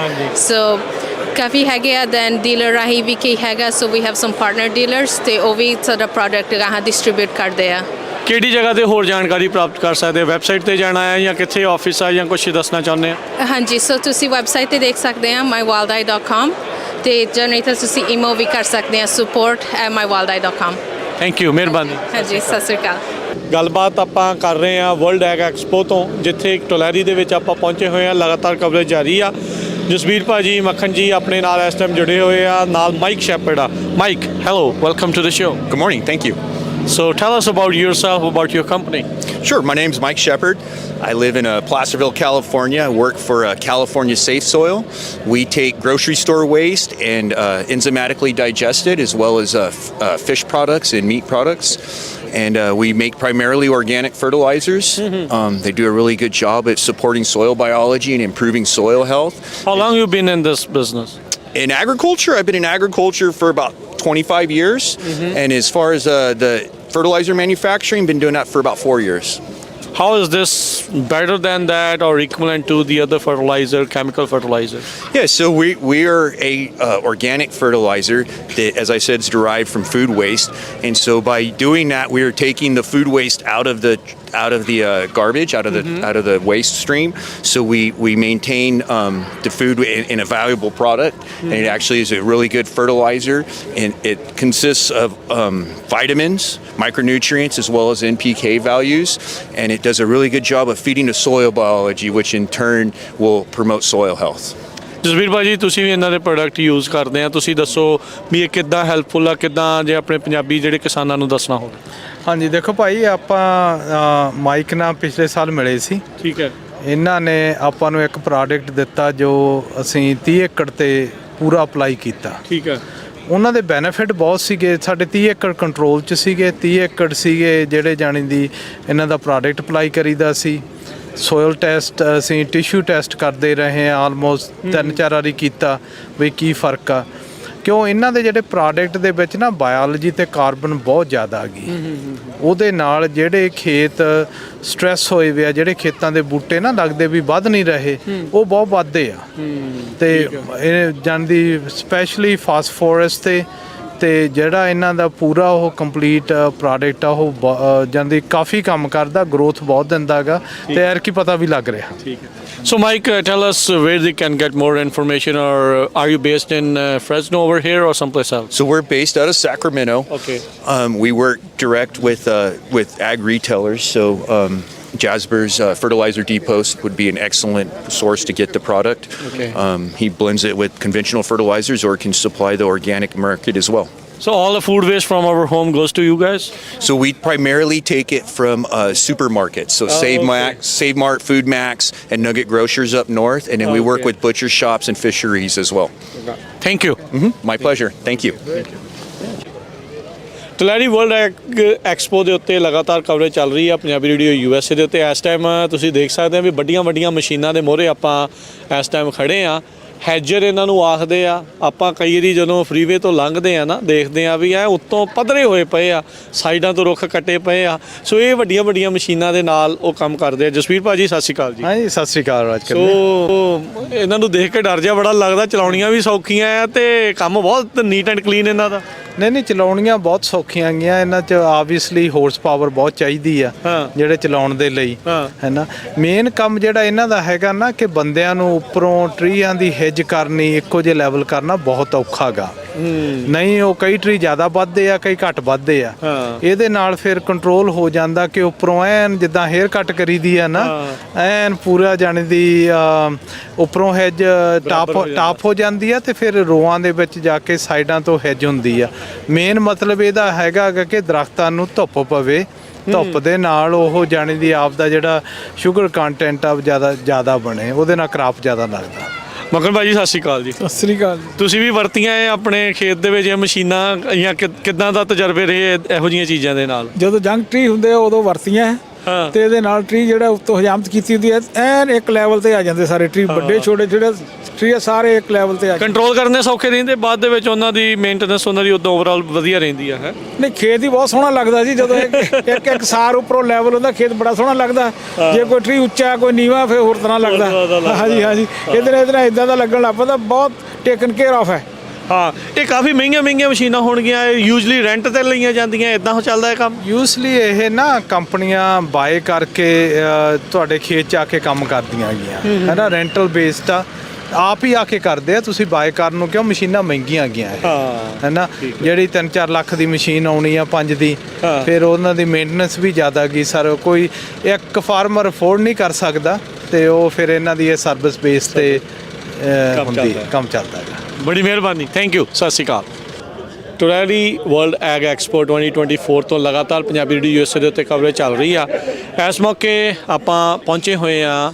So ਕਾਫੀ ਹੈਗੇ ਆ। ਦੈਨ ਡੀਲਰ ਰਾਹੀਂ ਵੀ ਕਈ ਹੈਗਾ। So we have some partner dealers ਤੇ ਉਹ ਵੀ ਸਾਡਾ ਪ੍ਰੋਡਕਟ ਗਾਹਾਂ ਡਿਸਟ੍ਰੀਬਿਊਟ ਕਰਦੇ ਆ। ਕਿਹੜੀ ਜਗ੍ਹਾ ਤੇ ਹੋਰ ਜਾਣਕਾਰੀ ਪ੍ਰਾਪਤ ਕਰ ਸਕਦੇ ਆ? ਵੈਬਸਾਈਟ ਤੇ ਜਾਣਾ ਹੈ ਜਾਂ ਕਿੱਥੇ ਆਫਿਸ ਆ ਜਾਂ ਕੁਝ ਦੱਸਣਾ ਚਾਹੁੰਦੇ ਆ? ਹਾਂਜੀ, ਸੋ ਤੁਸੀਂ ਵੈਬਸਾਈਟ ਤੇ ਦੇਖ ਸਕਦੇ ਆ mywildeye.com ਤੇ ਜਾਂ ਨਹੀਂ ਤਾਂ ਤੁਸੀਂ ਈਮੇਲ ਵੀ ਕਰ ਸਕਦੇ ਆ support@mywildeye.com। ਥੈਂਕ ਯੂ, ਮਿਹਰਬਾਨੀ। ਹਾਂਜੀ, ਸਤਿ ਸ਼੍ਰੀ ਅਕਾਲ। ਗੱਲਬਾਤ ਆਪਾਂ ਕਰ ਰਹੇ ਆ ਵਰਲਡ ਐਗ ਐਕਸਪੋ ਤੋਂ, ਜਿੱਥੇ ਟੁਲੈਰੀ ਦੇ ਵਿੱਚ ਆਪਾਂ ਪਹੁੰਚੇ ਹੋਏ ਆ। ਲਗਾਤਾਰ ਕਵਰੇਜ ਜਾਰੀ ਆ। ਜਸਬੀਰ ਭਾਜੀ, ਮੱਖਣ ਜੀ ਆਪਣੇ ਨਾਲ ਇਸ ਟਾਈਮ ਜੁੜੇ ਹੋਏ ਆ। ਨਾਲ ਮਾਈਕ ਸ਼ੈਪਰਡ ਆ। Mike, hello, welcome to the show. Good morning, thank you. So tell us about yourself, about your company. Sure, my name's Mike Shepard. I live in Placerville, California. I work for California Safe Soil. We take grocery store waste and enzymatically digest it, as well as fish products and meat products. And we make primarily organic fertilizers. They do a really good job at supporting soil biology and improving soil health. How long have you been in this business? In agriculture, I've been in agriculture for about 25 years. And as far as the fertilizer manufacturing, been doing that for about 4 years. How is this better than that or equivalent to the other fertilizer, chemical fertilizer? Yeah, so we are a organic fertilizer that, as I said, is derived from food waste, and so by doing that, we are taking the food waste out of the garbage, out of the waste stream. So we maintain the food in a valuable product, and it actually is a really good fertilizer, and it consists of vitamins, micronutrients, as well as NPK values, and it does a really good job of feeding the soil biology, which in turn will promote soil health. Jasbir ਭਾਜੀ, ਤੁਸੀਂ ਵੀ ਇਹਨਾਂ ਦੇ ਪ੍ਰੋਡਕਟ ਯੂਜ਼ ਕਰਦੇ ਆ। ਤੁਸੀਂ ਦੱਸੋ ਵੀ ਇਹ ਕਿੱਦਾਂ ਹੈਲਪਫੁਲ ਆ, ਕਿੱਦਾਂ ਜੇ ਆਪਣੇ ਪੰਜਾਬੀ ਜਿਹੜੇ ਕਿਸਾਨਾਂ ਨੂੰ ਦੱਸਣਾ ਹੋਵੇ? ਹਾਂਜੀ, ਦੇਖੋ ਭਾਈ, ਆਪਾਂ ਮਾਈਕ ਨਾਲ ਪਿਛਲੇ ਸਾਲ ਮਿਲੇ ਸੀ। ਠੀਕ ਹੈ। ਇਹਨਾਂ ਨੇ ਆਪਾਂ ਨੂੰ ਇੱਕ ਪ੍ਰੋਡਕਟ ਦਿੱਤਾ ਜੋ ਅਸੀਂ 30 ਏਕੜ ਤੇ ਪੂਰਾ ਅਪਲਾਈ ਕੀਤਾ। ਠੀਕ ਹੈ। ਉਹਨਾਂ ਦੇ ਬੈਨੀਫਿਟ ਬਹੁਤ ਸੀਗੇ। ਸਾਡੇ 30 ਏਕੜ ਕੰਟਰੋਲ 'ਚ ਸੀਗੇ, 30 ਏਕੜ ਸੀਗੇ ਜਿਹੜੇ ਜਾਣੀ ਦੀ ਇਹਨਾਂ ਦਾ ਪ੍ਰੋਡਕਟ ਅਪਲਾਈ ਕਰੀਦਾ ਸੀ। ਸੋਇਲ ਟੈਸਟ ਅਸੀਂ ਟਿਸ਼ੂ ਟੈਸਟ ਕਰਦੇ ਰਹੇ ਹਾਂ, ਆਲਮੋਸਟ 3-4 ਵਾਰੀ ਕੀਤਾ ਵੀ ਕੀ ਫਰਕ ਆ, ਕਿਉਂ ਇਹਨਾਂ ਦੇ ਜਿਹੜੇ ਪ੍ਰੋਡਕਟ ਦੇ ਵਿੱਚ ਨਾ ਬਾਇਓਲੋਜੀ ਤੇ ਕਾਰਬਨ ਬਹੁਤ ਜ਼ਿਆਦਾ ਆ ਗਈ। ਉਹਦੇ ਨਾਲ ਜਿਹੜੇ ਖੇਤ ਸਟ੍ਰੈਸ ਹੋਏ ਵੇ ਆ, ਜਿਹੜੇ ਖੇਤਾਂ ਦੇ ਬੂਟੇ ਨਾ ਲੱਗਦੇ ਵੀ ਵੱਧ ਨਹੀਂ ਰਹੇ, ਉਹ ਬਹੁਤ ਵੱਧਦੇ ਆ। ਤੇ ਇਹ ਜਾਂਦੀ ਸਪੈਸ਼ਲੀ ਫਾਸਫੋਰਸ ਤੇ ਜਿਹੜਾ ਇਹਨਾਂ ਦਾ ਪੂਰਾ ਉਹ ਕੰਪਲੀਟ ਪ੍ਰੋਡਕਟ ਆ ਉਹ ਜਾਂਦੀ ਕਾਫੀ ਕੰਮ ਕਰਦਾ, ਗਰੋਥ ਬਹੁਤ ਦਿੰਦਾ ਹੈਗਾ ਤੇ ਐਰ ਕੀ ਪਤਾ ਵੀ ਲੱਗ ਰਿਹਾ। ਠੀਕ ਹੈ। So Mike, tell us where they can get more information, or are you based in Fresno over here or someplace else? So we're based out of Sacramento. Okay. We work direct with ag retailers. So Jasper's fertilizer depots would be an excellent source to get the product. Okay. He blends it with conventional fertilizers or can supply the organic market as well. So all the food waste from our home goes to you guys? So we primarily take it from supermarkets. So Save Mart, Food Max, and Nugget Grocers up north, and then we work with butcher shops and fisheries as well. Thank you. My pleasure. Thank you. Tulare World Expo ਦੇ ਉੱਤੇ ਲਗਾਤਾਰ ਕਵਰੇਜ ਚੱਲ ਰਹੀ ਆ ਪੰਜਾਬੀ ਰੇਡੀਓ USA ਦੇ ਉੱਤੇ। ਇਸ ਟਾਈਮ ਤੁਸੀਂ ਦੇਖ ਸਕਦੇ ਆ ਵੀ ਵੱਡੀਆਂ ਮਸ਼ੀਨਾਂ ਦੇ ਮੋਹਰੇ ਆਪਾਂ ਇਸ ਟਾਈਮ ਖੜੇ ਆ। ਹੈਜਰ ਇਹਨਾਂ ਨੂੰ ਆਖਦੇ ਆ। ਆਪਾਂ ਕਈ ਵਾਰੀ ਜਦੋਂ ਫਰੀਵੇ ਤੋਂ ਲੰਘਦੇ ਆ ਨਾ, ਦੇਖਦੇ ਆ ਵੀ ਐ ਉੱਤੋਂ ਪੱਧਰੇ ਹੋਏ ਪਏ ਆ, ਸਾਈਡਾਂ ਤੋਂ ਰੁੱਖ ਕੱਟੇ ਪਏ ਆ। ਸੋ ਇਹ ਵੱਡੀਆਂ ਮਸ਼ੀਨਾਂ ਦੇ ਨਾਲ ਉਹ ਕੰਮ ਕਰਦੇ ਆ। ਜਸਵੀਰ ਭਾਜੀ ਸਤਿ ਸ਼੍ਰੀ ਅਕਾਲ ਜੀ। ਹਾਂਜੀ ਸਤਿ ਸ਼੍ਰੀ ਅਕਾਲ ਰਾਜ। ਸੋ ਇਹਨਾਂ ਨੂੰ ਦੇਖ ਕੇ ਡਰ ਜਿਹਾ ਬੜਾ ਲੱਗਦਾ, ਚਲਾਉਣੀਆਂ ਵੀ ਸੌਖੀਆਂ ਆ ਤੇ ਕੰਮ ਬਹੁਤ ਨੀਟ ਐਂਡ ਕਲੀਨ ਇਹਨਾਂ ਦਾ। ਨਹੀਂ ਚਲਾਉਣੀਆਂ ਬਹੁਤ ਸੌਖੀਆਂ ਗਈਆਂ। ਇਹਨਾਂ 'ਚ ਆਬਵੀਅਸਲੀ ਹੋਰਸ ਪਾਵਰ ਬਹੁਤ ਚਾਹੀਦੀ ਆ ਜਿਹੜੇ ਚਲਾਉਣ ਦੇ ਲਈ, ਹੈ ਨਾ। ਮੇਨ ਕੰਮ ਜਿਹੜਾ ਇਹਨਾਂ ਦਾ ਹੈਗਾ ਨਾ ਕਿ ਬੰਦਿਆਂ ਨੂੰ ਉੱਪਰੋਂ ਟਰੀਆਂ ਦੀ ਹਿੱਜ ਕਰਨੀ, ਇੱਕੋ ਜਿਹੇ ਲੈਵਲ ਕਰਨਾ ਬਹੁਤ ਔਖਾ ਗਾ। ਨਹੀਂ ਉਹ ਕਈ ਟਰੀ ਜ਼ਿਆਦਾ ਵੱਧਦੇ ਆ, ਕਈ ਘੱਟ ਵੱਧਦੇ ਆ। ਇਹਦੇ ਨਾਲ ਫਿਰ ਕੰਟਰੋਲ ਹੋ ਜਾਂਦਾ ਕਿ ਉੱਪਰੋਂ ਐਨ ਜਿੱਦਾਂ ਹੇਅਰ ਕੱਟ ਕਰੀਦੀ ਆ ਨਾ, ਐਨ ਪੂਰਾ ਜਾਣੀ ਦੀ ਉੱਪਰੋਂ ਹਿੱਜ ਟਾਪ ਹੋ ਜਾਂਦੀ ਆ ਤੇ ਫਿਰ ਰੋਆਂ ਦੇ ਵਿੱਚ ਜਾ ਕੇ ਸਾਈਡਾਂ ਤੋਂ ਹਿੱਜ ਹੁੰਦੀ ਆ। ਮੇਨ ਮਤਲਬ ਇਹਦਾ ਹੈਗਾ ਕਿ ਦਰਖਤਾਂ ਨੂੰ ਧੁੱਪ ਪਵੇ, ਧੁੱਪ ਦੇ ਨਾਲ ਉਹ ਜਾਣੀ ਦੀ ਆਪ ਦਾ ਜਿਹੜਾ ਸ਼ੂਗਰ ਕੰਟੈਂਟ ਆ ਜ਼ਿਆਦਾ ਬਣੇ, ਉਹਦੇ ਨਾਲ ਕ੍ਰਾਪ ਜ਼ਿਆਦਾ ਲੱਗਦਾ। ਮਗਨ ਭਾਜੀ ਸਤਿ ਸ਼੍ਰੀ ਅਕਾਲ ਜੀ। ਸਤਿ ਸ਼੍ਰੀ ਅਕਾਲ। ਤੁਸੀਂ ਵੀ ਵਰਤੀਆਂ ਆਪਣੇ ਖੇਤ ਦੇ ਵਿੱਚ ਮਸ਼ੀਨਾਂ ਜਾਂ ਕਿੱਦਾਂ ਦਾ ਤਜਰਬੇ ਰਹੇ ਇਹੋ ਜਿਹੀਆਂ ਚੀਜ਼ਾਂ ਦੇ ਨਾਲ? ਜਦੋਂ ਜੰਗ ਟਰੀ ਹੁੰਦੇ ਆ ਉਦੋਂ ਵਰਤੀਆਂ ਤੇ ਇਹਦੇ ਨਾਲ ਟਰੀ ਜਿਹੜਾ ਉੱਤੋਂ ਹਜਾਮਤ ਕੀਤੀ ਹੁੰਦੀ ਹੈ ਐਨ ਇੱਕ ਲੈਵਲ ਤੇ ਆ ਜਾਂਦੇ ਸਾਰੇ ਟਰੀ, ਵੱਡੇ ਛੋਟੇ ਜਿਹੜੇ ਟਰੀ ਆ ਸਾਰੇ ਇੱਕ ਲੈਵਲ ਤੇ ਆ ਜਾਂਦੇ। ਕੰਟਰੋਲ ਕਰਨੇ ਸੌਖੇ ਰਹਿੰਦੇ, ਬਾਅਦ ਦੇ ਵਿੱਚ ਉਹਨਾਂ ਦੀ ਮੇਨਟੇਨੈਂਸ ਉਹਨਾਂ ਦੀ ਉਦੋਂ ਓਵਰਆਲ ਵਧੀਆ ਰਹਿੰਦੀ ਆ। ਹੈ ਨਹੀਂ ਖੇਤ ਹੀ ਬਹੁਤ ਸੋਹਣਾ ਲੱਗਦਾ ਜੀ ਜਦੋਂ ਇੱਕ ਸਾਰ ਉੱਪਰੋਂ ਲੈਵਲ ਹੁੰਦਾ, ਖੇਤ ਬੜਾ ਸੋਹਣਾ ਲੱਗਦਾ। ਜੇ ਕੋਈ ਟਰੀ ਉੱਚਾ ਕੋਈ ਨੀਵਾ ਫਿਰ ਹੋਰ ਤਰ੍ਹਾਂ ਲੱਗਦਾ। ਹਾਂਜੀ ਇਹਦੇ ਇਦਾਂ ਦਾ ਲੱਗਣ ਲੱਗ ਪੈਂਦਾ, ਬਹੁਤ ਟੇਕਨ ਕੇਅਰ ਆਫ ਹੈ। ਹਾਂ ਇਹ ਕਾਫੀ ਮਹਿੰਗੀਆਂ ਮਸ਼ੀਨਾਂ ਹੋਣਗੀਆਂ, ਯੂਜਲੀ ਰੈਂਟ ਤੇ ਲਈਆਂ ਜਾਂਦੀਆਂ, ਇਦਾਂ ਚੱਲਦਾ ਹੈ ਕੰਮ? ਯੂਜਲੀ ਇਹ ਨਾ ਕੰਪਨੀਆਂ ਬਾਏ ਕਰਕੇ ਤੁਹਾਡੇ ਖੇਤ 'ਚ ਆ ਕੇ ਕੰਮ ਕਰਦੀਆਂ ਹੈਗੀਆਂ, ਹੈ ਨਾ। ਰੈਂਟਲ ਬੇਸਡ ਆ, ਆਪ ਹੀ ਆ ਕੇ ਕਰਦੇ ਆ। ਤੁਸੀਂ ਬਾਏ ਕਰਨ ਨੂੰ ਕਿਉਂ, ਮਸ਼ੀਨਾਂ ਮਹਿੰਗੀਆਂ ਹੈਗੀਆਂ ਹੈ ਨਾ। ਜਿਹੜੀ 3-4 ਲੱਖ ਦੀ ਮਸ਼ੀਨ ਆਉਣੀ ਆ 5 ਦੀ, ਫਿਰ ਉਹਨਾਂ ਦੀ ਮੇਨਟੇਨੈਂਸ ਵੀ ਜ਼ਿਆਦਾ ਗਈ। ਸਰ ਕੋਈ ਇੱਕ ਫਾਰਮਰ ਅਫੋਰਡ ਨਹੀਂ ਕਰ ਸਕਦਾ ਤੇ ਉਹ ਫਿਰ ਇਹਨਾਂ ਦੀ ਇਹ ਸਰਵਿਸ ਬੇਸ ਤੇ ਕੰਮ ਚੱਲਦਾ ਹੈਗਾ। ਬੜੀ ਮਿਹਰਬਾਨੀ, ਥੈਂਕ ਯੂ, ਸਤਿ ਸ਼੍ਰੀ ਅਕਾਲ। ਟੁਲੈਰੀ ਵਰਲਡ ਐਗ ਐਕਸਪੋ 2024 ਤੋਂ ਲਗਾਤਾਰ ਪੰਜਾਬੀ ਰੇਡੀਓ USA ਦੇ ਉੱਤੇ ਕਵਰੇਜ ਚੱਲ ਰਹੀ ਆ। ਇਸ ਮੌਕੇ ਆਪਾਂ ਪਹੁੰਚੇ ਹੋਏ ਆ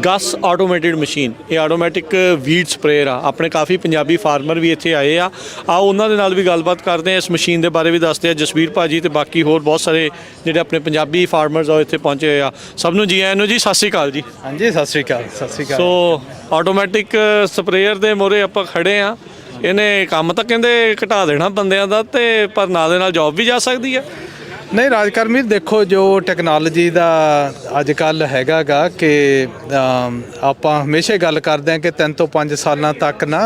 ਗਸ ਆਟੋਮੇਟਿਡ ਮਸ਼ੀਨ। ਇਹ ਆਟੋਮੈਟਿਕ ਵੀਡ ਸਪਰੇਅਰ ਆ। ਆਪਣੇ ਕਾਫੀ ਪੰਜਾਬੀ ਫਾਰਮਰ ਵੀ ਇੱਥੇ ਆਏ ਆ, ਆਓ ਉਹਨਾਂ ਦੇ ਨਾਲ ਵੀ ਗੱਲਬਾਤ ਕਰਦੇ ਆ, ਇਸ ਮਸ਼ੀਨ ਦੇ ਬਾਰੇ ਵੀ ਦੱਸਦੇ ਆ। ਜਸਵੀਰ ਭਾਜੀ ਤੇ ਬਾਕੀ ਹੋਰ ਬਹੁਤ ਸਾਰੇ ਜਿਹੜੇ ਆਪਣੇ ਪੰਜਾਬੀ ਫਾਰਮਰਸ ਆ ਇੱਥੇ ਪਹੁੰਚੇ ਹੋਏ ਆ। ਸਭ ਨੂੰ ਜੀ ਆਇਆਂ ਨੂੰ ਜੀ, ਸਤਿ ਸ਼੍ਰੀ ਅਕਾਲ ਜੀ। ਹਾਂਜੀ ਸਤਿ ਸ਼੍ਰੀ ਅਕਾਲ। ਸਤਿ ਸ਼੍ਰੀ ਅਕਾਲ। ਸੋ ਆਟੋਮੈਟਿਕ ਸਪਰੇਅਰ ਦੇ ਮੋਰੇ ਆਪਾਂ ਖੜੇ ਆ। ਇਹਨੇ ਕੰਮ ਤਾਂ ਕਹਿੰਦੇ ਘਟਾ ਦੇਣਾ ਬੰਦਿਆਂ ਦਾ, ਤੇ ਪਰ ਨਾਲ ਦੇ ਨਾਲ ਜੌਬ ਵੀ ਜਾ ਸਕਦੀ ਹੈ। ਨਹੀਂ ਰਾਜਕਰਮੀਰ, ਦੇਖੋ ਜੋ ਟੈਕਨੋਲੋਜੀ ਦਾ ਅੱਜ ਕੱਲ੍ਹ ਹੈਗਾ ਕਿ ਆਪਾਂ ਹਮੇਸ਼ਾ ਗੱਲ ਕਰਦੇ ਹਾਂ ਕਿ 3 ਤੋਂ 5 ਸਾਲਾਂ ਤੱਕ ਨਾ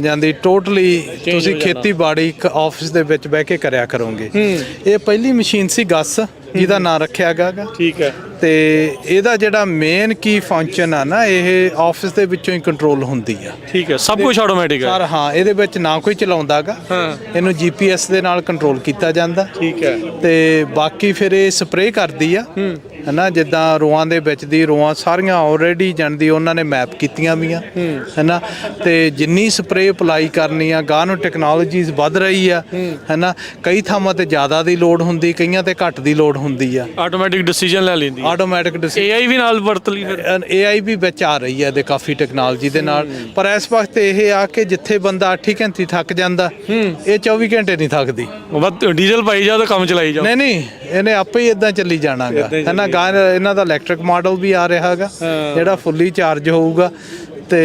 ਜਾਂਦੀ ਟੋਟਲੀ ਤੁਸੀਂ ਖੇਤੀਬਾੜੀ ਇੱਕ ਆਫਿਸ ਦੇ ਵਿੱਚ ਬਹਿ ਕੇ ਕਰਿਆ ਕਰੋਗੇ। ਇਹ ਪਹਿਲੀ ਮਸ਼ੀਨ ਸੀ ਗਸ, ਜਿਹਦਾ ਨਾਂ ਰੱਖਿਆ ਗਾ। ਠੀਕ ਹੈ। ਤੇ ਇਹਦਾ ਜਿਹੜਾ ਮੇਨ ਕੀ ਫੰਕਸ਼ਨ ਆ ਨਾ, ਇਹ ਆਫਿਸ ਦੇ ਵਿੱਚੋਂ ਹੀ ਕੰਟਰੋਲ ਹੁੰਦੀ ਆ। ਠੀਕ ਹੈ, ਸਭ ਕੁਝ ਆਟੋਮੈਟਿਕ ਹੈ ਸਰ। ਹਾਂ ਇਹਦੇ ਵਿੱਚ ਨਾ ਕੋਈ ਚਲਾਉਂਦਾ ਗਾ, ਇਹਨੂੰ GPS ਦੇ ਨਾਲ ਕੰਟਰੋਲ ਕੀਤਾ ਜਾਂਦਾ। ਠੀਕ ਹੈ। ਤੇ ਬਾਕੀ ਫਿਰ ਇਹ ਸਪਰੇਅ ਕਰਦੀ ਆ, ਹੈ ਨਾ। ਜਿੱਦਾਂ ਰੋਆਂ ਦੇ ਵਿੱਚ ਦੀ ਰੋਆਂ ਸਾਰੀਆਂ ਆਲਰੇਡੀ ਜਾਂਦੀ, ਉਹਨਾਂ ਨੇ ਮੈਪ ਕੀਤੀਆਂ ਵੀਆਂ, ਹੈ ਨਾ। ਤੇ ਜਿੰਨੀ ਸਪਰੇਅ ਅਪਲਾਈ ਕਰਨੀ ਆ, ਗਾਹ ਨੂੰ ਟੈਕਨੋਲੋਜੀਜ਼ ਵੱਧ ਰਹੀ ਆ, ਹੈ ਨਾ। ਕਈ ਥਾਵਾਂ ਤੇ ਜ਼ਿਆਦਾ ਦੀ ਲੋੜ ਹੁੰਦੀ, ਕਈਆਂ ਤੇ ਘੱਟ ਦੀ ਲੋੜ ਹੁੰਦੀ ਆ। ਆਟੋਮੈਟਿਕ ਡਿਸੀਜਨ ਲੈ ਲੈਂਦੀ, ਆਟੋਮੈਟਿਕ AI ਵੀ ਨਾਲ ਵਰਤ ਲਈ ਫਿਰ AI ਵੀ ਵਿੱਚ ਆ ਰਹੀ ਹੈ ਇਹਦੇ ਕਾਫੀ ਟੈਕਨੋਲੋਜੀ ਦੇ ਨਾਲ। ਪਰ ਇਸ ਵਕਤ ਇਹ ਆ ਕਿ ਜਿੱਥੇ ਬੰਦਾ 8 ਘੰਟੇ ਥੱਕ ਜਾਂਦਾ ਇਹ 24 ਘੰਟੇ ਨਹੀਂ ਥੱਕਦੀ। ਡੀਜ਼ਲ ਪਾਈ ਜਾਓ ਤਾਂ ਕੰਮ ਚਲਾਈ ਜਾਓ। ਨਹੀਂ ਇਹਨੇ ਆਪੇ ਹੀ ਇਦਾਂ ਚੱਲੀ ਜਾਣਾਗਾ ਹੈ ਨਾ। ਇਹਨਾਂ ਦਾ ਇਲੈਕਟ੍ਰਿਕ ਮਾਡਲ ਵੀ ਆ ਰਿਹਾ ਹੈਗਾ ਜਿਹੜਾ ਫੁੱਲੀ ਚਾਰਜ ਹੋਊਗਾ ਤੇ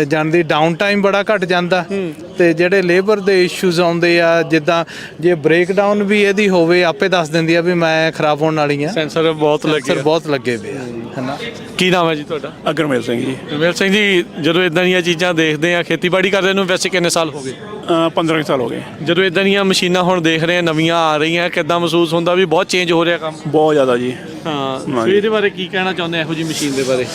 ਜਾਣ ਦੀ ਡਾਊਨ ਟਾਈਮ ਬੜਾ ਘਟ ਜਾਂਦਾ ਤੇ ਜਿਹੜੇ ਲੇਬਰ ਦੇ ਇਸ਼ੂਜ਼ ਆਉਂਦੇ ਆ ਜਿੱਦਾਂ ਜੇ ਬ੍ਰੇਕ ਡਾਊਨ ਵੀ ਇਹਦੀ ਹੋਵੇ ਆਪੇ ਦੱਸ ਦਿੰਦੀ ਆ ਵੀ ਮੈਂ ਖਰਾਬ ਹੋਣ ਵਾਲੀ ਆ। ਸੈਂਸਰ ਬਹੁਤ ਲੱਗੇ ਪਏ ਆ ਹੈ ਨਾ। ਕੀ ਨਾਮ ਹੈ ਜੀ ਤੁਹਾਡਾ? ਅਗਰਮੇਲ ਸਿੰਘ ਜੀ। ਗੁਰਮੇਲ ਸਿੰਘ ਜੀ, ਜਦੋਂ ਇਦਾਂ ਦੀਆਂ ਚੀਜ਼ਾਂ ਦੇਖਦੇ ਆ, ਖੇਤੀਬਾੜੀ ਕਰਦੇ ਨੂੰ ਵੈਸੇ ਕਿੰਨੇ ਸਾਲ ਹੋ ਗਏ? 15 ਸਾਲ ਹੋ ਗਏ। ਜਦੋਂ ਇਦਾਂ ਦੀਆਂ ਮਸ਼ੀਨਾਂ ਹੁਣ ਦੇਖ ਰਹੇ ਆ ਨਵੀਆਂ ਆ ਰਹੀਆਂ, ਕਿੱਦਾਂ ਮਹਿਸੂਸ ਹੁੰਦਾ ਵੀ ਬਹੁਤ ਚੇਂਜ ਹੋ ਰਿਹਾ ਕੰਮ? ਬਹੁਤ ਜ਼ਿਆਦਾ ਜੀ। ਹਾਂ, ਇਹਦੇ ਬਾਰੇ ਕੀ ਕਹਿਣਾ ਚਾਹੁੰਦੇ ਇਹੋ ਜਿਹੀ ਮਸ਼ੀਨ ਦੇ ਬਾਰੇ?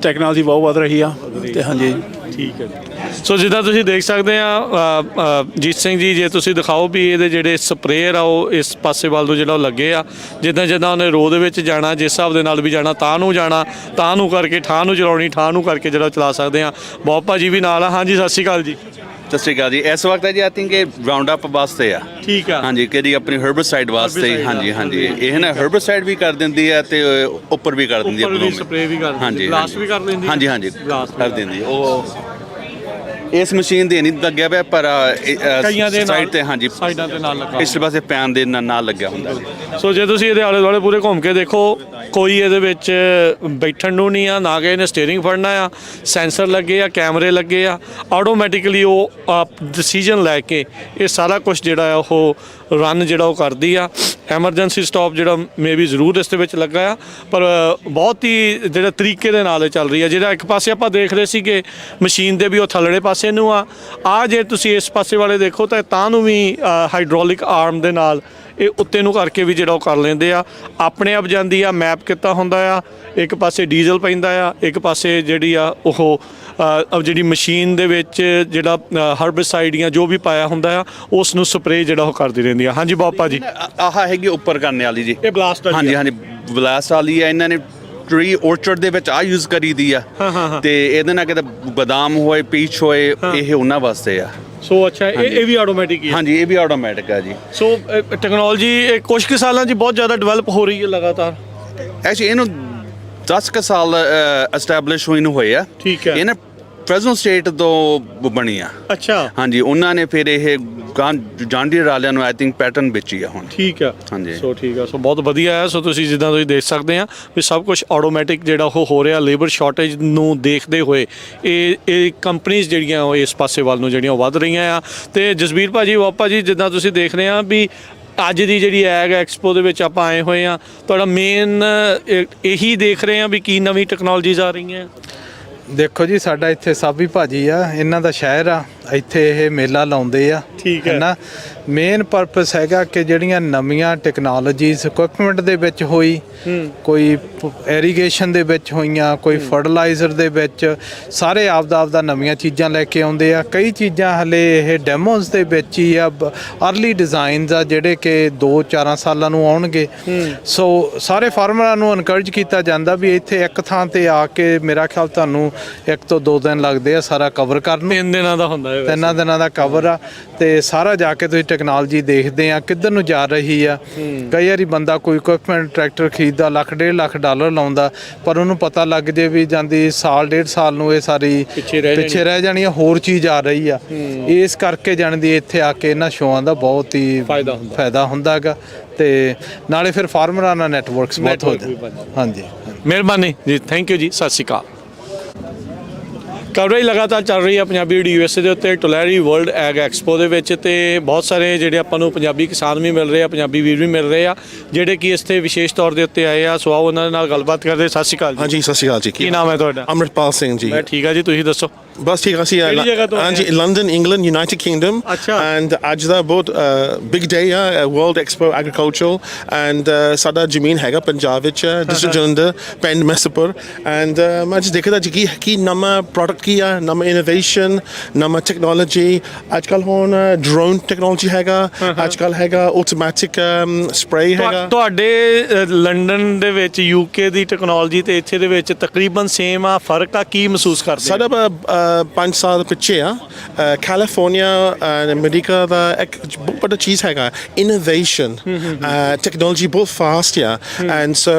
ਟੈਕਨੋਲੋਜੀ ਬਹੁਤ ਵੱਧ ਰਹੀ ਆ ਤੇ ਹਾਂਜੀ ਠੀਕ ਹੈ ਜੀ। ਸੋ ਜਿੱਦਾਂ ਤੁਸੀਂ ਦੇਖ ਸਕਦੇ ਆ ਜੀਤ ਸਿੰਘ ਜੀ, ਜੇ ਤੁਸੀਂ ਦਿਖਾਓ ਵੀ ਇਹਦੇ ਜਿਹੜੇ ਸਪਰੇਅਰ ਆ ਉਹ ਇਸ ਪਾਸੇ ਵੱਲ ਨੂੰ ਜਿਹੜਾ ਉਹ ਲੱਗੇ ਆ, ਜਿੱਦਾਂ ਉਹਨੇ ਰੋਹ ਦੇ ਵਿੱਚ ਜਾਣਾ ਜਿਸ ਹਿਸਾਬ ਦੇ ਨਾਲ ਵੀ ਜਾਣਾ, ਤਾਂ ਨੂੰ ਜਾਣਾ, ਤਾਂ ਨੂੰ ਕਰਕੇ ਠਾਹ ਨੂੰ ਚਲਾਉਣੀ, ਠਾਹ ਨੂੰ ਕਰਕੇ ਜਿਹੜਾ ਚਲਾ ਸਕਦੇ ਆ। ਬਹੁਤ ਭਾਜੀ ਵੀ ਨਾਲ ਆ। ਹਾਂਜੀ, ਸਤਿ ਸ਼੍ਰੀ ਅਕਾਲ ਜੀ। ਸਤਿ ਸ਼੍ਰੀ ਅਕਾਲ ਜੀ। ਇਸ ਵਕਤ ਹੈ ਜੀ ਆਈ ਥਿੰਕ ਇਹ ਰਾਉਂਡ ਅਪ ਵਾਸਤੇ ਆ। ਠੀਕ ਆ। ਹਾਂਜੀ, ਕਿਹੜੀ ਆਪਣੀ ਹਰਬਸਾਈਡ ਵਾਸਤੇ। ਹਾਂਜੀ ਇਹ ਨਾ ਹਰਬਸਾਈਡ ਵੀ ਕਰ ਦਿੰਦੀ ਹੈ ਤੇ ਉੱਪਰ ਵੀ ਕਰ ਦਿੰਦੀ ਹੈ, ਸਪਰੇਅ ਵੀ ਕਰ ਦਿੰਦੀ, ਹਾਂਜੀ ਬਲਾਸਟ ਵੀ ਕਰ ਦਿੰਦੀ। ਹਾਂਜੀ ਕਰ ਦਿੰਦੀ। ਉਹ ਇਸ ਮਸ਼ੀਨ ਦੇ ਨਹੀਂ ਲੱਗਿਆ ਪਿਆ ਪਰ ਸਾਈਡ ਤੇ ਹਾਂਜੀ ਸਾਈਡਾਂ ਤੇ ਨਾਲ ਲੱਗਾ, ਇਸ ਪਾਸੇ ਪੈਨ ਦੇ ਨਾਲ ਲੱਗਿਆ ਹੁੰਦਾ। ਸੋ ਜੇ ਤੁਸੀਂ ਇਹਦੇ ਆਲੇ ਦੁਆਲੇ ਪੂਰੇ ਘੁੰਮ ਕੇ ਦੇਖੋ, ਕੋਈ ਇਹਦੇ ਵਿੱਚ ਬੈਠਣ ਨੂੰ ਨਹੀਂ ਆ, ਨਾ ਕਿ ਇਹਨੇ ਸਟੀਅਰਿੰਗ ਫੜਨਾ ਆ। ਸੈਂਸਰ ਲੱਗੇ ਆ, ਕੈਮਰੇ ਲੱਗੇ ਆ, ਆਟੋਮੈਟਿਕਲੀ ਉਹ ਡਿਸੀਜਨ ਲੈ ਕੇ ਇਹ ਸਾਰਾ ਕੁਝ ਜਿਹੜਾ ਆ ਉਹ ਰਨ ਜਿਹੜਾ ਉਹ ਕਰਦੀ ਆ। ਐਮਰਜੈਂਸੀ ਸਟਾਪ ਜਿਹੜਾ ਮੇ ਵੀ ਜ਼ਰੂਰ ਇਸ ਦੇ ਵਿੱਚ ਲੱਗਾ ਆ, ਪਰ ਬਹੁਤ ਹੀ ਜਿਹੜਾ ਤਰੀਕੇ ਦੇ ਨਾਲ ਚੱਲ ਰਹੀ ਆ। ਜਿਹੜਾ ਇੱਕ ਪਾਸੇ ਆਪਾਂ ਦੇਖ ਰਹੇ ਸੀ ਕਿ ਮਸ਼ੀਨ ਦੇ ਵੀ ਉਹ ਥੱਲੜੇ ਪਾਸੇ ਨੂੰ ਆ ਜੇ ਤੁਸੀਂ ਇਸ ਪਾਸੇ ਵਾਲੇ ਦੇਖੋ ਤਾਂ ਨੂੰ ਵੀ ਹਾਈਡ੍ਰੋਲਿਕ ਆਰਮ ਦੇ ਨਾਲ ਇਹ ਉੱਤੇ ਨੂੰ ਕਰਕੇ ਵੀ ਜਿਹੜਾ ਉਹ ਕਰ ਲੈਂਦੇ ਆ। ਆਪਣੇ ਆਪ ਜਾਂਦੀ ਆ, ਮੈਪ ਕੀਤਾ ਹੁੰਦਾ ਆ, ਇੱਕ ਪਾਸੇ ਡੀਜ਼ਲ ਪੈਂਦਾ ਆ, ਇੱਕ ਪਾਸੇ ਜਿਹੜੀ ਆ ਉਹ ਜਿਹੜੀ ਮਸ਼ੀਨ ਦੇ ਵਿੱਚ ਜਿਹੜਾ ਹਰਬਸਾਈਡ ਜਾਂ ਜੋ ਵੀ ਪਾਇਆ ਹੁੰਦਾ ਆ ਉਸ ਨੂੰ ਸਪਰੇਅ ਜਿਹੜਾ ਉਹ ਕਰਦੀ ਰਹਿੰਦੀ ਆ। ਹਾਂਜੀ ਬਾਪਾ ਜੀ, ਆਹ ਹੈਗੀ ਉੱਪਰ ਕਰਨ ਵਾਲੀ ਜੀ, ਇਹ ਬਲਾਸਟ ਹਾਂਜੀ ਬਲਾਸਟ ਵਾਲੀ ਆ। ਇਹਨਾਂ ਨੇ ਟਰੀ ਔਰਚਰਡ ਦੇ ਵਿੱਚ ਯੂਜ਼ ਕਰੀ ਦੀ ਆ ਤੇ ਇਹਦੇ ਨਾਲ ਕਿਤੇ ਬਦਾਮ ਹੋਏ, ਪੀਚ ਹੋਏ, ਇਹ ਉਹਨਾਂ ਵਾਸਤੇ ਆ। ਸੋ ਅੱਛਾ, ਇਹ ਵੀ ਆਟੋਮੈਟਿਕ ਹੀ ਹੈ? ਹਾਂਜੀ, ਇਹ ਵੀ ਆਟੋਮੈਟਿਕ ਆ ਜੀ। ਸੋ ਟੈਕਨੋਲੋਜੀ ਕੁਝ ਕੁ ਸਾਲਾਂ 'ਚ ਬਹੁਤ ਜ਼ਿਆਦਾ ਡਿਵੈਲਪ ਹੋ ਰਹੀ ਹੈ ਲਗਾਤਾਰ। ਐਕਚੁਅਲੀ ਇਹਨੂੰ 10 ਕੁ ਸਾਲ ਐਸਟੈਬਲਿਸ਼ ਹੋਈ ਨੂੰ ਹੋਏ ਆ। ਠੀਕ ਹੈ। ਇਹ ਨਾ ਫ੍ਰੈਜ਼ਨੋ ਸਟੇਟ ਤੋਂ ਬਣੀ ਆ। ਅੱਛਾ। ਹਾਂਜੀ, ਉਹਨਾਂ ਨੇ ਫਿਰ ਇਹ ਜਾਂਡੀਅਰ ਵਾਲਿਆਂ ਨੂੰ ਆਈ ਥਿੰਕ ਪੈਟਰਨ ਵੇਚੀ ਆ ਹੁਣ। ਠੀਕ ਆ। ਹਾਂਜੀ, ਸੋ ਠੀਕ ਆ। ਸੋ ਬਹੁਤ ਵਧੀਆ ਹੈ। ਸੋ ਤੁਸੀਂ ਜਿੱਦਾਂ ਤੁਸੀਂ ਦੇਖ ਸਕਦੇ ਆ ਵੀ ਸਭ ਕੁਝ ਆਟੋਮੈਟਿਕ ਜਿਹੜਾ ਉਹ ਹੋ ਰਿਹਾ। ਲੇਬਰ ਸ਼ਾਰਟੇਜ ਨੂੰ ਦੇਖਦੇ ਹੋਏ ਇਹ ਕੰਪਨੀਆਂ ਜਿਹੜੀਆਂ ਉਹ ਇਸ ਪਾਸੇ ਵੱਲ ਨੂੰ ਜਿਹੜੀਆਂ ਉਹ ਵੱਧ ਰਹੀਆਂ ਆ। ਤੇ ਜਸਬੀਰ ਭਾਜੀ, ਬਾਪਾ ਜੀ, ਜਿੱਦਾਂ ਤੁਸੀਂ ਦੇਖ ਰਹੇ ਆ ਵੀ ਅੱਜ ਦੀ ਜਿਹੜੀ ਐਗ ਐਕਸਪੋ ਦੇ ਵਿੱਚ ਆਪਾਂ ਆਏ ਹੋਏ ਆ, ਤੁਹਾਡਾ ਮੇਨ ਇਹੀ ਦੇਖ ਰਹੇ ਆ ਵੀ ਕੀ ਨਵੀਂ ਟੈਕਨੋਲੋਜੀਜ਼ ਆ ਰਹੀਆਂ? ਦੇਖੋ ਜੀ, ਸਾਡਾ ਇੱਥੇ ਸਾਬੀ ਭਾਜੀ ਆ, ਇਹਨਾਂ ਦਾ ਸ਼ਹਿਰ ਆ, ਇੱਥੇ ਇਹ ਮੇਲਾ ਲਾਉਂਦੇ ਆ। ਠੀਕ ਹੈ ਨਾ। ਮੇਨ ਪਰਪਸ ਹੈਗਾ ਕਿ ਜਿਹੜੀਆਂ ਨਵੀਆਂ ਟੈਕਨੋਲੋਜੀਜ਼ ਇਕਵਿਪਮੈਂਟ ਦੇ ਵਿੱਚ ਹੋਈ, ਕੋਈ ਇਰੀਗੇਸ਼ਨ ਦੇ ਵਿੱਚ ਹੋਈਆਂ, ਕੋਈ ਫਰਟੀਲਾਈਜ਼ਰ ਦੇ ਵਿੱਚ, ਸਾਰੇ ਆਪਦਾ ਨਵੀਆਂ ਚੀਜ਼ਾਂ ਲੈ ਕੇ ਆਉਂਦੇ ਆ। ਕਈ ਚੀਜ਼ਾਂ ਹਲੇ ਇਹ ਡੈਮੋਜ਼ ਦੇ ਵਿੱਚ ਹੀ ਆ, ਅਰਲੀ ਡਿਜ਼ਾਈਨਸ ਆ ਜਿਹੜੇ ਕਿ 2-4 ਸਾਲਾਂ ਨੂੰ ਆਉਣਗੇ। ਸੋ ਸਾਰੇ ਫਾਰਮਰਾਂ ਨੂੰ ਇਨਕਰੇਜ ਕੀਤਾ ਜਾਂਦਾ ਵੀ ਇੱਥੇ ਇੱਕ ਥਾਂ ਤੇ ਆ ਕੇ ਮੇਰਾ ਖਿਆਲ ਤੁਹਾਨੂੰ 1 ਤੋਂ 2 ਦਿਨ ਲੱਗਦੇ ਆ ਸਾਰਾ ਕਵਰ ਕਰਨ ਨੂੰ। 3 ਦਿਨਾਂ ਦਾ ਹੁੰਦਾ ਹੈ, 3 ਦਿਨਾਂ ਦਾ ਕਵਰ ਆ ਤੇ ਸਾਰਾ ਜਾ ਕੇ ਤੁਸੀਂ ਟੈਕਨੋਲੋਜੀ ਦੇਖਦੇ ਆ ਕਿੱਧਰ ਨੂੰ ਜਾ ਰਹੀ ਆ। ਕਈ ਵਾਰੀ ਬੰਦਾ ਕੋਈ ਇਕਵਿਪਮੈਂਟ ਟਰੈਕਟਰ ਖਰੀਦਦਾ $1.5 ਲੱਖ ਲਾਉਂਦਾ, ਪਰ ਉਹਨੂੰ ਪਤਾ ਲੱਗ ਜੇ ਵੀ ਜਾਂਦੀ ਸਾਲ 1.5 ਸਾਲ ਨੂੰ ਇਹ ਸਾਰੀ ਪਿੱਛੇ ਰਹਿ ਜਾਣੀ ਆ, ਹੋਰ ਚੀਜ਼ ਆ ਰਹੀ ਆ। ਇਸ ਕਰਕੇ ਜਾਣਦੀ ਇੱਥੇ ਆ ਕੇ ਇਹਨਾਂ ਸ਼ੋਆਂ ਦਾ ਬਹੁਤ ਹੀ ਫਾਇਦਾ ਹੁੰਦਾ ਹੈਗਾ ਤੇ ਨਾਲੇ ਫਿਰ ਫਾਰਮਰਾਂ ਨਾਲ ਨੈਟਵਰਕਸ ਬਹੁਤ ਹੋ ਜਾਂਦੇ। ਹਾਂਜੀ, ਮਿਹਰਬਾਨੀ ਜੀ, ਥੈਂਕ ਯੂ ਜੀ, ਸਤਿ ਸ਼੍ਰੀ ਅਕਾਲ। ਕਵਰੇਜ ਲਗਾਤਾਰ ਚੱਲ ਰਹੀ ਹੈ ਪੰਜਾਬੀ ਰੇਡੀਓ USA ਦੇ ਉੱਤੇ ਟੁਲੈਰੀ ਵਰਲਡ ਐਗ ਐਕਸਪੋ ਦੇ ਵਿੱਚ, ਤੇ ਬਹੁਤ ਸਾਰੇ ਜਿਹੜੇ ਆਪਾਂ ਨੂੰ ਪੰਜਾਬੀ ਕਿਸਾਨ ਵੀ ਮਿਲ ਰਹੇ ਆ, ਪੰਜਾਬੀ ਵੀਰ ਵੀ ਮਿਲ ਰਹੇ ਆ ਜਿਹੜੇ ਕਿ ਇਸ ਤੇ ਵਿਸ਼ੇਸ਼ ਤੌਰ ਦੇ ਉੱਤੇ ਆਏ ਆ। ਸੋ ਆਓ ਉਹਨਾਂ ਦੇ ਨਾਲ ਗੱਲਬਾਤ ਕਰਦੇ। ਸਤਿ ਸ਼੍ਰੀ ਅਕਾਲ ਜੀ। ਹਾਂਜੀ, ਸਤਿ ਸ਼੍ਰੀ ਅਕਾਲ ਜੀ। ਕੀ ਨਾਮ ਹੈ ਤੁਹਾਡਾ? ਅੰਮ੍ਰਿਤਪਾਲ ਸਿੰਘ ਜੀ। ਮੈਂ ਠੀਕ ਆ ਜੀ, ਤੁਸੀਂ ਦੱਸੋ? ਬਸ ਠੀਕ ਅਸੀਂ ਹਾਂਜੀ ਲੰਡਨ ਇੰਗਲੈਂਡ ਯੂਨਾਈਟਿਡ ਕਿੰਗਡਮ। ਅੱਛਾ। ਐਂਡ ਅੱਜ ਦਾ ਬਹੁਤ ਬਿਗ ਡੇ ਆ ਵਰਲਡ ਐਕਸਪੋ ਐਗਰੀਕਲਚਰ ਐਂਡ ਸਾਡਾ ਜ਼ਮੀਨ ਹੈਗਾ ਪੰਜਾਬ ਵਿੱਚ ਡਿਸਟ੍ਰਿਕਟ ਜਲੰਧਰ ਪਿੰਡ ਮੈਸਪੁਰ। ਐਂਡ ਮੈਂ just ਦੇਖਦਾ ਜੀ ਕੀ ਨਵਾਂ ਪ੍ਰੋਡਕਟ ਕੀ ਆ, ਨਵਾਂ ਇਨੋਵੇਸ਼ਨ, ਨਵਾਂ ਟੈਕਨੋਲੋਜੀ। ਅੱਜ ਕੱਲ੍ਹ ਹੁਣ ਡਰੋਨ ਟੈਕਨੋਲੋਜੀ ਹੈਗਾ, ਅੱਜ ਕੱਲ੍ਹ ਹੈਗਾ ਆਟੋਮੈਟਿਕ ਸਪਰੇ ਹੈਗਾ। ਤੁਹਾਡੇ ਲੰਡਨ ਦੇ ਵਿੱਚ UK ਦੀ ਟੈਕਨੋਲੋਜੀ ਤੇ ਇੱਥੇ ਦੇ ਵਿੱਚ ਤਕਰੀਬਨ ਸੇਮ ਆ, ਫਰਕ ਆ? ਕੀ ਮਹਿਸੂਸ ਕਰਦੇ? ਸਾਡਾ 5 ਸਾਲ ਪਿੱਛੇ ਆ ਕੈਲੀਫੋਰਨੀਆ ਅਮਰੀਕਾ ਦਾ ਇੱਕ ਬਹੁਤ ਵੱਡਾ ਚੀਜ਼ ਹੈਗਾ ਇਨੋਵੇਸ਼ਨ ਟੈਕਨੋਲੋਜੀ ਬਹੁਤ ਫਾਸਟ ਆ ਐਂਡ ਸੋ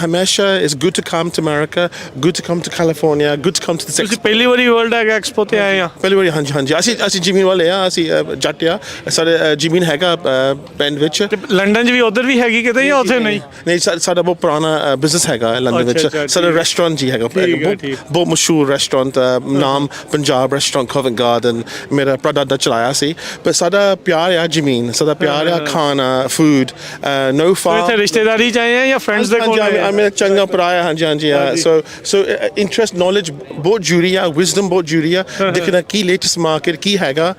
ਹਮੇਸ਼ਾ it's good to come to America good to come to California good to come to this ਤੁਸੀਂ ਪਹਿਲੀ ਵਾਰੀ ਵਰਲਡ ਐਕਸਪੋ ਤੇ ਆਏ ਆ? ਪਹਿਲੀ ਵਾਰੀ, ਹਾਂਜੀ। ਅਸੀਂ ਜ਼ਮੀਨ ਵਾਲੇ ਆ, ਅਸੀਂ ਜੱਟ ਆ, ਸਾਡੇ ਜ਼ਮੀਨ ਹੈਗਾ ਪਿੰਡ ਵਿੱਚ। ਲੰਡਨ 'ਚ ਵੀ ਉਧਰ ਵੀ ਹੈਗੀ ਕਿਤੇ ਜਾਂ ਉੱਥੇ ਨਹੀਂ? ਨਹੀਂ, ਸਾਡਾ ਬਹੁਤ ਪੁਰਾਣਾ ਬਿਜ਼ਨਸ ਹੈਗਾ ਲੰਡਨ ਵਿੱਚ। ਸਾਡਾ ਰੈਸਟੋਰੈਂਟ ਜੀ ਹੈਗਾ, ਬਹੁਤ ਮਸ਼ਹੂਰ ਰੈਸਟੋਰੈਂਟ, ਨਾਮ ਪੰਜਾਬ ਰੈਸਟੋਰੈਂਟ ਕੋਵੈਂਟ ਗਾਰਡਨ, ਮੇਰਾ ਪੜਦਾਦਾ ਚਲਾਇਆ ਸੀ। ਪਰ ਸਾਡਾ ਪਿਆਰ ਆ ਜ਼ਮੀਨ, ਸਾਡਾ ਪਿਆਰ ਆ ਖਾਣਾ, ਫੂਡ, ਨੋ ਫਾਰਮ। ਇੱਥੇ ਰਿਸ਼ਤੇਦਾਰੀ 'ਚ ਆਏ ਆ ਜਾਂ ਫਰੈਂਡਸ ਦੇ ਕੋਲ ਆਏ ਆ? ਮੇਰਾ ਚੰਗਾ ਭਰਾ ਹੈ, ਹਾਂਜੀ। ਸੋ ਇੰਟਰਸਟ ਨੌਲੇਜ ਬਹੁਤ ਜ਼ਰੂਰੀ ਆ, ਵਿਜ਼ਡਮ ਬਹੁਤ ਜ਼ਰੂਰੀ ਆ, ਦੇਖਣਾ ਕੀ ਲੇਟੈਸਟ ਮਾਰਕੀਟ ਕੀ ਹੈਗਾ,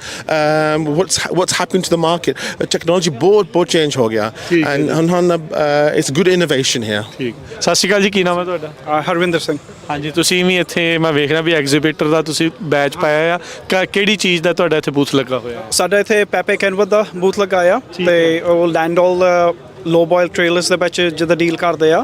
what's happening to the market. Technology ਬਹੁਤ ਚੇਂਜ ਹੋ ਗਿਆ and it's good innovation here. ਠੀਕ। ਸਤਿ ਸ਼੍ਰੀ ਅਕਾਲ ਜੀ, ਕੀ ਨਾਮ ਹੈ ਤੁਹਾਡਾ? ਹਰਵਿੰਦਰ ਸਿੰਘ। ਹਾਂਜੀ, ਤੁਸੀਂ ਵੀ ਇੱਥੇ ਮੈਂ ਵੇਖ ਰਿਹਾ ਵੀ ਐਗਜ਼ੀਬਿਟਰ ਦਾ ਤੁਸੀਂ ਬੈਚ ਪਾਇਆ ਆ, ਕਿਹੜੀ ਚੀਜ਼ ਦਾ ਤੁਹਾਡਾ ਇੱਥੇ ਬੂਥ ਲੱਗਾ ਹੋਇਆ? ਸਾਡਾ ਇੱਥੇ ਪੈਪੇ ਕੈਨਵਸ ਦਾ ਬੂਥ ਲੱਗਾ ਆ ਤੇ ਉਹ ਲੈਂਡੋਲ ਲੋ ਬੋਇਲ ਟ੍ਰੇਲਰਸ ਦੇ ਵਿੱਚ ਜਿੱਦਾਂ ਡੀਲ ਕਰਦੇ ਆ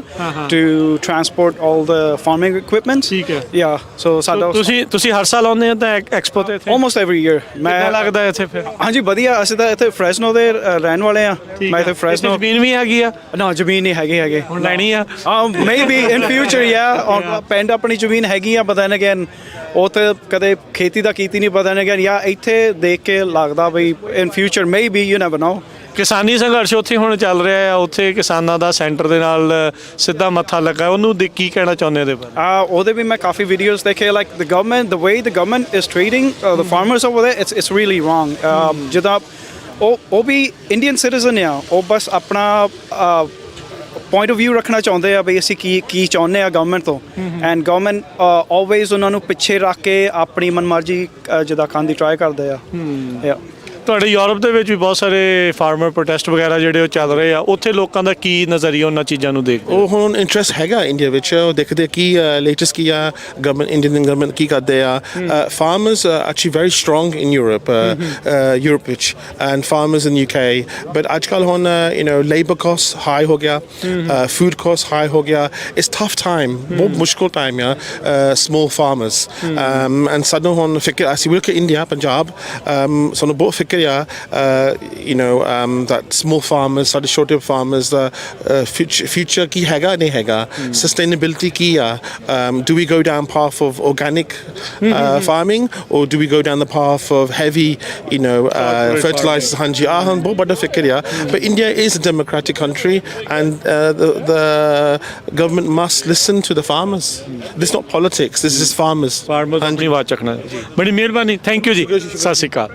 to transport all the farming equipments. ਠੀਕ ਹੈ। ਯਾ ਸੋ ਸਾਡਾ ਤੁਸੀਂ ਹਰ ਸਾਲ ਆਉਂਦੇ ਆ ਤਾਂ ਐਕਸਪੋ ਤੇ ਇੱਥੇ? Almost every year. ਮੈਂ ਲੱਗਦਾ ਇੱਥੇ ਫਿਰ? ਹਾਂਜੀ, ਵਧੀਆ। ਅਸੀਂ ਤਾਂ ਇੱਥੇ ਫ੍ਰੈਸਨੋ ਦੇ ਰਹਿਣ ਵਾਲੇ ਆ। ਮੈਂ ਇੱਥੇ ਫ੍ਰੈਸਨੋ। ਜ਼ਮੀਨ ਵੀ ਹੈਗੀ ਆ? ਨਾ, ਜ਼ਮੀਨ ਨਹੀਂ ਹੈਗੀ। ਹੁਣ ਲੈਣੀ ਆ? ਮੇਬੀ ਇਨ ਫਿਊਚਰ ਯਾ ਪਿੰਡ ਆਪਣੀ ਜ਼ਮੀਨ ਹੈਗੀ ਆ, ਬਟ ਦੈਨ ਅਗੇਨ ਉੱਥੇ ਕਦੇ ਖੇਤੀ ਦਾ ਕੀਤੀ ਨਹੀਂ, ਬਟ ਦੈਨ ਅਗੇਨ ਯਾ ਇੱਥੇ ਦੇਖ ਕੇ ਲੱਗਦਾ ਵੀ in future maybe you never know. ਕਿਸਾਨੀ ਸੰਘਰਸ਼ ਉੱਥੇ ਹੁਣ ਚੱਲ ਰਿਹਾ ਆ, ਉੱਥੇ ਕਿਸਾਨਾਂ ਦਾ ਸੈਂਟਰ ਦੇ ਨਾਲ ਸਿੱਧਾ ਮੱਥਾ ਲੱਗਾ, ਉਹਨੂੰ ਕੀ ਕਹਿਣਾ ਚਾਹੁੰਦੇ ਉਹਦੇ ਬਾਰੇ? ਉਹਦੇ ਵੀ ਮੈਂ ਕਾਫੀ ਵੀਡੀਓਜ਼ ਦੇਖੇ, like the government, the way the government is treating the farmers over there, it's really wrong. ਜਿੱਦਾਂ ਉਹ ਵੀ ਇੰਡੀਅਨ ਸਿਟੀਜ਼ਨ ਆ, ਉਹ ਬਸ ਆਪਣਾ ਪੁਆਇੰਟ ਆਫ ਵਿਊ ਰੱਖਣਾ ਚਾਹੁੰਦੇ ਆ ਵੀ ਅਸੀਂ ਕੀ ਚਾਹੁੰਦੇ ਆ ਗਵਰਨਮੈਂਟ ਤੋਂ, ਐਂਡ ਗਵਰਨਮੈਂਟ ਆਲਵੇਜ਼ ਉਹਨਾਂ ਨੂੰ ਪਿੱਛੇ ਰੱਖ ਕੇ ਆਪਣੀ ਮਨਮਰਜ਼ੀ ਜਿੱਦਾਂ ਖਾਣ ਦੀ ਟਰਾਈ ਕਰਦੇ ਆ। ਤੁਹਾਡੇ ਯੂਰਪ ਦੇ ਵਿੱਚ ਵੀ ਬਹੁਤ ਸਾਰੇ ਫਾਰਮਰ ਪ੍ਰੋਟੈਸਟ ਵਗੈਰਾ ਜਿਹੜੇ ਉਹ ਚੱਲ ਰਹੇ ਆ, ਉੱਥੇ ਲੋਕਾਂ ਦਾ ਕੀ ਨਜ਼ਰੀਆ ਉਹਨਾਂ ਚੀਜ਼ਾਂ ਨੂੰ ਦੇਖਦੇ? ਉਹ ਹੁਣ ਇੰਟਰਸਟ ਹੈਗਾ ਇੰਡੀਆ ਵਿੱਚ, ਉਹ ਦੇਖਦੇ ਕੀ ਲੇਟੈਸਟ ਕੀ ਆ, ਗਵਰਨਮੈਂਟ ਇੰਡੀਅਨ ਗਵਰਨਮੈਂਟ ਕੀ ਕਰਦੇ ਆ। ਫਾਰਮਰਸ ਐਕਚੁਅਲੀ ਵੈਰੀ ਸਟਰੋਂਗ ਇਨ ਯੂਰਪ ਵਿੱਚ and farmers in UK, but ਅੱਜ ਕੱਲ੍ਹ ਹੁਣ ਲੇਬਰ ਕੋਸਟ ਹਾਈ ਹੋ ਗਿਆ, ਫੂਡ ਕੋਸਟ ਹਾਈ ਹੋ ਗਿਆ, ਇਟਸ ਟਫ ਟਾਈਮ, ਬਹੁਤ ਮੁਸ਼ਕਿਲ ਟਾਈਮ ਆ ਸਮੋਲ ਫਾਰਮਰਸ ਐਂਡ ਸਾਨੂੰ ਹੁਣ ਫਿਕਰ, ਅਸੀਂ ਵੀ ਇੰਡੀਆ ਪੰਜਾਬ, ਸਾਨੂੰ ਬਹੁਤ ਫਿਕਰ that small farmers, ਸਾਡੇ ਛੋਟੇ farmers ਦਾ future ਕੀ ਹੈਗਾ ਨਹੀਂ ਹੈਗਾ, sustainability ਕੀ ਆ, do we go down path of organic farming or do we go down the path of heavy fertilizers? ਹਾਂਜੀ, ਬਹੁਤ ਵੱਡਾ ਫਿਕਰ ਆ। But India is a democratic country and the government must listen to the farmers. This is not politics, this is farmers. ਆਪਣੀ ਆਵਾਜ਼ ਚੱਕਣਾ। ਬੜੀ ਮਿਹਰਬਾਨੀ, ਥੈਂਕ ਯੂ ਜੀ, ਸਤਿ ਸ਼੍ਰੀ ਅਕਾਲ।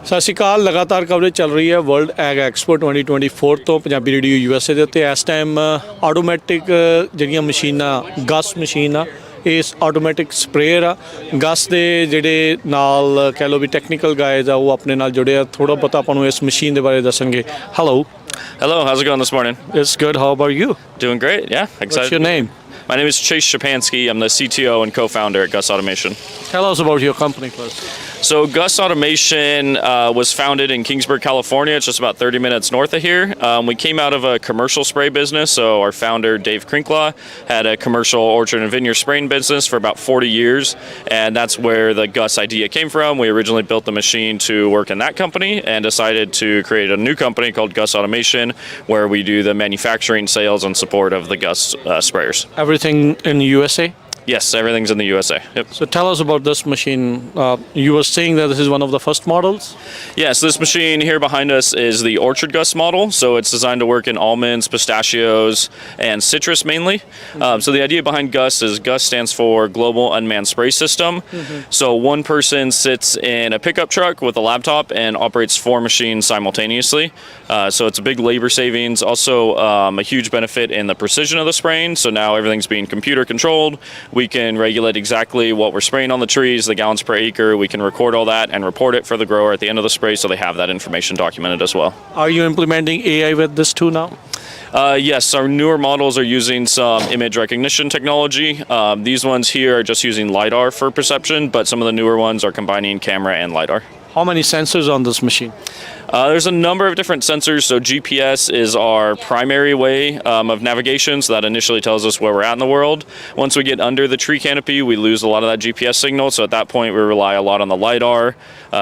ਸਤਿ ਸ਼੍ਰੀ ਅਕਾਲ। ਲਗਾਤਾਰ ਕਵਰੇਜ ਚੱਲ ਰਹੀ ਹੈ ਵਰਲਡ ਐਗ ਐਕਸਪੋ 2024 ਤੋਂ ਪੰਜਾਬੀ ਰੇਡੀਓ USA ਦੇ ਉੱਤੇ। ਇਸ ਟਾਈਮ ਆਟੋਮੈਟਿਕ ਜਿਹੜੀਆਂ ਮਸ਼ੀਨਾਂ, ਗਸ ਮਸ਼ੀਨ ਆ, ਇਸ ਆਟੋਮੈਟਿਕ ਸਪਰੇਅਰ ਆ, ਗਸ ਦੇ ਜਿਹੜੇ ਨਾਲ ਕਹਿ ਲਓ ਵੀ ਟੈਕਨੀਕਲ ਗਾਇਜ਼ ਆ, ਉਹ ਆਪਣੇ ਨਾਲ ਜੁੜੇ ਆ, ਥੋੜ੍ਹਾ ਬਹੁਤਾ ਆਪਾਂ ਨੂੰ ਇਸ ਮਸ਼ੀਨ ਦੇ ਬਾਰੇ ਦੱਸਣਗੇ। Hello. Hello, how's it going this morning? It's good. How about you? Doing great, yeah. Excited. What's your name? My name is Chase Shapansky. I'm the CTO and co-founder at Gus Automation. Tell us about your company first. So Gus Automation was founded in Kingsburg, California. It's just about 30 minutes north of here. We came out of a commercial spray business. So our founder, Dave Krinklaw, had a commercial orchard and vineyard spraying business for about 40 years. And that's where the Gus idea came from. We originally built the machine to work in that company and decided to create a new company called Gus Automation, where we do the manufacturing, sales, and support of the Gus sprayers. Everything in USA? Yes, everything's in the USA. Yep. So tell us about this machine. You were saying that this is one of the first models? Yes, this machine here behind us is the Orchard Gus model. So it's designed to work in almonds, pistachios, and citrus mainly. So the idea behind Gus is Gus stands for Global Unmanned Spray System. So one person sits in a pickup truck with a laptop and operates 4 machines simultaneously. So it's a big labor savings. Also a huge benefit in the precision of the spraying. So now everything's being computer controlled. We can regulate exactly what we're spraying on the trees, the gallons per acre. We can record all that and report it for the grower at the end of the spray, so they have that information documented as well. Are you implementing AI with this too now? Yes, our newer models are using some image recognition technology. These ones here are just using LiDAR for perception, but some of the newer ones are combining camera and LiDAR. How many sensors on this machine? There's a number of different sensors. So GPS is our primary way of navigation. So that initially tells us where we're at in the world. Once we get under the tree canopy, we lose a lot of that GPS signal. So at that point, we rely a lot on the LiDAR,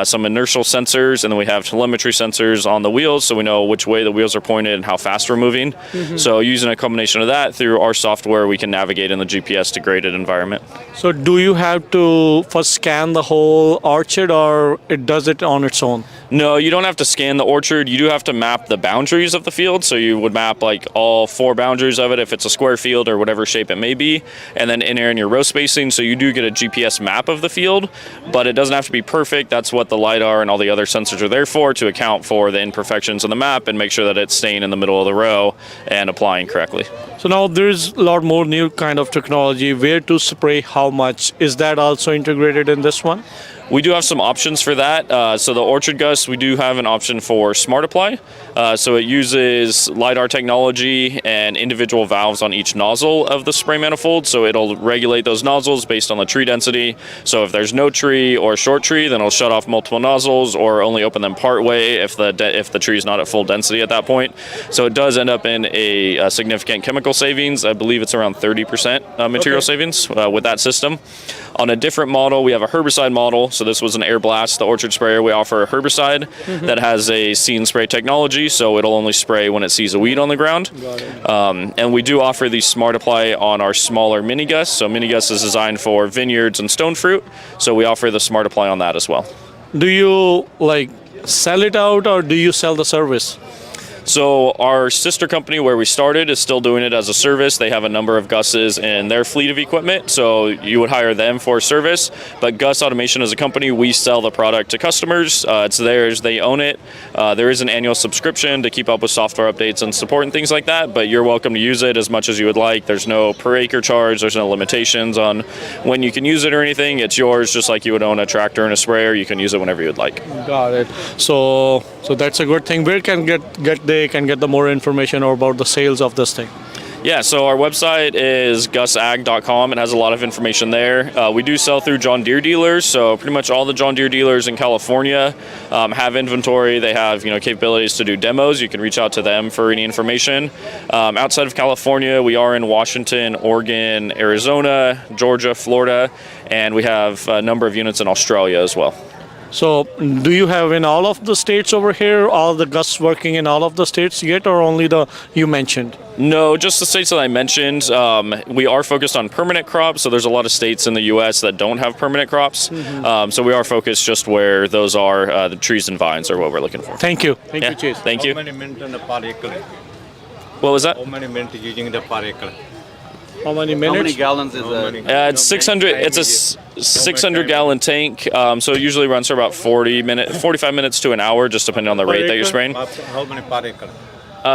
some inertial sensors, and then we have telemetry sensors on the wheels, so we know which way the wheels are pointed and how fast we're moving. So using a combination of that through our software, we can navigate in the GPS degraded environment. So do you have to first scan the whole orchard, or it does it on its own? No, you don't have to scan the orchard. You do have to map the boundaries of the field. So you would map like all 4 boundaries of it if it's a square field or whatever shape it may be, and then enter in your row spacing. So you do get a GPS map of the field, but it doesn't have to be perfect. That's what the LiDAR and all the other sensors are there for, to account for the imperfections in the map and make sure that it's staying in the middle of the row and applying correctly. So now there's a lot more new kind of technology, where to spray how much. Is that also integrated in this one? We do have some options for that. So the Orchard Gust, we do have an option for Smart Apply. So it uses LiDAR technology and individual valves on each nozzle of the spray manifold. So it'll regulate those nozzles based on the tree density. So if there's no tree or short tree, then it'll shut off multiple nozzles or only open them part way if the tree is not at full density at that point. So it does end up in a significant chemical savings. I believe it's around 30% material savings with that system. On a different model, we have a herbicide model. So this was an air blast, the orchard sprayer. We offer a herbicide that has a see and spray technology, so it'll only spray when it sees a weed on the ground. And we do offer the Smart Apply on our smaller mini gust. So mini gust is designed for vineyards and stone fruit, so we offer the Smart Apply on that as well. Do you like sell it out, or do you sell the service? So our sister company where we started is still doing it as a service. They have a number of Gus's in their fleet of equipment, so you would hire them for service. But Gus Automation as a company, we sell the product to customers. It's theirs, they own it. There is an annual subscription to keep up with software updates and support and things like that, but you're welcome to use it as much as you would like. There's no per acre charge, there's no limitations on when you can use it or anything. It's yours just like you would own a tractor and a sprayer. You can use it whenever you'd like. Got it. So that's a good thing. Where can they can get the more information about the sales of this thing? Yeah, so our website is gusag.com. It has a lot of information there. We do sell through John Deere dealers, so pretty much all the John Deere dealers in California have inventory. They have capabilities to do demos. You can reach out to them for any information. Outside of California, we are in Washington, Oregon, Arizona, Georgia, Florida, and we have a number of units in Australia as well. So do you have in all of the states over here, all the Gusts working in all of the states yet, or only the you mentioned? No, just the states that I mentioned. We are focused on permanent crops, so there's a lot of states in the U.S. that don't have permanent crops. So we are focused just where those are, the trees and vines are what we're looking for. Thank you. Thank you, Chase. Thank you. How many minutes on the per acre? What was that? How many minutes using the per acre? How many minutes? How many gallons is that? It's 600. It's a 600-gallon tank. So it usually runs for about 45 minutes to an hour, just depending on the rate that you're spraying. How many per acre?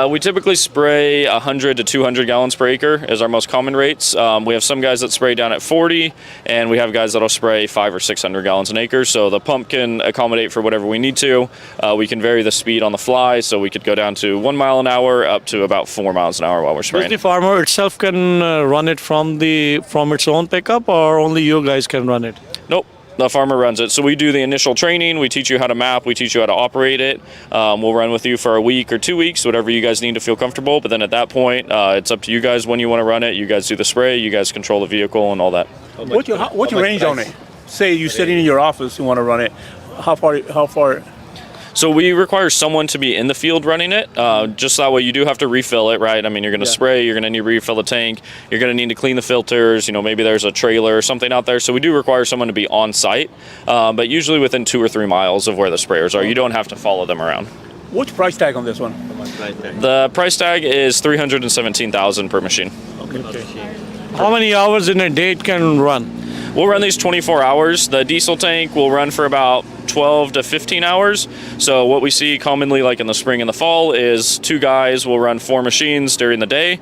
We typically spray 100 to 200 gallons per acre is our most common rates. We have some guys that spray down at 40, and we have guys that'll spray 500 or 600 gallons an acre. So the pump can accommodate for whatever we need to. We can vary the speed on the fly, so we could go down to 1 mile an hour up to about 4 miles an hour while we're spraying. Does the farmer itself can run it from its own pickup, or only you guys can run it? Nope. The farmer runs it. So we do the initial training. We teach you how to map. We teach you how to operate it. We'll run with you for a week or 2 weeks, whatever you guys need to feel comfortable. But then at that point, it's up to you guys when you want to run it. You guys do the spray. You guys control the vehicle and all that. What's your range on it? Say you're sitting in your office, you want to run it. How far? So we require someone to be in the field running it. Just that way you do have to refill it, right? I mean, you're going to spray, you're going to need to refill the tank, you're going to need to clean the filters, maybe there's a trailer or something out there. So we do require someone to be on site, but usually within 2 or 3 miles of where the sprayers are. You don't have to follow them around. What's price tag on this one? The price tag is $317,000 per machine. Okay. How many hours in a day it can run? We'll run these 24 hours. The diesel tank will run for about 12 to 15 hours. So what we see commonly like in the spring and the fall is 2 guys will run 4 machines during the day.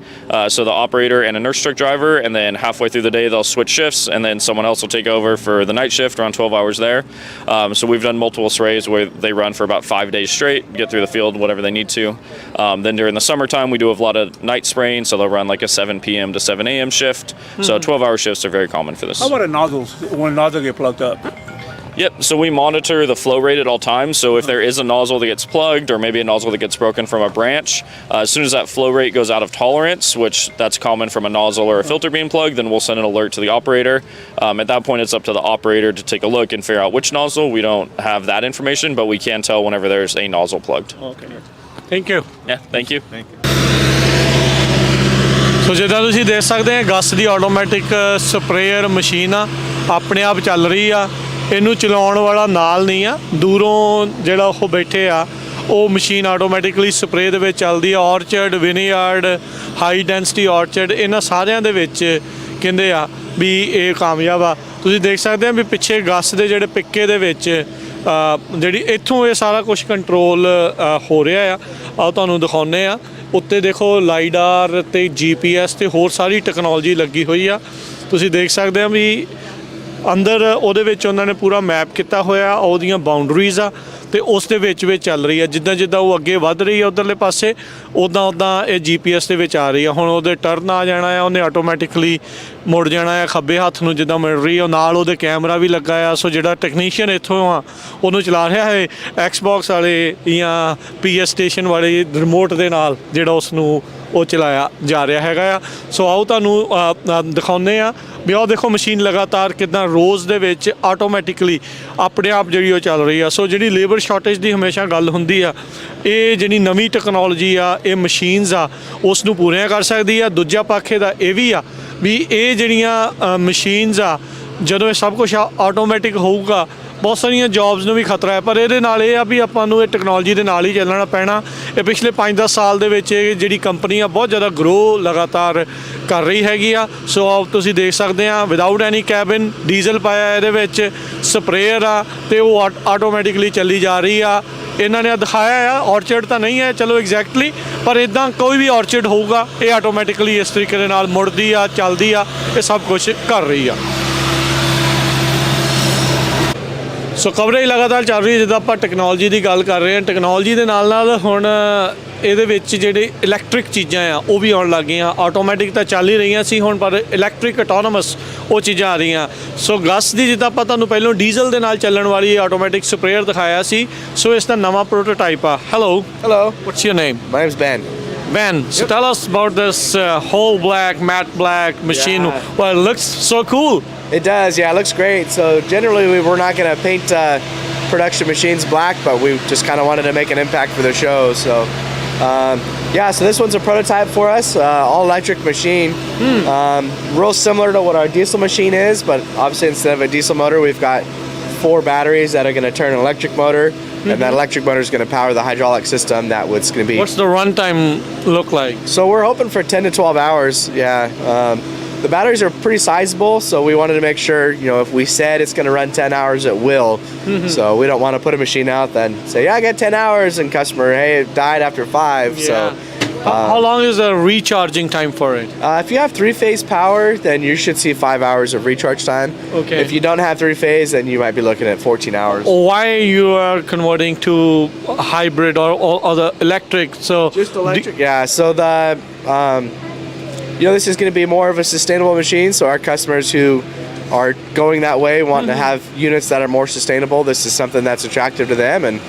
So the operator and a nurse truck driver, and then halfway through the day they'll switch shifts, and then someone else will take over for the night shift around 12 hours there. So we've done multiple sprays where they run for about 5 days straight, get through the field, whatever they need to. Then during the summertime we do a lot of night spraying, so they'll run like a 7 p.m. to 7 a.m. shift. So 12-hour shifts are very common for this. How about the nozzles, when nozzle get plugged up? Yep, so we monitor the flow rate at all times. So if there is a nozzle that gets plugged or maybe a nozzle that gets broken from a branch, as soon as that flow rate goes out of tolerance, which that's common from a nozzle or a filter being plugged, then we'll send an alert to the operator. At that point, it's up to the operator to take a look and figure out which nozzle. We don't have that information, but we can tell whenever there's a nozzle plugged. Okay. Thank you. Yeah, thank you. ਸੋ ਜਿੱਦਾਂ ਤੁਸੀਂ ਦੇਖ ਸਕਦੇ ਆ ਗਸ ਦੀ ਆਟੋਮੈਟਿਕ ਸਪਰੇਅਰ ਮਸ਼ੀਨ ਆ ਆਪਣੇ ਆਪ ਚੱਲ ਰਹੀ ਆ ਇਹਨੂੰ ਚਲਾਉਣ ਵਾਲਾ ਨਾਲ ਨਹੀਂ ਆ ਦੂਰੋਂ ਜਿਹੜਾ ਉਹ ਬੈਠੇ ਆ ਉਹ ਮਸ਼ੀਨ ਆਟੋਮੈਟਿਕਲੀ ਸਪਰੇਅ ਦੇ ਵਿੱਚ ਚੱਲਦੀ ਆ ਔਰਚਰਡ ਵਿਨੀਯਾਰਡ ਹਾਈ ਡੈਂਸਿਟੀ ਔਰਚਰਡ ਇਹਨਾਂ ਸਾਰਿਆਂ ਦੇ ਵਿੱਚ ਕਹਿੰਦੇ ਆ ਵੀ ਇਹ ਕਾਮਯਾਬ ਆ ਤੁਸੀਂ ਦੇਖ ਸਕਦੇ ਆ ਵੀ ਪਿੱਛੇ ਗਸ ਦੇ ਜਿਹੜੇ ਪਿੱਕੇ ਦੇ ਵਿੱਚ ਜਿਹੜੀ ਇੱਥੋਂ ਇਹ ਸਾਰਾ ਕੁਝ ਕੰਟਰੋਲ ਹੋ ਰਿਹਾ ਆ ਤੁਹਾਨੂੰ ਦਿਖਾਉਂਦੇ ਆ ਉੱਤੇ ਦੇਖੋ ਲਾਈਡਾਰ ਤੇ GPS ਤੇ ਹੋਰ ਸਾਰੀ ਟੈਕਨੋਲੋਜੀ ਲੱਗੀ ਹੋਈ ਆ ਤੁਸੀਂ ਦੇਖ ਸਕਦੇ ਆ ਵੀ ਅੰਦਰ ਉਹਦੇ ਵਿੱਚ ਉਹਨਾਂ ਨੇ ਪੂਰਾ ਮੈਪ ਕੀਤਾ ਹੋਇਆ ਉਹਦੀਆਂ ਬਾਉਂਡਰੀਜ਼ ਆ ਤੇ ਉਸ ਦੇ ਵਿੱਚ ਚੱਲ ਰਹੀ ਆ ਜਿੱਦਾਂ ਜਿੱਦਾਂ ਉਹ ਅੱਗੇ ਵੱਧ ਰਹੀ ਆ ਉਧਰਲੇ ਪਾਸੇ ਉੱਦਾਂ ਇਹ GPS ਦੇ ਵਿੱਚ ਆ ਰਹੀ ਆ ਹੁਣ ਉਹਦੇ ਟਰਨ ਆ ਜਾਣਾ ਆ ਉਹਨੇ ਆਟੋਮੈਟਿਕਲੀ ਮੁੜ ਜਾਣਾ ਆ ਖੱਬੇ ਹੱਥ ਨੂੰ ਜਿੱਦਾਂ ਮਿਲ ਰਹੀ ਆ ਨਾਲ ਉਹਦੇ ਕੈਮਰਾ ਵੀ ਲੱਗਾ ਆ ਸੋ ਜਿਹੜਾ ਟੈਕਨੀਸ਼ੀਅਨ ਇੱਥੋਂ ਆ ਉਹਨੂੰ ਚਲਾ ਰਿਹਾ ਹੈ ਐਕਸਬੌਕਸ ਵਾਲੇ ਜਾਂ PS ਸਟੇਸ਼ਨ ਵਾਲੇ ਰਿਮੋਟ ਦੇ ਨਾਲ ਜਿਹੜਾ ਉਸ ਨੂੰ ਉਹ ਚਲਾਇਆ ਜਾ ਰਿਹਾ ਹੈਗਾ ਆ ਸੋ ਆਓ ਤੁਹਾਨੂੰ ਦਿਖਾਉਂਦੇ ਆ ਵੀ ਆਹ ਦੇਖੋ ਮਸ਼ੀਨ ਲਗਾਤਾਰ ਕਿੱਦਾਂ ਰੋਜ਼ ਦੇ ਵਿੱਚ ਆਟੋਮੈਟਿਕਲੀ ਆਪਣੇ ਆਪ ਜਿਹੜੀ ਉਹ ਚੱਲ ਰਹੀ ਆ ਸੋ ਜਿਹੜੀ ਲੇਬਰ ਸ਼ਾਰਟੇਜ ਦੀ ਹਮੇਸ਼ਾ ਗੱਲ ਹੁੰਦੀ ਆ ਇਹ ਜਿਹੜੀ ਨਵੀਂ ਟੈਕਨੋਲੋਜੀ ਆ ਇਹ ਮਸ਼ੀਨਸ ਆ ਉਸ ਨੂੰ ਪੂਰੀਆਂ ਕਰ ਸਕਦੀ ਆ ਦੂਜਾ ਪੱਖ ਦਾ ਇਹ ਵੀ ਆ ਵੀ ਇਹ ਜਿਹੜੀਆਂ ਮਸ਼ੀਨਸ ਆ ਜਦੋਂ ਇਹ ਸਭ ਕੁਝ ਆਟੋਮੈਟਿਕ ਹੋਊਗਾ ਬਹੁਤ ਸਾਰੀਆਂ ਜੌਬਸ ਨੂੰ ਵੀ ਖਤਰਾ ਹੈ ਪਰ ਇਹਦੇ ਨਾਲ ਇਹ ਆ ਵੀ ਆਪਾਂ ਨੂੰ ਇਹ ਟੈਕਨੋਲੋਜੀ ਦੇ ਨਾਲ ਹੀ ਚੱਲਣਾ ਪੈਣਾ ਇਹ ਪਿਛਲੇ 5-10 ਸਾਲ ਦੇ ਵਿੱਚ ਇਹ ਜਿਹੜੀ ਕੰਪਨੀ ਆ ਬਹੁਤ ਜ਼ਿਆਦਾ ਗਰੋ ਲਗਾਤਾਰ ਕਰ ਰਹੀ ਹੈਗੀ ਆ ਸੋ ਤੁਸੀਂ ਦੇਖ ਸਕਦੇ ਆ ਵਿਦਆਊਟ ਐਨੀ ਕੈਬਿਨ ਡੀਜ਼ਲ ਪਾਇਆ ਇਹਦੇ ਵਿੱਚ ਸਪਰੇਅਰ ਆ ਤੇ ਉਹ ਆਟੋਮੈਟਿਕਲੀ ਚੱਲੀ ਜਾ ਰਹੀ ਆ ਇਹਨਾਂ ਨੇ ਦਿਖਾਇਆ ਆ ਔਰਚਰਡ ਤਾਂ ਨਹੀਂ ਹੈ ਚਲੋ ਐਗਜ਼ੈਕਟਲੀ ਪਰ ਇੱਦਾਂ ਕੋਈ ਵੀ ਔਰਚਰਡ ਹੋਊਗਾ ਇਹ ਆਟੋਮੈਟਿਕਲੀ ਇਸ ਤਰੀਕੇ ਦੇ ਨਾਲ ਮੁੜਦੀ ਆ ਚੱਲਦੀ ਆ ਇਹ ਸਭ ਕੁਝ ਕਰ ਰਹੀ ਆ ਸੋ ਕਵਰੇਜ ਲਗਾਤਾਰ ਚੱਲ ਰਹੀ ਹੈ ਜਿੱਦਾਂ ਆਪਾਂ ਟੈਕਨੋਲੋਜੀ ਦੀ ਗੱਲ ਕਰ ਰਹੇ ਹਾਂ ਟੈਕਨੋਲੋਜੀ ਦੇ ਨਾਲ ਨਾਲ ਹੁਣ ਇਹਦੇ ਵਿੱਚ ਜਿਹੜੇ ਇਲੈਕਟ੍ਰਿਕ ਚੀਜ਼ਾਂ ਆ ਉਹ ਵੀ ਆਉਣ ਲੱਗ ਗਈਆਂ ਆਟੋਮੈਟਿਕ ਤਾਂ ਚੱਲ ਹੀ ਰਹੀਆਂ ਸੀ ਹੁਣ ਪਰ ਇਲੈਕਟ੍ਰਿਕ ਆਟੋਨੋਮਸ ਉਹ ਚੀਜ਼ਾਂ ਆ ਰਹੀਆਂ ਸੋ ਗਸ ਦੀ ਜਿੱਦਾਂ ਆਪਾਂ ਤੁਹਾਨੂੰ ਪਹਿਲਾਂ ਡੀਜ਼ਲ ਦੇ ਨਾਲ ਚੱਲਣ ਵਾਲੀ ਆਟੋਮੈਟਿਕ ਸਪਰੇਅਰ ਦਿਖਾਇਆ ਸੀ ਸੋ ਇਸ ਦਾ ਨਵਾਂ ਪ੍ਰੋਟੋਟਾਈਪ ਆ hello what's your name my name is Ben, so tell us about this whole matte black machine. Yeah. Well, it looks so cool. It does, yeah, it looks great. So generally we're not going to paint production machines black, but we just kind of wanted to make an impact for the show. So yeah, so this one's a prototype for us, all electric machine. Real similar to what our diesel machine is, but obviously instead of a diesel motor, we've got 4 batteries that are going to turn an electric motor. And that electric motor is going to power the hydraulic system that it's going to be. What's the runtime look like? So we're hoping for 10 to 12 hours, yeah. The batteries are pretty sizable, so we wanted to make sure, if we said it's going to run 10 hours, it will. So we don't want to put a machine out then say, yeah, I got 10 hours, and customer, hey, it died after 5. Yeah. So how long is the recharging time for it? If you have 3-phase power, then you should see 5 hours of recharge time. Okay. If you don't have 3-phase, then you might be looking at 14 hours. Why you are converting to hybrid or the electric? So just electric. Yeah. So the this is going to be more of a sustainable machine. So our customers who are going that way want to have units that are more sustainable. This is something that's attractive to them, and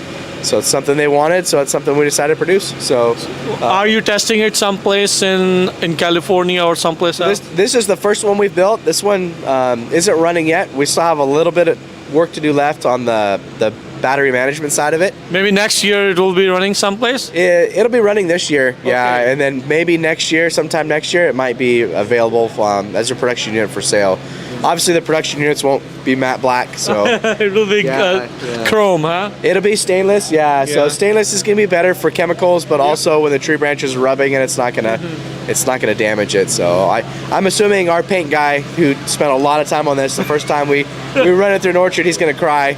so it's something they wanted, so it's something we decided to produce. So are you testing it someplace in California or someplace else? This is the first one we've built. This one isn't running yet. We still have a little bit of work to do left on the battery management side of it. Maybe next year it will be running someplace? It'll be running this year, yeah. Okay. And then maybe next year, sometime next year, it might be available as a production unit for sale. Obviously, the production units won't be matte black, so it will be chrome, huh? It'll be stainless, yeah. So stainless is gonna be better for chemicals, but also when the tree branches are rubbing, and it's not gonna damage it. So I'm assuming our paint guy, who spent a lot of time on this, the first time we run it through an orchard, he's gonna cry.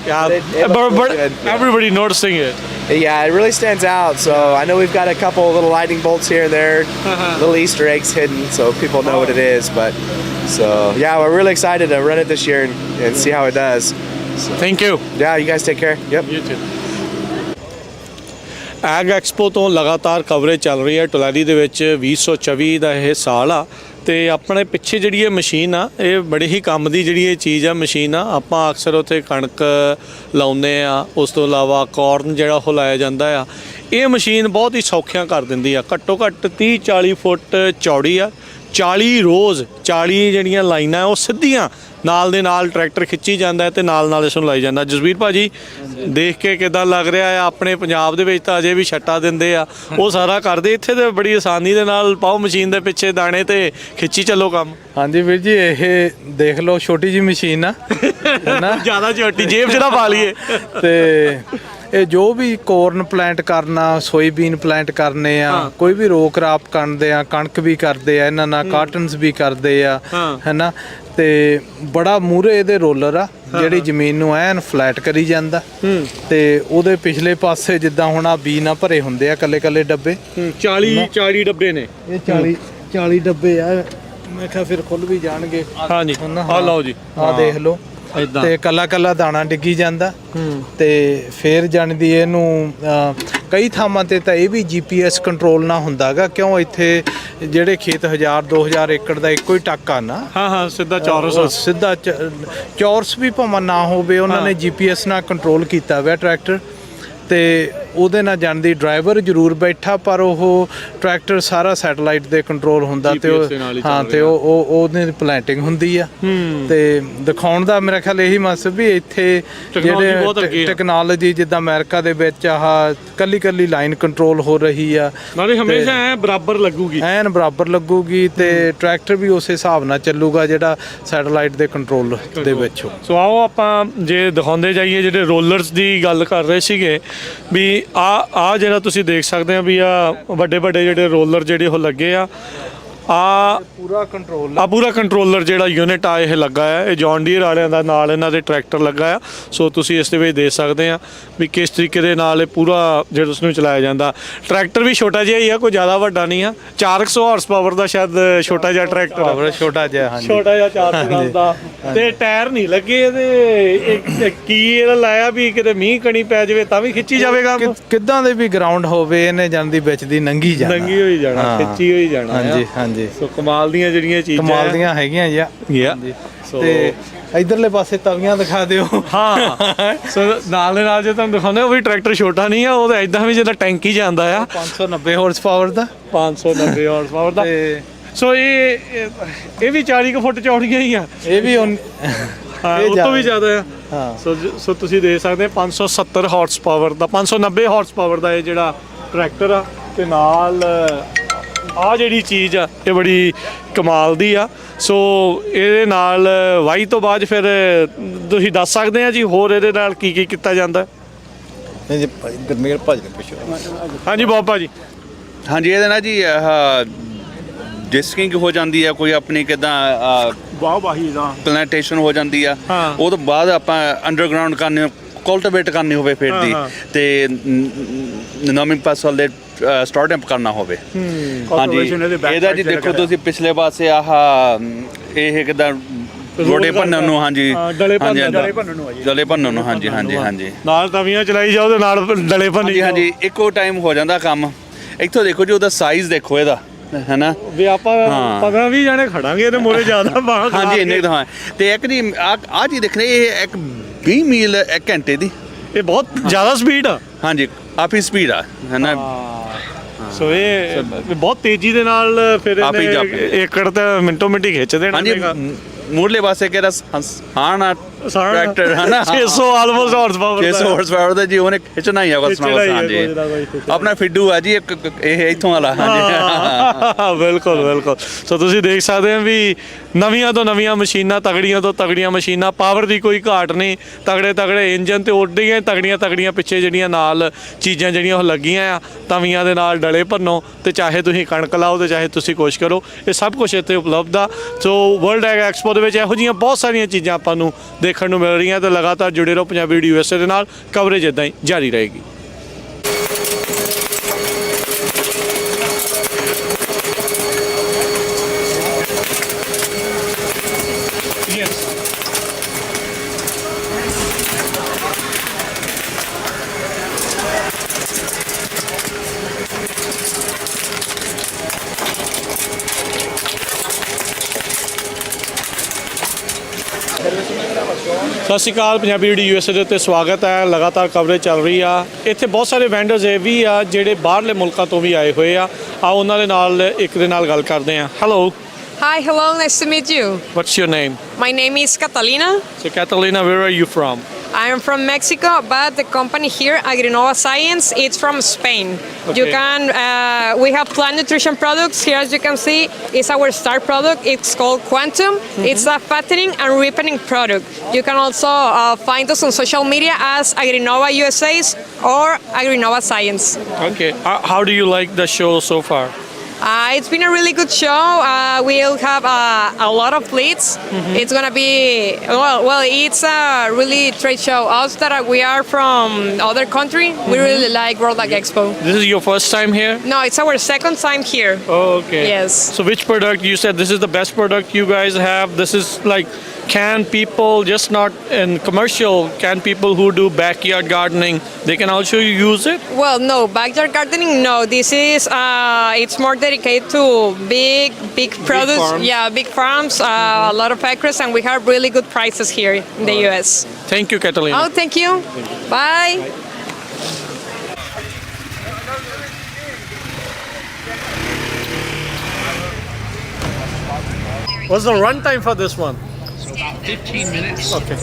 But everybody noticing it. Yeah, it really stands out. So I know we've got a couple little lightning bolts here and there, little Easter eggs hidden, so people know what it is. But so yeah, we're really excited to run it this year and see how it does. So, thank you. Yeah, you guys take care. Yep. You too. Egg expo ਤੋਂ ਲਗਾਤਾਰ ਕਵਰੇਜ ਚੱਲ ਰਹੀ ਹੈ ਟੁਲਾਰੀ ਦੇ ਵਿੱਚ 2024 ਦਾ ਇਹ ਸਾਲ ਆ ਤੇ ਆਪਣੇ ਪਿੱਛੇ ਜਿਹੜੀ ਇਹ ਮਸ਼ੀਨ ਆ ਇਹ ਬੜੀ ਹੀ ਕੰਮ ਦੀ ਜਿਹੜੀ ਇਹ ਚੀਜ਼ ਆ ਮਸ਼ੀਨ ਆ। ਆਪਾਂ ਅਕਸਰ ਉੱਥੇ ਕਣਕ ਲਾਉਂਦੇ ਆ, ਉਸ ਤੋਂ ਇਲਾਵਾ ਕਾਰਨ ਜਿਹੜਾ ਉਹ ਲਾਇਆ ਜਾਂਦਾ ਆ। ਇਹ ਮਸ਼ੀਨ ਬਹੁਤ ਹੀ ਸੌਖੀਆਂ ਕਰ ਦਿੰਦੀ ਆ। ਘੱਟੋ ਘੱਟ 30-40 ਫੁੱਟ ਚੌੜੀ ਆ, 40 ਰੋਜ਼ 40 ਜਿਹੜੀਆਂ ਲਾਈਨਾਂ ਉਹ ਸਿੱਧੀਆਂ ਨਾਲ ਦੇ ਨਾਲ ਟਰੈਕਟਰ ਖਿੱਚੀ ਜਾਂਦਾ ਤੇ ਨਾਲ ਇਸ ਨੂੰ ਲਾਈ ਜਾਂਦਾ। ਜਸਵੀਰ ਭਾਜੀ ਦੇਖ ਕੇ ਕਿੱਦਾਂ ਲੱਗ ਰਿਹਾ ਆ? ਆਪਣੇ ਪੰਜਾਬ ਦੇ ਵਿੱਚ ਤਾਂ ਅਜੇ ਵੀ ਛੱਟਾ ਦਿੰਦੇ ਆ, ਉਹ ਸਾਰਾ ਕਰਦੇ, ਇੱਥੇ ਤੇ ਬੜੀ ਆਸਾਨੀ ਦੇ ਨਾਲ ਪਾਓ ਮਸ਼ੀਨ ਦੇ ਪਿੱਛੇ ਦਾਣੇ ਤੇ ਖਿੱਚੀ ਚੱਲੋ ਕੰਮ। ਹਾਂਜੀ ਵੀਰ ਜੀ, ਇਹ ਦੇਖ ਲਓ ਛੋਟੀ ਜੀ ਮਸ਼ੀਨ ਆ ਹੈ ਨਾ, ਜ਼ਿਆਦਾ ਛੋਟੀ ਜੇਬ 'ਚ ਨਾ ਪਾ ਲਈਏ। ਤੇ ਇਹ ਜੋ ਵੀ ਕੋਰਨ ਪਲਾਂਟ ਕਰਨਾ, ਸੋਇਆਬੀਨ ਪਲਾਂਟ ਕਰਨੇ ਆ, ਕੋਈ ਵੀ ਰੋਕ ਰਾਪ ਕਰਦੇ ਆ, ਕਣਕ ਵੀ ਕਰਦੇ ਆ ਇਹਨਾਂ ਨਾਲ, ਕਾਟਨਸ ਵੀ ਕਰਦੇ ਆ ਹੈ ਨਾ। ਤੇ ਬੜਾ ਮੂਹਰੇ ਇਹਦੇ ਰੋਲਰ ਆ ਜਿਹੜੀ ਜ਼ਮੀਨ ਨੂੰ ਐਨ ਫਲੈਟ ਕਰੀ ਜਾਂਦਾ। ਤੇ ਉਹਦੇ ਪਿਛਲੇ ਪਾਸੇ ਜਿੱਦਾਂ ਹੁਣ ਆ ਬੀ ਨਾ ਭਰੇ ਹੁੰਦੇ ਆ ਕੱਲੇ ਕੱਲੇ ਡੱਬੇ, 40 ਡੱਬੇ ਨੇ ਇਹ 40 ਡੱਬੇ ਆ। ਮੈਂ ਕਿਹਾ ਫਿਰ ਖੁੱਲ ਵੀ ਜਾਣਗੇ। ਹਾਂਜੀ ਆ ਲਓ ਜੀ, ਆ ਦੇਖ ਲਓ ਤੇ ਕੱਲਾ ਦਾਣਾ ਡਿੱਗੀ ਜਾਂਦਾ। ਤੇ ਫਿਰ ਜਾਣਦੀ ਇਹਨੂੰ ਕਈ ਥਾਵਾਂ ਤੇ ਤਾਂ ਇਹ ਵੀ GPS ਕੰਟਰੋਲ ਨਾ ਹੁੰਦਾਗਾ, ਕਿਉਂ ਇੱਥੇ ਜਿਹੜੇ ਖੇਤ 1000-2000 ਏਕੜ ਦਾ ਇੱਕੋ ਹੀ ਟੱਕਾ ਨਾ। ਹਾਂ ਸਿੱਧਾ ਚੌਰਸ, ਸਿੱਧਾ ਚੌਰਸ ਵੀ ਭਾਵੇਂ ਨਾ ਹੋਵੇ, ਉਹਨਾਂ ਨੇ GPS ਨਾਲ ਕੰਟਰੋਲ ਕੀਤਾ ਹੋਇਆ ਟਰੈਕਟਰ। ਤੇ ਉਹਦੇ ਨਾਲ ਜਾਂਦੀ ਡਰਾਈਵਰ ਜ਼ਰੂਰ ਬੈਠਾ, ਪਰ ਉਹ ਟਰੈਕਟਰ ਸਾਰਾ ਸੈਟਲਾਈਟ ਦੇ ਕੰਟਰੋਲ ਹੁੰਦਾ ਤੇ ਹਾਂ, ਤੇ ਉਹਦੀ ਪਲਾਂਟਿੰਗ ਹੁੰਦੀ ਆ। ਤੇ ਦਿਖਾਉਣ ਦਾ ਮੇਰਾ ਖਿਆਲ ਇਹੀ ਮਕਸਦ ਵੀ ਇੱਥੇ ਜਿਹੜੇ ਟੈਕਨੋਲੋਜੀ ਜਿੱਦਾਂ ਅਮਰੀਕਾ ਦੇ ਵਿੱਚ ਆਹ ਕੱਲੀ ਲਾਈਨ ਕੰਟਰੋਲ ਹੋ ਰਹੀ ਆ, ਨਾਲੇ ਹਮੇਸ਼ਾ ਐ ਬਰਾਬਰ ਲੱਗੂਗੀ, ਐਨ ਬਰਾਬਰ ਲੱਗੂਗੀ। ਤੇ ਟਰੈਕਟਰ ਵੀ ਉਸੇ ਹਿਸਾਬ ਨਾਲ ਚੱਲੂਗਾ ਜਿਹੜਾ ਸੈਟਲਾਈਟ ਦੇ ਕੰਟਰੋਲ ਦੇ ਵਿੱਚ। ਸੋ ਆਓ ਆਪਾਂ ਜੇ ਦਿਖਾਉਂਦੇ ਜਾਈਏ, ਜਿਹੜੇ ਰੋਲਰਸ ਦੀ ਗੱਲ ਕਰ ਰਹੇ ਸੀਗੇ ਵੀ ਆ ਜਿਹੜਾ ਤੁਸੀਂ ਦੇਖ ਸਕਦੇ ਆ ਵੀ ਆ ਵੱਡੇ ਜਿਹੜੇ ਰੋਲਰ ਜਿਹੜੇ ਉਹ ਲੱਗੇ ਆ। ਪੂਰਾ ਕੰਟਰੋਲਰ ਜਿਹੜਾ ਯੂਨਿਟ ਆ ਇਹ ਲੱਗਾ ਆ, ਇਹ ਜੌਨ ਡੀਅਰ ਵਾਲਿਆਂ ਦਾ ਨਾਲ ਇਹਨਾਂ ਦੇ ਟਰੈਕਟਰ ਲੱਗਾ ਆ। ਸੋ ਤੁਸੀਂ ਇਸ ਦੇ ਵਿੱਚ ਦੇਖ ਸਕਦੇ ਆ ਵੀ ਕਿਸ ਤਰੀਕੇ ਦੇ ਨਾਲ ਇਹ ਪੂਰਾ ਜਿਹੜਾ ਉਸਨੂੰ ਚਲਾਇਆ ਜਾਂਦਾ। ਟਰੈਕਟਰ ਵੀ ਛੋਟਾ ਜਿਹਾ ਹੀ ਆ, ਕੋਈ ਜ਼ਿਆਦਾ ਵੱਡਾ ਨਹੀਂ ਆ, 400 ਹਾਰਸ ਪਾਵਰ ਦਾ ਸ਼ਾਇਦ ਛੋਟਾ ਜਿਹਾ ਟਰੈਕਟਰ, ਛੋਟਾ ਜਿਹਾ 400 ਦਾ। ਤੇ ਟਾਇਰ ਨਹੀਂ ਲੱਗੇ ਇਹਦੇ, ਕੀ ਇਹਦਾ ਲਾਇਆ ਵੀ ਕਿਤੇ ਮੀਂਹ ਕਣੀ ਪੈ ਜਾਵੇ ਤਾਂ ਵੀ ਖਿੱਚੀ ਜਾਵੇਗਾ, ਕਿੱਦਾਂ ਦੇ ਵੀ ਗਰਾਊਂਡ ਹੋਵੇ ਇਹਨੇ ਜਾਂਦੀ ਵਿੱਚ ਦੀ ਨੰਗੀ ਹੋਈ ਜਾਣਾ, ਖਿੱਚੀ ਹੋਈ ਜਾਣਾ। ਹਾਂਜੀ। ਸੋ ਕਮਾਲ ਦੀਆਂ ਜਿਹੜੀਆਂ ਚੀਜ਼ਾਂ ਕਮਾਲ ਦੀਆਂ ਹੈਗੀਆਂ ਜੀ। ਤੇ ਇਧਰਲੇ ਪਾਸੇ ਤਵੀਆਂ ਦਿਖਾ ਦਿਓ। ਹਾਂ ਸੋ ਨਾਲ ਦੇ ਨਾਲ ਜੇ ਤੁਹਾਨੂੰ ਦਿਖਾਉਂਦੇ ਉਹ ਵੀ ਟਰੈਕਟਰ ਛੋਟਾ ਨਹੀਂ ਆ, ਉਹ ਤਾਂ ਇਦਾਂ ਵੀ ਜਿੱਦਾਂ ਟੈਂਕੀ ਜਾਂਦਾ ਆ, 590 ਹਾਰਸ ਪਾਵਰ ਦਾ। 590 ਹਾਰਸ ਪਾਵਰ ਦਾ। ਸੋ ਇਹ ਵੀ 40 ਫੁੱਟ ਚੌੜੀਆਂ ਹੀ ਆ, ਇਹ ਵੀ ਉਹ ਤੋਂ ਵੀ ਜ਼ਿਆਦਾ ਆ। ਸੋ ਤੁਸੀਂ ਦੇਖ ਸਕਦੇ 570 ਹਾਰਸ ਪਾਵਰ ਦਾ, 590 ਹਾਰਸ ਪਾਵਰ ਦਾ ਇਹ ਜਿਹੜਾ ਟਰੈਕਟਰ ਆ। ਤੇ ਨਾਲ ਆ ਜਿਹੜੀ ਚੀਜ਼ ਆ ਇਹ ਬੜੀ ਕਮਾਲ ਦੀ ਆ। ਸੋ ਇਹਦੇ ਨਾਲ ਵਾਹੀ ਤੋਂ ਬਾਅਦ ਫਿਰ ਤੁਸੀਂ ਦੱਸ ਸਕਦੇ ਆ ਜੀ ਹੋਰ ਇਹਦੇ ਨਾਲ ਕੀ ਕੀਤਾ ਜਾਂਦਾ? ਗਰਮੇਲ ਭਾਜੀ ਨੇ ਪੁੱਛੋ। ਹਾਂਜੀ ਬਾਬਾ ਜੀ। ਹਾਂਜੀ, ਇਹਦੇ ਨਾਲ ਜੀ ਡਿਸਕਿੰਗ ਹੋ ਜਾਂਦੀ ਆ, ਕੋਈ ਆਪਣੀ ਕਿੱਦਾਂ ਵਾਹੀ ਦਾ ਪਲਾਂਟੇਸ਼ਨ ਹੋ ਜਾਂਦੀ ਆ। ਉਹ ਤੋਂ ਬਾਅਦ ਆਪਾਂ ਅੰਡਰਗਰਾਉਂਡ ਕਰਨੀ, ਕਲਟੀਵੇਟ ਕਰਨੀ ਹੋਵੇ ਫਿਰ ਦੀ, ਤੇ ਨਵੀਂ ਫਸਲ ਦੇ ਸਟਾਰਟਅਪ ਕਰਨਾ ਹੋਵੇ। ਹਾਂਜੀ, ਇਹਦਾ ਜੀ ਦੇਖੋ ਤੁਸੀਂ ਪਿਛਲੇ ਪਾਸੇ ਇਹ ਕਿੱਦਾਂ ਰੋੜੇ ਭੰਨਣ ਨੂੰ, ਡਲੇ ਭੰਨਣ ਨੂੰ, ਹਾਂਜੀ ਨਾਲ ਤਵੀਆਂ ਚਲਾਈ ਜਾਓ ਤੇ ਨਾਲ ਡਲੇ ਭੰਨੀ। ਹਾਂਜੀ, ਇੱਕੋ ਟਾਈਮ ਹੋ ਜਾਂਦਾ ਕੰਮ। ਇੱਥੋਂ ਦੇਖੋ ਜੀ ਉਹਦਾ ਸਾਈਜ਼ ਦੇਖੋ ਇਹਦਾ, ਹੈ ਨਾ, ਵੀ ਆਪਾਂ 15-20 ਜਣੇ ਖੜਾਂਗੇ ਤੇ ਮੋਰੇ ਜ਼ਿਆਦਾ ਬਾਹਰ। ਹਾਂਜੀ ਇੰਨੇ ਤਾਂ। ਤੇ ਇੱਕ ਜੀ ਆਹ ਜੀ ਦੇਖ ਰਹੇ, ਇਹ ਇੱਕ 20 ਮੀਲ ਇੱਕ ਘੰਟੇ ਦੀ, ਇਹ ਬਹੁਤ ਜ਼ਿਆਦਾ ਸਪੀਡ ਆ। ਹਾਂਜੀ ਕਾਫੀ ਸਪੀਡ ਆ, ਹੈ ਨਾ। ਸੋ ਇਹ ਬਹੁਤ ਤੇਜ਼ੀ ਦੇ ਨਾਲ ਫਿਰ ਏਕੜ ਤੇ ਮਿੰਟੋ ਮਿੰਟ ਹੀ ਖਿੱਚ ਦੇਣਾ। ਹਾਂਜੀ, ਮੂਰਲੇ ਪਾਸੇ ਕਿਹੜਾ ਟਰੈਕਟਰ ਹੈ ਨਾ, 600 almost horse power, 600 horse power ਦਾ ਜੀ, ਉਹਨੇ ਖਿੱਚਣਾ ਹੀ ਆ ਬਸ। ਹਾਂਜੀ, ਆਪਣਾ ਫਿੱਡੂ ਆ ਜੀ ਇਹ ਇੱਥੋਂ ਵਾਲਾ। ਹਾਂਜੀ ਬਿਲਕੁਲ। ਸੋ ਤੁਸੀਂ ਦੇਖ ਸਕਦੇ ਹੋ ਵੀ ਨਵੀਆਂ ਤੋਂ ਨਵੀਆਂ ਮਸ਼ੀਨਾਂ, ਤਗੜੀਆਂ ਤੋਂ ਤਗੜੀਆਂ ਮਸ਼ੀਨਾਂ, ਪਾਵਰ ਦੀ ਕੋਈ ਘਾਟ ਨਹੀਂ, ਤਗੜੇ ਇੰਜਨ ਤੇ ਉੱਡੀਆਂ ਤਗੜੀਆਂ ਪਿੱਛੇ ਜਿਹੜੀਆਂ ਨਾਲ ਚੀਜ਼ਾਂ ਜਿਹੜੀਆਂ ਉਹ ਲੱਗੀਆਂ ਆ, ਤਵੀਆਂ ਦੇ ਨਾਲ ਡਲੇ ਭੰਨੋ ਤੇ ਚਾਹੇ ਤੁਸੀਂ ਕਣਕ ਲਾਓ ਤੇ ਚਾਹੇ ਤੁਸੀਂ ਕੁਛ ਕਰੋ, ਇਹ ਸਭ ਕੁਝ ਇੱਥੇ ਉਪਲਬਧ ਆ। ਸੋ ਵਰਲਡ ਐਕਸਪੋ ਦੇ ਵਿੱਚ ਇਹੋ ਜਿਹੀਆਂ ਬਹੁਤ ਸਾਰੀਆਂ ਚੀਜ਼ਾਂ ਆਪਾਂ ਨੂੰ ਦੇਖਣ ਨੂੰ ਮਿਲ ਰਹੀਆਂ। ਤੇ ਲਗਾਤਾਰ ਜੁੜੇ ਰਹੋ ਪੰਜਾਬੀ ਰੇਡੀਓ USA ਦੇ ਨਾਲ, ਕਵਰੇਜ ਇਦਾਂ ਹੀ ਜਾਰੀ ਰਹੇਗੀ। ਸਤਿ ਸ਼੍ਰੀ ਅਕਾਲ, ਪੰਜਾਬੀ ਰੇਡੀਓ USA ਦੇ ਉੱਤੇ ਸਵਾਗਤ ਹੈ। ਲਗਾਤਾਰ ਕਵਰੇਜ ਚੱਲ ਰਹੀ ਆ। ਇੱਥੇ ਬਹੁਤ ਸਾਰੇ ਵੈਂਡਰਸ ਇਹ ਵੀ ਆ ਜਿਹੜੇ ਬਾਹਰਲੇ ਮੁਲਕਾਂ ਤੋਂ ਵੀ ਆਏ ਹੋਏ ਆ। ਆਓ ਉਹਨਾਂ ਦੇ ਨਾਲ ਇੱਕ ਦੇ ਨਾਲ ਗੱਲ ਕਰਦੇ ਆ। Hello. Hi, hello, nice to meet you. What's your name? My name is Catalina. So Catalina, where are you from? I am from Mexico, but the company here, Agrinova Science, it's from Spain. You can, we have plant nutrition products. Here, as you can see, is our star product. It's called Quantum. It's a fattening and ripening product. You can also find us on social media as Agrinova USA's or Agrinova Science. Okay. How do you like the show so far? It's been a really good show. We'll have a lot of leads. It's gonna be it's a really trade show. Us that we are from other country, we really like World AG Expo. This is your first time here? No, it's our second time here. Oh, okay. Yes. So which product you said this is the best product you guys have? This is like, can people, just not in commercial, can people who do backyard gardening, they can also use it? Well, no, backyard gardening, no. This is it's more dedicated to big produce. farms. Yeah, big farms, a lot of acres, and we have really good prices here in the US. Thank you, Catalina. Oh, thank you. Bye. What's the run time for this one? So about 15 minutes. Okay.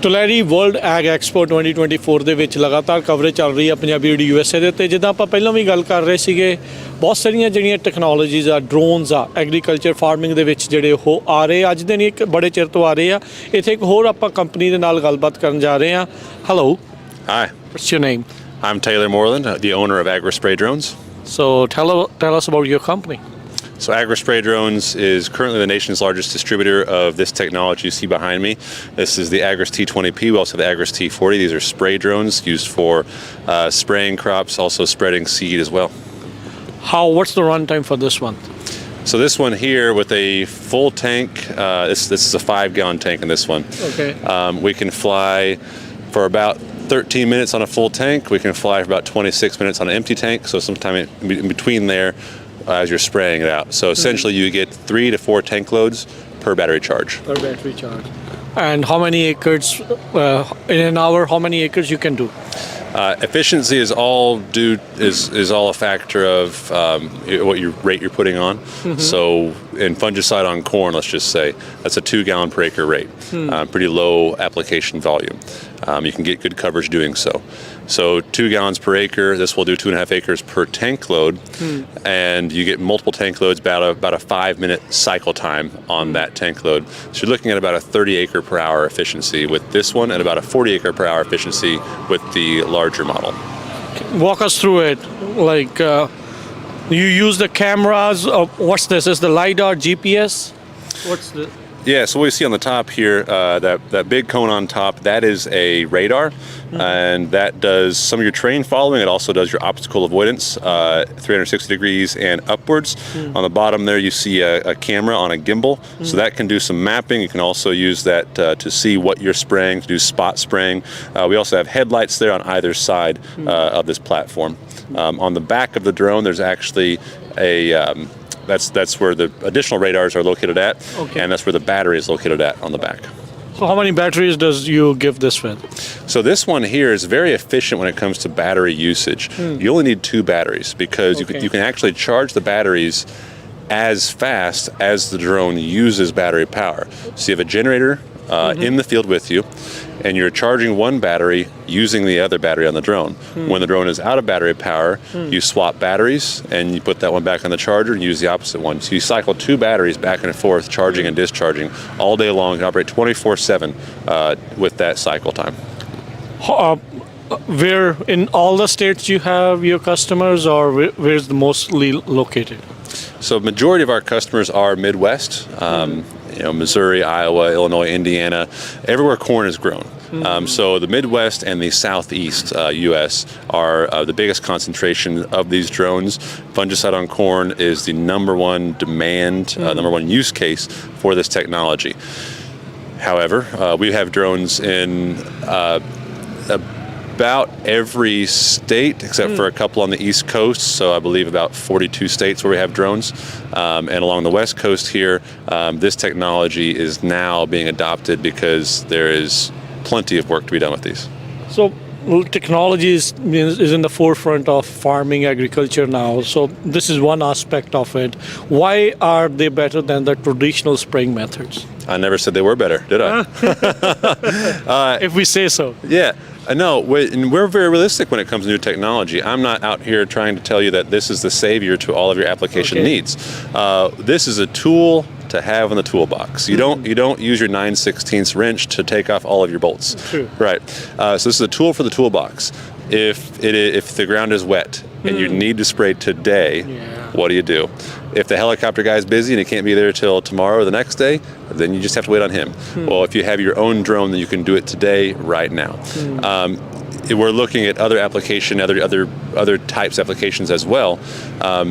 Tulare world ag expo 2024 ਦੇ ਵਿੱਚ ਲਗਾਤਾਰ ਕਵਰੇਜ ਚੱਲ ਰਹੀ ਆ ਪੰਜਾਬੀ ਰੇਡੀਓ USA ਦੇ ਉੱਤੇ। ਜਿੱਦਾਂ ਆਪਾਂ ਪਹਿਲਾਂ ਵੀ ਗੱਲ ਕਰ ਰਹੇ ਸੀਗੇ, ਬਹੁਤ ਸਾਰੀਆਂ ਜਿਹੜੀਆਂ ਟੈਕਨੋਲੋਜੀਜ਼ ਆ, ਡਰੋਨਸ ਆ, ਐਗਰੀਕਲਚਰ ਫਾਰਮਿੰਗ ਦੇ ਵਿੱਚ ਜਿਹੜੇ ਉਹ ਆ ਰਹੇ ਅੱਜ ਦੇ ਨਹੀਂ, ਇੱਕ ਬੜੇ ਚਿਰ ਤੋਂ ਆ ਰਹੇ ਆ। ਇੱਥੇ ਇੱਕ ਹੋਰ ਆਪਾਂ ਕੰਪਨੀ ਦੇ ਨਾਲ ਗੱਲਬਾਤ ਕਰਨ ਜਾ ਰਹੇ ਆ। Hello. Hi. What's your name? I'm Taylor Moreland, the owner of AgriSpray Drones. So tell us about your company. So AgriSpray Drones is currently the nation's largest distributor of this technology you see behind me. This is the Agris T20P. We also have the Agris T40. These are spray drones used for spraying crops, also spreading seed as well. What's the runtime for this one? So this one here with a full tank, this is a 5-gallon tank in this one. Okay. We can fly for about 13 minutes on a full tank. We can fly for about 26 minutes on an empty tank. So sometime in between there, as you're spraying it out. So essentially you get 3 to 4 tank loads per battery charge. Per battery charge. And how many acres, in an hour, how many acres you can do? Efficiency is all all a factor of what rate you're putting on. So in fungicide on corn, let's just say, that's a 2-gallon per acre rate. Pretty low application volume. You can get good coverage doing so. So 2 gallons per acre, this will do 2.5 acres per tank load, and you get multiple tank loads, about a 5-minute cycle time on that tank load. So you're looking at about a 30 acre per hour efficiency with this one, and about a 40 acre per hour efficiency with the larger model. Walk us through it. Like you use the cameras. What's this? Is the LiDAR GPS? What's the? Yeah, so what we see on the top here, that big cone on top, that is a radar, and that does some of your terrain following. It also does your obstacle avoidance, 360 degrees and upwards. On the bottom there, you see a camera on a gimbal, so that can do some mapping. You can also use that to see what you're spraying, to do spot spraying. We also have headlights there on either side of this platform. On the back of the drone, there's actually a that's where the additional radars are located at, and that's where the battery is located at on the back. So how many batteries does you give this with? So this one here is very efficient when it comes to battery usage. You only need 2 batteries because you can actually charge the batteries as fast as the drone uses battery power. So you have a generator in the field with you, and you're charging one battery using the other battery on the drone. When the drone is out of battery power, you swap batteries and you put that one back on the charger and use the opposite one. So you cycle 2 batteries back and forth, charging and discharging all day long. You can operate 24/7 with that cycle time. Where in all the states you have your customers, or where's the mostly located? So majority of our customers are Midwest. Missouri, Iowa, Illinois, Indiana, everywhere corn is grown. So the Midwest and the Southeast U.S. are the biggest concentration of these drones. Fungicide on corn is the number one demand, number one use case for this technology. However, we have drones in about every state except for a couple on the East Coast, so I believe about 42 states where we have drones. And along the West Coast here, this technology is now being adopted because there is plenty of work to be done with these. So technology is in the forefront of farming agriculture now. So this is one aspect of it. Why are they better than the traditional spraying methods? I never said they were better, did I? If we say so. Yeah. No, we're very realistic when it comes to new technology. I'm not out here trying to tell you that this is the savior to all of your application needs. This is a tool to have in the toolbox. You don't use your 9/16 wrench to take off all of your bolts. True. Right. So this is a tool for the toolbox. If the ground is wet and you need to spray today, what do? If the helicopter guy is busy and he can't be there till tomorrow or the next day, then you just have to wait on him. Well, if you have your own drone, then you can do it today, right now. We're looking at other application, other types of applications as well.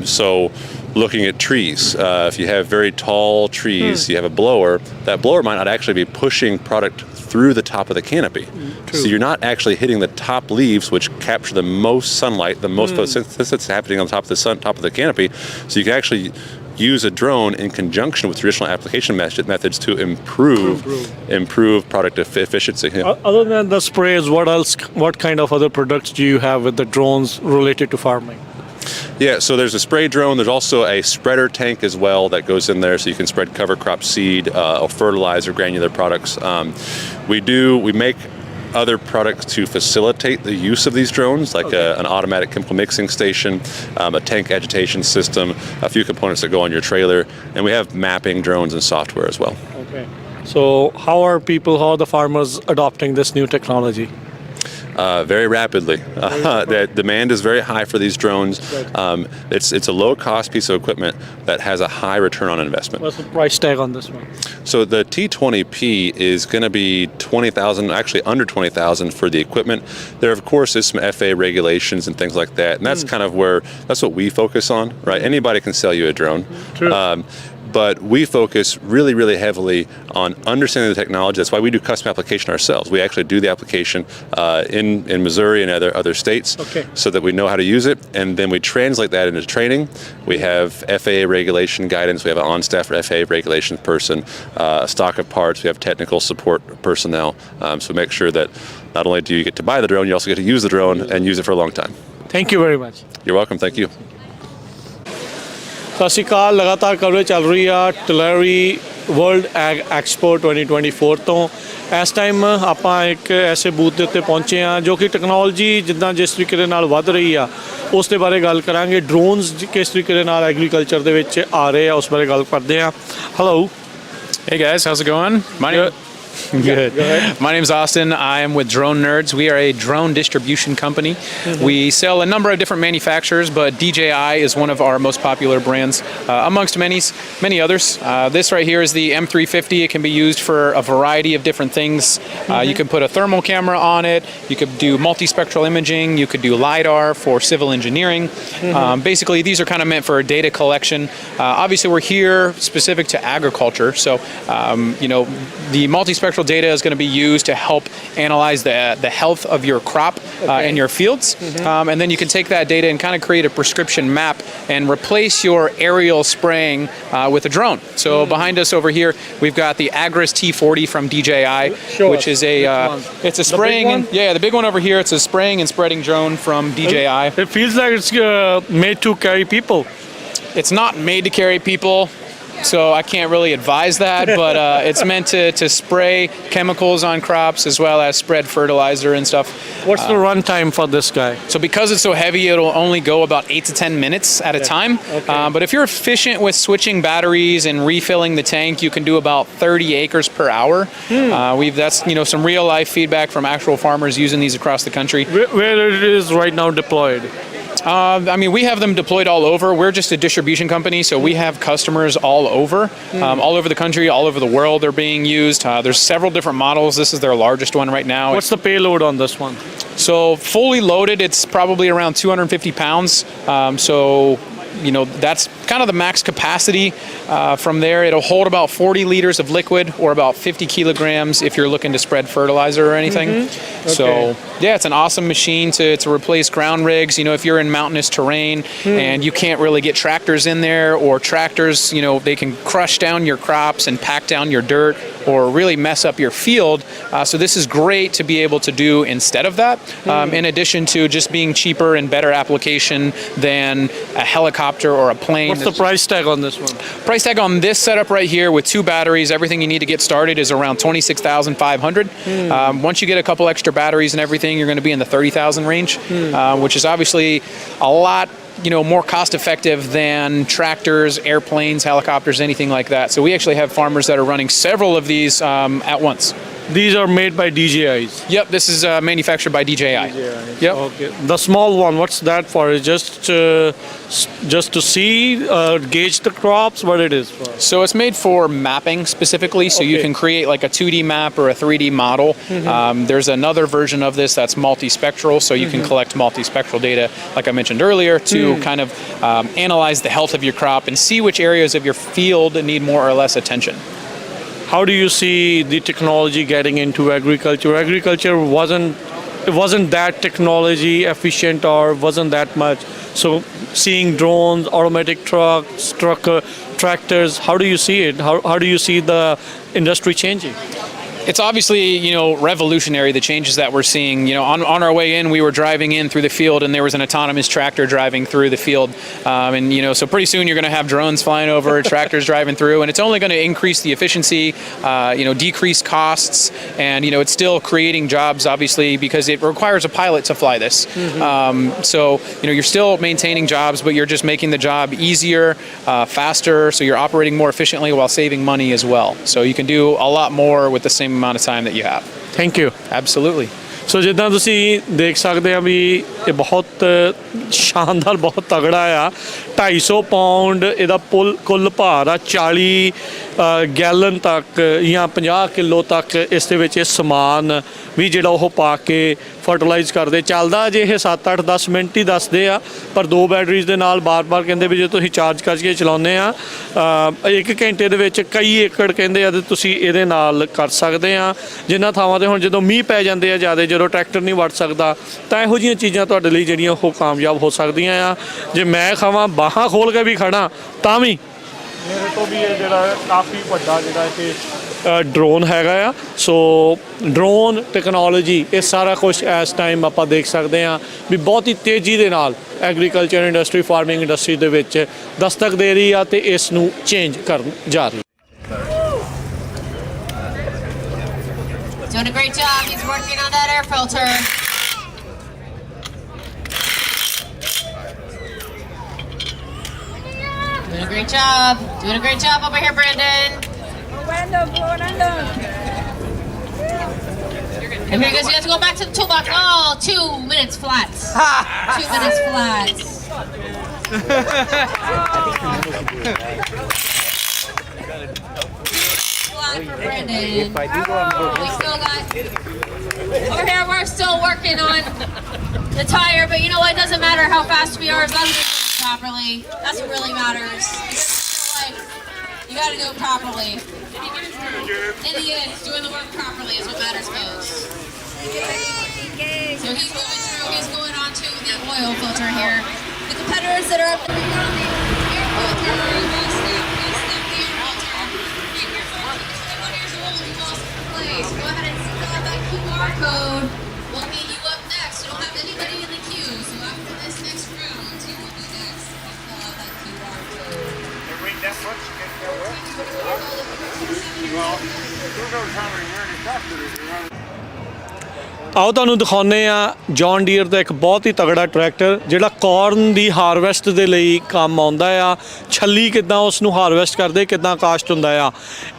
So looking at trees, if you have very tall trees, you have a blower, that blower might not actually be pushing product through the top of the canopy. So you're not actually hitting the top leaves, which capture the most sunlight, the most photosynthesis that's happening on top of the canopy. So you can actually use a drone in conjunction with traditional application methods to improve product efficiency. Other than the sprays, what kind of other products do you have with the drones related to farming? Yeah, so there's a spray drone. There's also a spreader tank as well that goes in there, so you can spread cover crop seed, or fertilizer, granular products. We make other products to facilitate the use of these drones, like an automatic chemical mixing station, a tank agitation system, a few components that go on your trailer, and we have mapping drones and software as well. Okay. So how are the farmers adopting this new technology? Very rapidly. The demand is very high for these drones. It's a low-cost piece of equipment that has a high return on investment. What's the price tag on this one? So the T20P is going to be $20,000, actually under $20,000 for the equipment. There, of course, is some FAA regulations and things like that, and that's kind of that's what we focus on, right? Anybody can sell you a drone. True. But we focus really, really heavily on understanding the technology. That's why we do custom application ourselves. We actually do the application in Missouri and other states, so that we know how to use it, and then we translate that into training. We have FAA regulation guidance. We have an on-staff FAA regulation person, a stock of parts. We have technical support personnel. So make sure that not only do you get to buy the drone, you also get to use the drone and use it for a long time. Thank you very much. You're welcome. Thank you. ਸਤਿ ਸ਼੍ਰੀ ਅਕਾਲ। ਲਗਾਤਾਰ ਕਵਰੇਜ ਚੱਲ ਰਹੀ ਆ ਟੁਲੈਰੀ ਵਰਲਡ ਐਕਸਪੋ 2024 ਤੋਂ। ਇਸ ਟਾਈਮ ਆਪਾਂ ਇੱਕ ਐਸੇ ਬੂਥ ਦੇ ਉੱਤੇ ਪਹੁੰਚੇ ਹਾਂ ਜੋ ਕਿ ਟੈਕਨੋਲੋਜੀ ਜਿੱਦਾਂ ਜਿਸ ਤਰੀਕੇ ਦੇ ਨਾਲ ਵੱਧ ਰਹੀ ਆ ਉਸ ਦੇ ਬਾਰੇ ਗੱਲ ਕਰਾਂਗੇ। ਡਰੋਨਸ ਕਿਸ ਤਰੀਕੇ ਦੇ ਨਾਲ ਐਗਰੀਕਲਚਰ ਦੇ ਵਿੱਚ ਆ ਰਹੇ ਆ ਉਸ ਬਾਰੇ ਗੱਲ ਕਰਦੇ ਹਾਂ। Hello. Hey guys, how's it going? Good. Go ahead. My name's Austin. I am with Drone Nerds. We are a drone distribution company. We sell a number of different manufacturers, but DJI is one of our most popular brands, amongst many others. This right here is the M350. It can be used for a variety of different things. You could put a thermal camera on it. You could do multispectral imaging. You could do LiDAR for civil engineering. Basically, these are kind of meant for data collection. Obviously, we're here specific to agriculture, so the multispectral data is going to be used to help analyze the health of your crop in your fields, and then you can take that data and kind of create a prescription map and replace your aerial spraying with a drone. So behind us over here, we've got the Agris T40 from DJI, which is it's a spraying the big one over here. It's a spraying and spreading drone from DJI. It feels like it's made to carry people. It's not made to carry people, so I can't really advise that, but it's meant to spray chemicals on crops as well as spread fertilizer and stuff. What's the run time for this guy? So because it's so heavy, it'll only go about 8 to 10 minutes at a time. But if you're efficient with switching batteries and refilling the tank, you can do about 30 acres per hour. That's some real life feedback from actual farmers using these across the country. Where it is right now deployed? We have them deployed all over. We're just a distribution company, so we have customers all over the country, all over the world. They're being used. There's several different models. This is their largest one right now. What's the payload on this one? So fully loaded, it's probably around 250 pounds. That's kind of the max capacity. From there, it'll hold about 40 liters of liquid or about 50 kilograms if you're looking to spread fertilizer or anything. So, it's an awesome machine to replace ground rigs. If you're in mountainous terrain and you can't really get tractors in there, or tractors, they can crush down your crops and pack down your dirt or really mess up your field. So this is great to be able to do instead of that, in addition to just being cheaper and better application than a helicopter or a plane. What's the price tag on this one? Price tag on this setup right here with 2 batteries, everything you need to get started is around $26,500. Once you get a couple extra batteries and everything, you're going to be in the $30,000 range, which is obviously a lot more cost effective than tractors, airplanes, helicopters, anything like that. So we actually have farmers that are running several of these at once. These are made by DJIs? Yep, this is manufactured by DJI. Yep. Okay. The small one, what's that for? Is just to see, gauge the crops, what it is for? So it's made for mapping specifically, so you can create like a 2D map or a 3D model. There's another version of this that's multispectral, so you can collect multispectral data, like I mentioned earlier, to kind of analyze the health of your crop and see which areas of your field need more or less attention. How do you see the technology getting into agriculture? Agriculture wasn't that technology efficient or wasn't that much. So seeing drones, automatic trucks, tractors, how do you see it? How do you see the industry changing? It's obviously, revolutionary, the changes that we're seeing. On our way in, we were driving in through the field and there was an autonomous tractor driving through the field. So pretty soon you're going to have drones flying over, tractors driving through, and it's only going to increase the efficiency, decrease costs, and, it's still creating jobs, obviously, because it requires a pilot to fly this. You're still maintaining jobs, but you're just making the job easier, faster, so you're operating more efficiently while saving money as well. So you can do a lot more with the same amount of time that you have. Thank you. Absolutely. ਸੋ ਜਿੱਦਾਂ ਤੁਸੀਂ ਦੇਖ ਸਕਦੇ ਆ ਵੀ ਇਹ ਬਹੁਤ ਸ਼ਾਨਦਾਰ, ਬਹੁਤ ਤਗੜਾ ਆ। 250 ਪਾਉਂਡ ਇਹਦਾ ਕੁੱਲ ਭਾਰ ਆ। 40 ਗੈਲਨ ਤੱਕ ਜਾਂ 50 ਕਿਲੋ ਤੱਕ ਇਸ ਦੇ ਵਿੱਚ ਇਹ ਸਮਾਨ ਵੀ ਜਿਹੜਾ ਉਹ ਪਾ ਕੇ ਫਰਟੀਲਾਈਜ਼ ਕਰਦੇ। ਚੱਲਦਾ ਜੇ ਇਹ 7, 8, 10 ਮਿੰਟ ਹੀ ਦੱਸਦੇ ਆ, ਪਰ 2 ਬੈਟਰੀਜ਼ ਦੇ ਨਾਲ ਬਾਰ-ਬਾਰ ਕਹਿੰਦੇ ਵੀ ਜੇ ਤੁਸੀਂ ਚਾਰਜ ਕਰਕੇ ਚਲਾਉਂਦੇ ਆ 1 ਘੰਟੇ ਦੇ ਵਿੱਚ ਕਈ ਏਕੜ ਕਹਿੰਦੇ ਆ ਤੇ ਤੁਸੀਂ ਇਹਦੇ ਨਾਲ ਕਰ ਸਕਦੇ ਆ। ਜਿਨ੍ਹਾਂ ਥਾਵਾਂ 'ਤੇ ਹੁਣ ਜਦੋਂ ਮੀਂਹ ਪੈ ਜਾਂਦੇ ਆ ਜ਼ਿਆਦਾ, ਜਦੋਂ ਟਰੈਕਟਰ ਨਹੀਂ ਵੜ ਸਕਦਾ, ਤਾਂ ਇਹੋ ਜਿਹੀਆਂ ਚੀਜ਼ਾਂ ਤੁਹਾਡੇ ਲਈ ਜਿਹੜੀਆਂ ਉਹ ਕਾਮਯਾਬ ਹੋ ਸਕਦੀਆਂ ਆ। ਜੇ ਮੈਂ ਖਾਵਾਂ ਬਾਹਾਂ ਖੋਲ ਕੇ ਵੀ ਖੜਾ ਤਾਂ ਵੀ ਮੇਰੇ ਤੋਂ ਵੀ ਇਹ ਜਿਹੜਾ ਕਾਫੀ ਵੱਡਾ ਜਿਹੜਾ ਇਹ ਡਰੋਨ ਹੈਗਾ ਆ। ਸੋ ਡਰੋਨ ਟੈਕਨੋਲੋਜੀ ਇਹ ਸਾਰਾ ਕੁਛ ਇਸ ਟਾਈਮ ਆਪਾਂ ਦੇਖ ਸਕਦੇ ਹਾਂ ਵੀ ਬਹੁਤ ਹੀ ਤੇਜ਼ੀ ਦੇ ਨਾਲ ਐਗਰੀਕਲਚਰ ਇੰਡਸਟਰੀ, ਫਾਰਮਿੰਗ ਇੰਡਸਟਰੀ ਦੇ ਵਿੱਚ ਦਸਤਕ ਦੇ ਰਹੀ ਆ ਤੇ ਇਸ ਨੂੰ ਚੇਂਜ ਕਰਨ ਜਾ ਰਹੀ। Doing a great job. He's working on that air filter. Doing a great job. Doing a great job over here, Brandon. Blowando. And here goes, you have to go back to the toolbox. Oh, 2 minutes flat. 2 minutes flat. For Brandon. We still got over here. We're still working on the tire, but you know what? It doesn't matter how fast we are as long as we do it properly. That's what really matters. You got to do it properly. In the end, doing the work properly is what matters most. So he's moving through. He's going on to the oil filter here. The competitors that are up there on the air filter, we snap the air filter. If you're 21 years old, you lost place. Go ahead and fill out that QR code. We'll get you up next. You don't have anybody in the queue, so after this next round, you will be next. Fill out that QR code. Wait that much to get there with? Well, who knows how many manufacturers are? ਆਓ ਤੁਹਾਨੂੰ ਦਿਖਾਉਂਦੇ ਆ ਜੌਨ ਡੀਅਰ ਦਾ ਇੱਕ ਬਹੁਤ ਹੀ ਤਗੜਾ ਟਰੈਕਟਰ ਜਿਹੜਾ ਕਾਰਨ ਦੀ ਹਾਰਵੈਸਟ ਦੇ ਲਈ ਕੰਮ ਆਉਂਦਾ ਆ। ਛੱਲੀ ਕਿੱਦਾਂ ਉਸ ਨੂੰ ਹਾਰਵੈਸਟ ਕਰਦੇ, ਕਿੱਦਾਂ ਕਾਸਟ ਹੁੰਦਾ ਆ।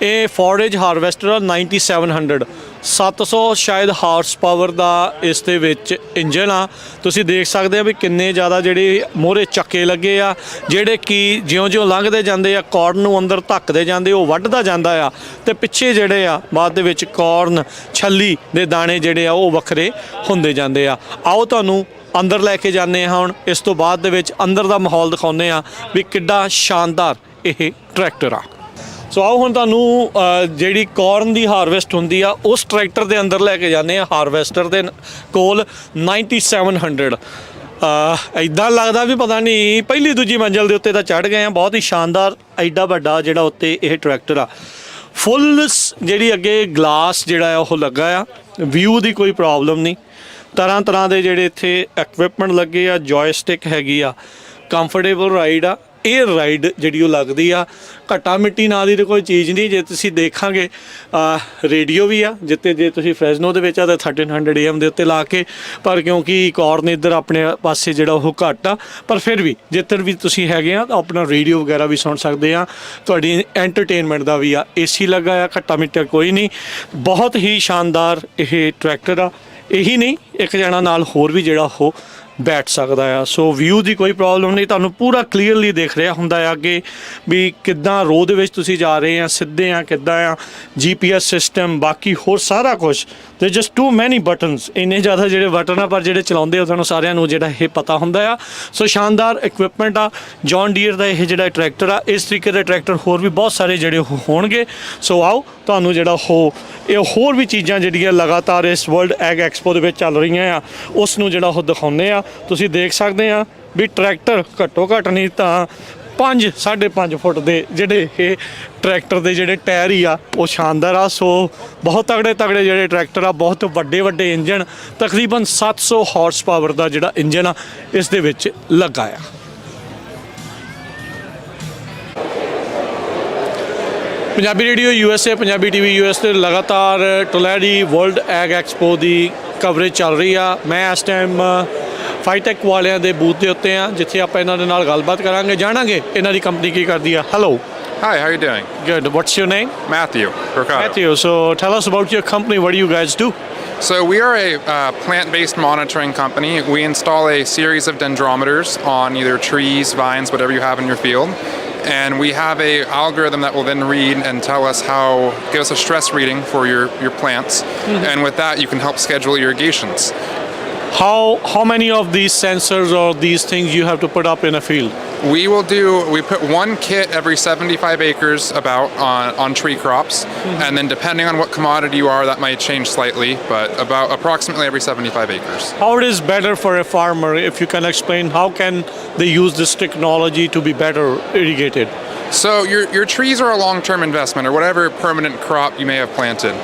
ਇਹ ਫੋਰੇਜ ਹਾਰਵੈਸਟਰ ਆ 9700 700 ਸ਼ਾਇਦ ਹਾਰਸ ਪਾਵਰ ਦਾ ਇਸ ਦੇ ਵਿੱਚ ਇੰਜਨ ਆ। ਤੁਸੀਂ ਦੇਖ ਸਕਦੇ ਆ ਵੀ ਕਿੰਨੇ ਜ਼ਿਆਦਾ ਜਿਹੜੇ ਮੋਹਰੇ ਚੱਕੇ ਲੱਗੇ ਆ ਜਿਹੜੇ ਕਿ ਜਿਉਂ-ਜਿਉਂ ਲੰਘਦੇ ਜਾਂਦੇ ਆ ਕਾਰਨ ਨੂੰ ਅੰਦਰ ਧੱਕਦੇ ਜਾਂਦੇ, ਉਹ ਵੱਢਦਾ ਜਾਂਦਾ ਆ ਤੇ ਪਿੱਛੇ ਜਿਹੜੇ ਆ ਬਾਅਦ ਦੇ ਵਿੱਚ ਕਾਰਨ ਛੱਲੀ ਦੇ ਦਾਣੇ ਜਿਹੜੇ ਆ ਉਹ ਵੱਖਰੇ ਹੁੰਦੇ ਜਾਂਦੇ ਆ। ਆਓ ਤੁਹਾਨੂੰ ਅੰਦਰ ਲੈ ਕੇ ਜਾਂਦੇ ਹਾਂ। ਹੁਣ ਇਸ ਤੋਂ ਬਾਅਦ ਦੇ ਵਿੱਚ ਅੰਦਰ ਦਾ ਮਾਹੌਲ ਦਿਖਾਉਂਦੇ ਆ ਵੀ ਕਿੱਡਾ ਸ਼ਾਨਦਾਰ ਇਹ ਟਰੈਕਟਰ ਆ। ਸੋ ਆਓ ਹੁਣ ਤੁਹਾਨੂੰ ਜਿਹੜੀ ਕਾਰਨ ਦੀ ਹਾਰਵੈਸਟ ਹੁੰਦੀ ਆ ਉਸ ਟਰੈਕਟਰ ਦੇ ਅੰਦਰ ਲੈ ਕੇ ਜਾਂਦੇ ਆ। ਹਾਰਵੈਸਟਰ ਦੇ ਕੋਲ 9700 ਇੱਦਾਂ ਲੱਗਦਾ ਵੀ ਪਤਾ ਨਹੀਂ ਪਹਿਲੀ ਦੂਜੀ ਮੰਜ਼ਿਲ ਦੇ ਉੱਤੇ ਤਾਂ ਚੜ੍ਹ ਗਏ ਆ। ਬਹੁਤ ਹੀ ਸ਼ਾਨਦਾਰ ਐਡਾ ਵੱਡਾ ਜਿਹੜਾ ਉੱਤੇ ਇਹ ਟਰੈਕਟਰ ਆ। ਫੁੱਲ ਜਿਹੜੀ ਅੱਗੇ ਗਲਾਸ ਜਿਹੜਾ ਆ ਉਹ ਲੱਗਾ ਆ। ਵਿਊ ਦੀ ਕੋਈ ਪ੍ਰੋਬਲਮ ਨਹੀਂ। ਤਰ੍ਹਾਂ ਤਰ੍ਹਾਂ ਦੇ ਜਿਹੜੇ ਇੱਥੇ ਇਕਵਿਪਮੈਂਟ ਲੱਗੇ ਆ। ਜੋਇਸਟਿਕ ਹੈਗੀ ਆ। ਕੰਫਰਟੇਬਲ ਰਾਈਡ ਆ। ਇਹ ਰਾਈਡ ਜਿਹੜੀ ਉਹ ਲੱਗਦੀ ਆ। ਘੱਟਾ ਮਿੱਟੀ ਨਾਂ ਦੀ ਤਾਂ ਕੋਈ ਚੀਜ਼ ਨਹੀਂ। ਜੇ ਤੁਸੀਂ ਦੇਖਾਂਗੇ ਰੇਡੀਓ ਵੀ ਆ ਜਿੱਤੇ ਜੇ ਤੁਸੀਂ ਫਰੈਜ਼ਨੋ ਦੇ ਵਿੱਚ ਆ ਤਾਂ 1300 AM ਦੇ ਉੱਤੇ ਲਾ ਕੇ, ਪਰ ਕਿਉਂਕਿ ਕਾਰਨ ਇੱਧਰ ਆਪਣੇ ਪਾਸੇ ਜਿਹੜਾ ਉਹ ਘੱਟ ਆ, ਪਰ ਫਿਰ ਵੀ ਜਿੱਧਰ ਵੀ ਤੁਸੀਂ ਹੈਗੇ ਆ ਤਾਂ ਆਪਣਾ ਰੇਡੀਓ ਵਗੈਰਾ ਵੀ ਸੁਣ ਸਕਦੇ ਆ। ਤੁਹਾਡੀ ਐਂਟਰਟੇਨਮੈਂਟ ਦਾ ਵੀ ਆ। AC ਲੱਗਾ ਆ। ਘੱਟਾ ਮਿੱਟਾ ਕੋਈ ਨਹੀਂ। ਬਹੁਤ ਹੀ ਸ਼ਾਨਦਾਰ ਇਹ ਟਰੈਕਟਰ ਆ। ਇਹੀ ਨਹੀਂ, ਇੱਕ ਜਣਾ ਨਾਲ ਹੋਰ ਵੀ ਜਿਹੜਾ ਉਹ ਬੈਠ ਸਕਦਾ ਆ। ਸੋ ਵਿਊ ਦੀ ਕੋਈ ਪ੍ਰੋਬਲਮ ਨਹੀਂ। ਤੁਹਾਨੂੰ ਪੂਰਾ ਕਲੀਅਰਲੀ ਦਿਖ ਰਿਹਾ ਹੁੰਦਾ ਆ ਅੱਗੇ ਵੀ ਕਿੱਦਾਂ ਰੋਡ ਦੇ ਵਿੱਚ ਤੁਸੀਂ ਜਾ ਰਹੇ ਆ, ਸਿੱਧੇ ਆ ਕਿੱਦਾਂ ਆ। GPS ਸਿਸਟਮ ਬਾਕੀ ਹੋਰ ਸਾਰਾ ਕੁਛ। ਤੇ ਜਸਟ ਟੂ ਮੈਨੀ ਬਟਨਸ, ਇੰਨੇ ਜ਼ਿਆਦਾ ਜਿਹੜੇ ਬਟਨ ਆ ਪਰ ਜਿਹੜੇ ਚਲਾਉਂਦੇ ਉਹਨਾਂ ਨੂੰ ਸਾਰਿਆਂ ਨੂੰ ਜਿਹੜਾ ਇਹ ਪਤਾ ਹੁੰਦਾ ਆ। ਸੋ ਸ਼ਾਨਦਾਰ ਇਕਵਿਪਮੈਂਟ ਆ ਜੌਨ ਡੀਅਰ ਦਾ ਇਹ ਜਿਹੜਾ ਟਰੈਕਟਰ ਆ। ਇਸ ਤਰੀਕੇ ਦੇ ਟਰੈਕਟਰ ਹੋਰ ਵੀ ਬਹੁਤ ਸਾਰੇ ਜਿਹੜੇ ਉਹ ਹੋਣਗੇ। ਸੋ ਆਓ ਤੁਹਾਨੂੰ ਜਿਹੜਾ ਇਹ ਹੋਰ ਵੀ ਚੀਜ਼ਾਂ ਜਿਹੜੀਆਂ ਲਗਾਤਾਰ ਇਸ ਵਰਲਡ ਐਗ ਐਕਸਪੋ ਦੇ ਵਿੱਚ ਚੱਲ ਰਹੀਆਂ ਆ ਉਸ ਨੂੰ ਜਿਹੜਾ ਉਹ ਦਿਖਾਉਂਦੇ ਆ। ਤੁਸੀਂ ਦੇਖ ਸਕਦੇ ਆ ਵੀ ਟਰੈਕਟਰ ਘੱਟੋ ਘੱਟ ਨਹੀਂ ਤਾਂ 5.5 ਫੁੱਟ ਦੇ ਜਿਹੜੇ ਇਹ ਟਰੈਕਟਰ ਦੇ ਜਿਹੜੇ ਟਾਇਰ ਹੀ ਆ ਉਹ ਸ਼ਾਨਦਾਰ ਆ। ਸੋ ਬਹੁਤ ਤਗੜੇ ਜਿਹੜੇ ਟਰੈਕਟਰ ਆ, ਬਹੁਤ ਵੱਡੇ ਇੰਜਨ, ਤਕਰੀਬਨ 700 ਹਾਰਸ ਪਾਵਰ ਦਾ ਜਿਹੜਾ ਇੰਜਨ ਆ ਇਸ ਦੇ ਵਿੱਚ ਲੱਗਾ ਆ। Punjabi radio USA, Punjabi TV US ਤੇ ਲਗਾਤਾਰ ਟੁਲੈਰੀ ਵਰਲਡ ਐਗ ਐਕਸਪੋ ਦੀ ਕਵਰੇਜ ਚੱਲ ਰਹੀ ਆ। ਮੈਂ ਇਸ ਟਾਈਮ ਫਾਈਟੈਕ ਵਾਲਿਆਂ ਦੇ ਬੂਥ ਦੇ ਉੱਤੇ ਆ ਜਿੱਥੇ ਆਪਾਂ ਇਹਨਾਂ ਦੇ ਨਾਲ ਗੱਲਬਾਤ ਕਰਾਂਗੇ, ਜਾਣਾਂਗੇ ਇਹਨਾਂ ਦੀ ਕੰਪਨੀ ਕੀ ਕਰਦੀ ਆ। Hello. Hi, how are you doing? Good. What's your name? Matthew Mercado. Matthew. So tell us about your company. What do you guys do? So we are a plant-based monitoring company. We install a series of dendrometers on either trees, vines, whatever you have in your field. And we have a algorithm that will then read and tell us give us a stress reading for your plants. Mm-hmm. And with that, you can help schedule irrigations. How many of these sensors or these things you have to put up in a field? We put one kit every 75 acres about on tree crops. Mm-hmm. And then depending on what commodity you are, that might change slightly, but about approximately every 75 acres. How it is better for a farmer, if you can explain, how can they use this technology to be better irrigated? So your trees are a long-term investment, or whatever permanent crop you may have planted.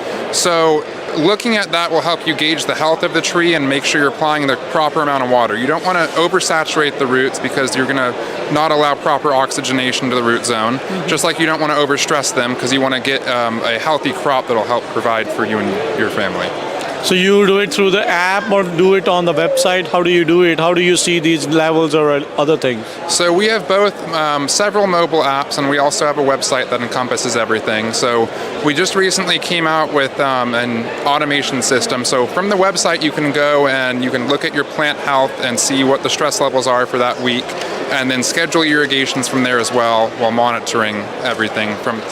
So looking at that will help you gauge the health of the tree and make sure you're applying the proper amount of water. You don't want to oversaturate the roots because you're going to not allow proper oxygenation to the root zone. Mm-hmm. Just like you don't want to overstress them because you want to get a healthy crop that will help provide for you and your family. So you do it through the app or do it on the website? How do you do it? How do you see these levels or other things? So we have both several mobile apps, and we also have a website that encompasses everything. So we just recently came out with an automation system. So from the website, you can go and you can look at your plant health and see what the stress levels are for that week, and then schedule irrigations from there as well while monitoring everything from.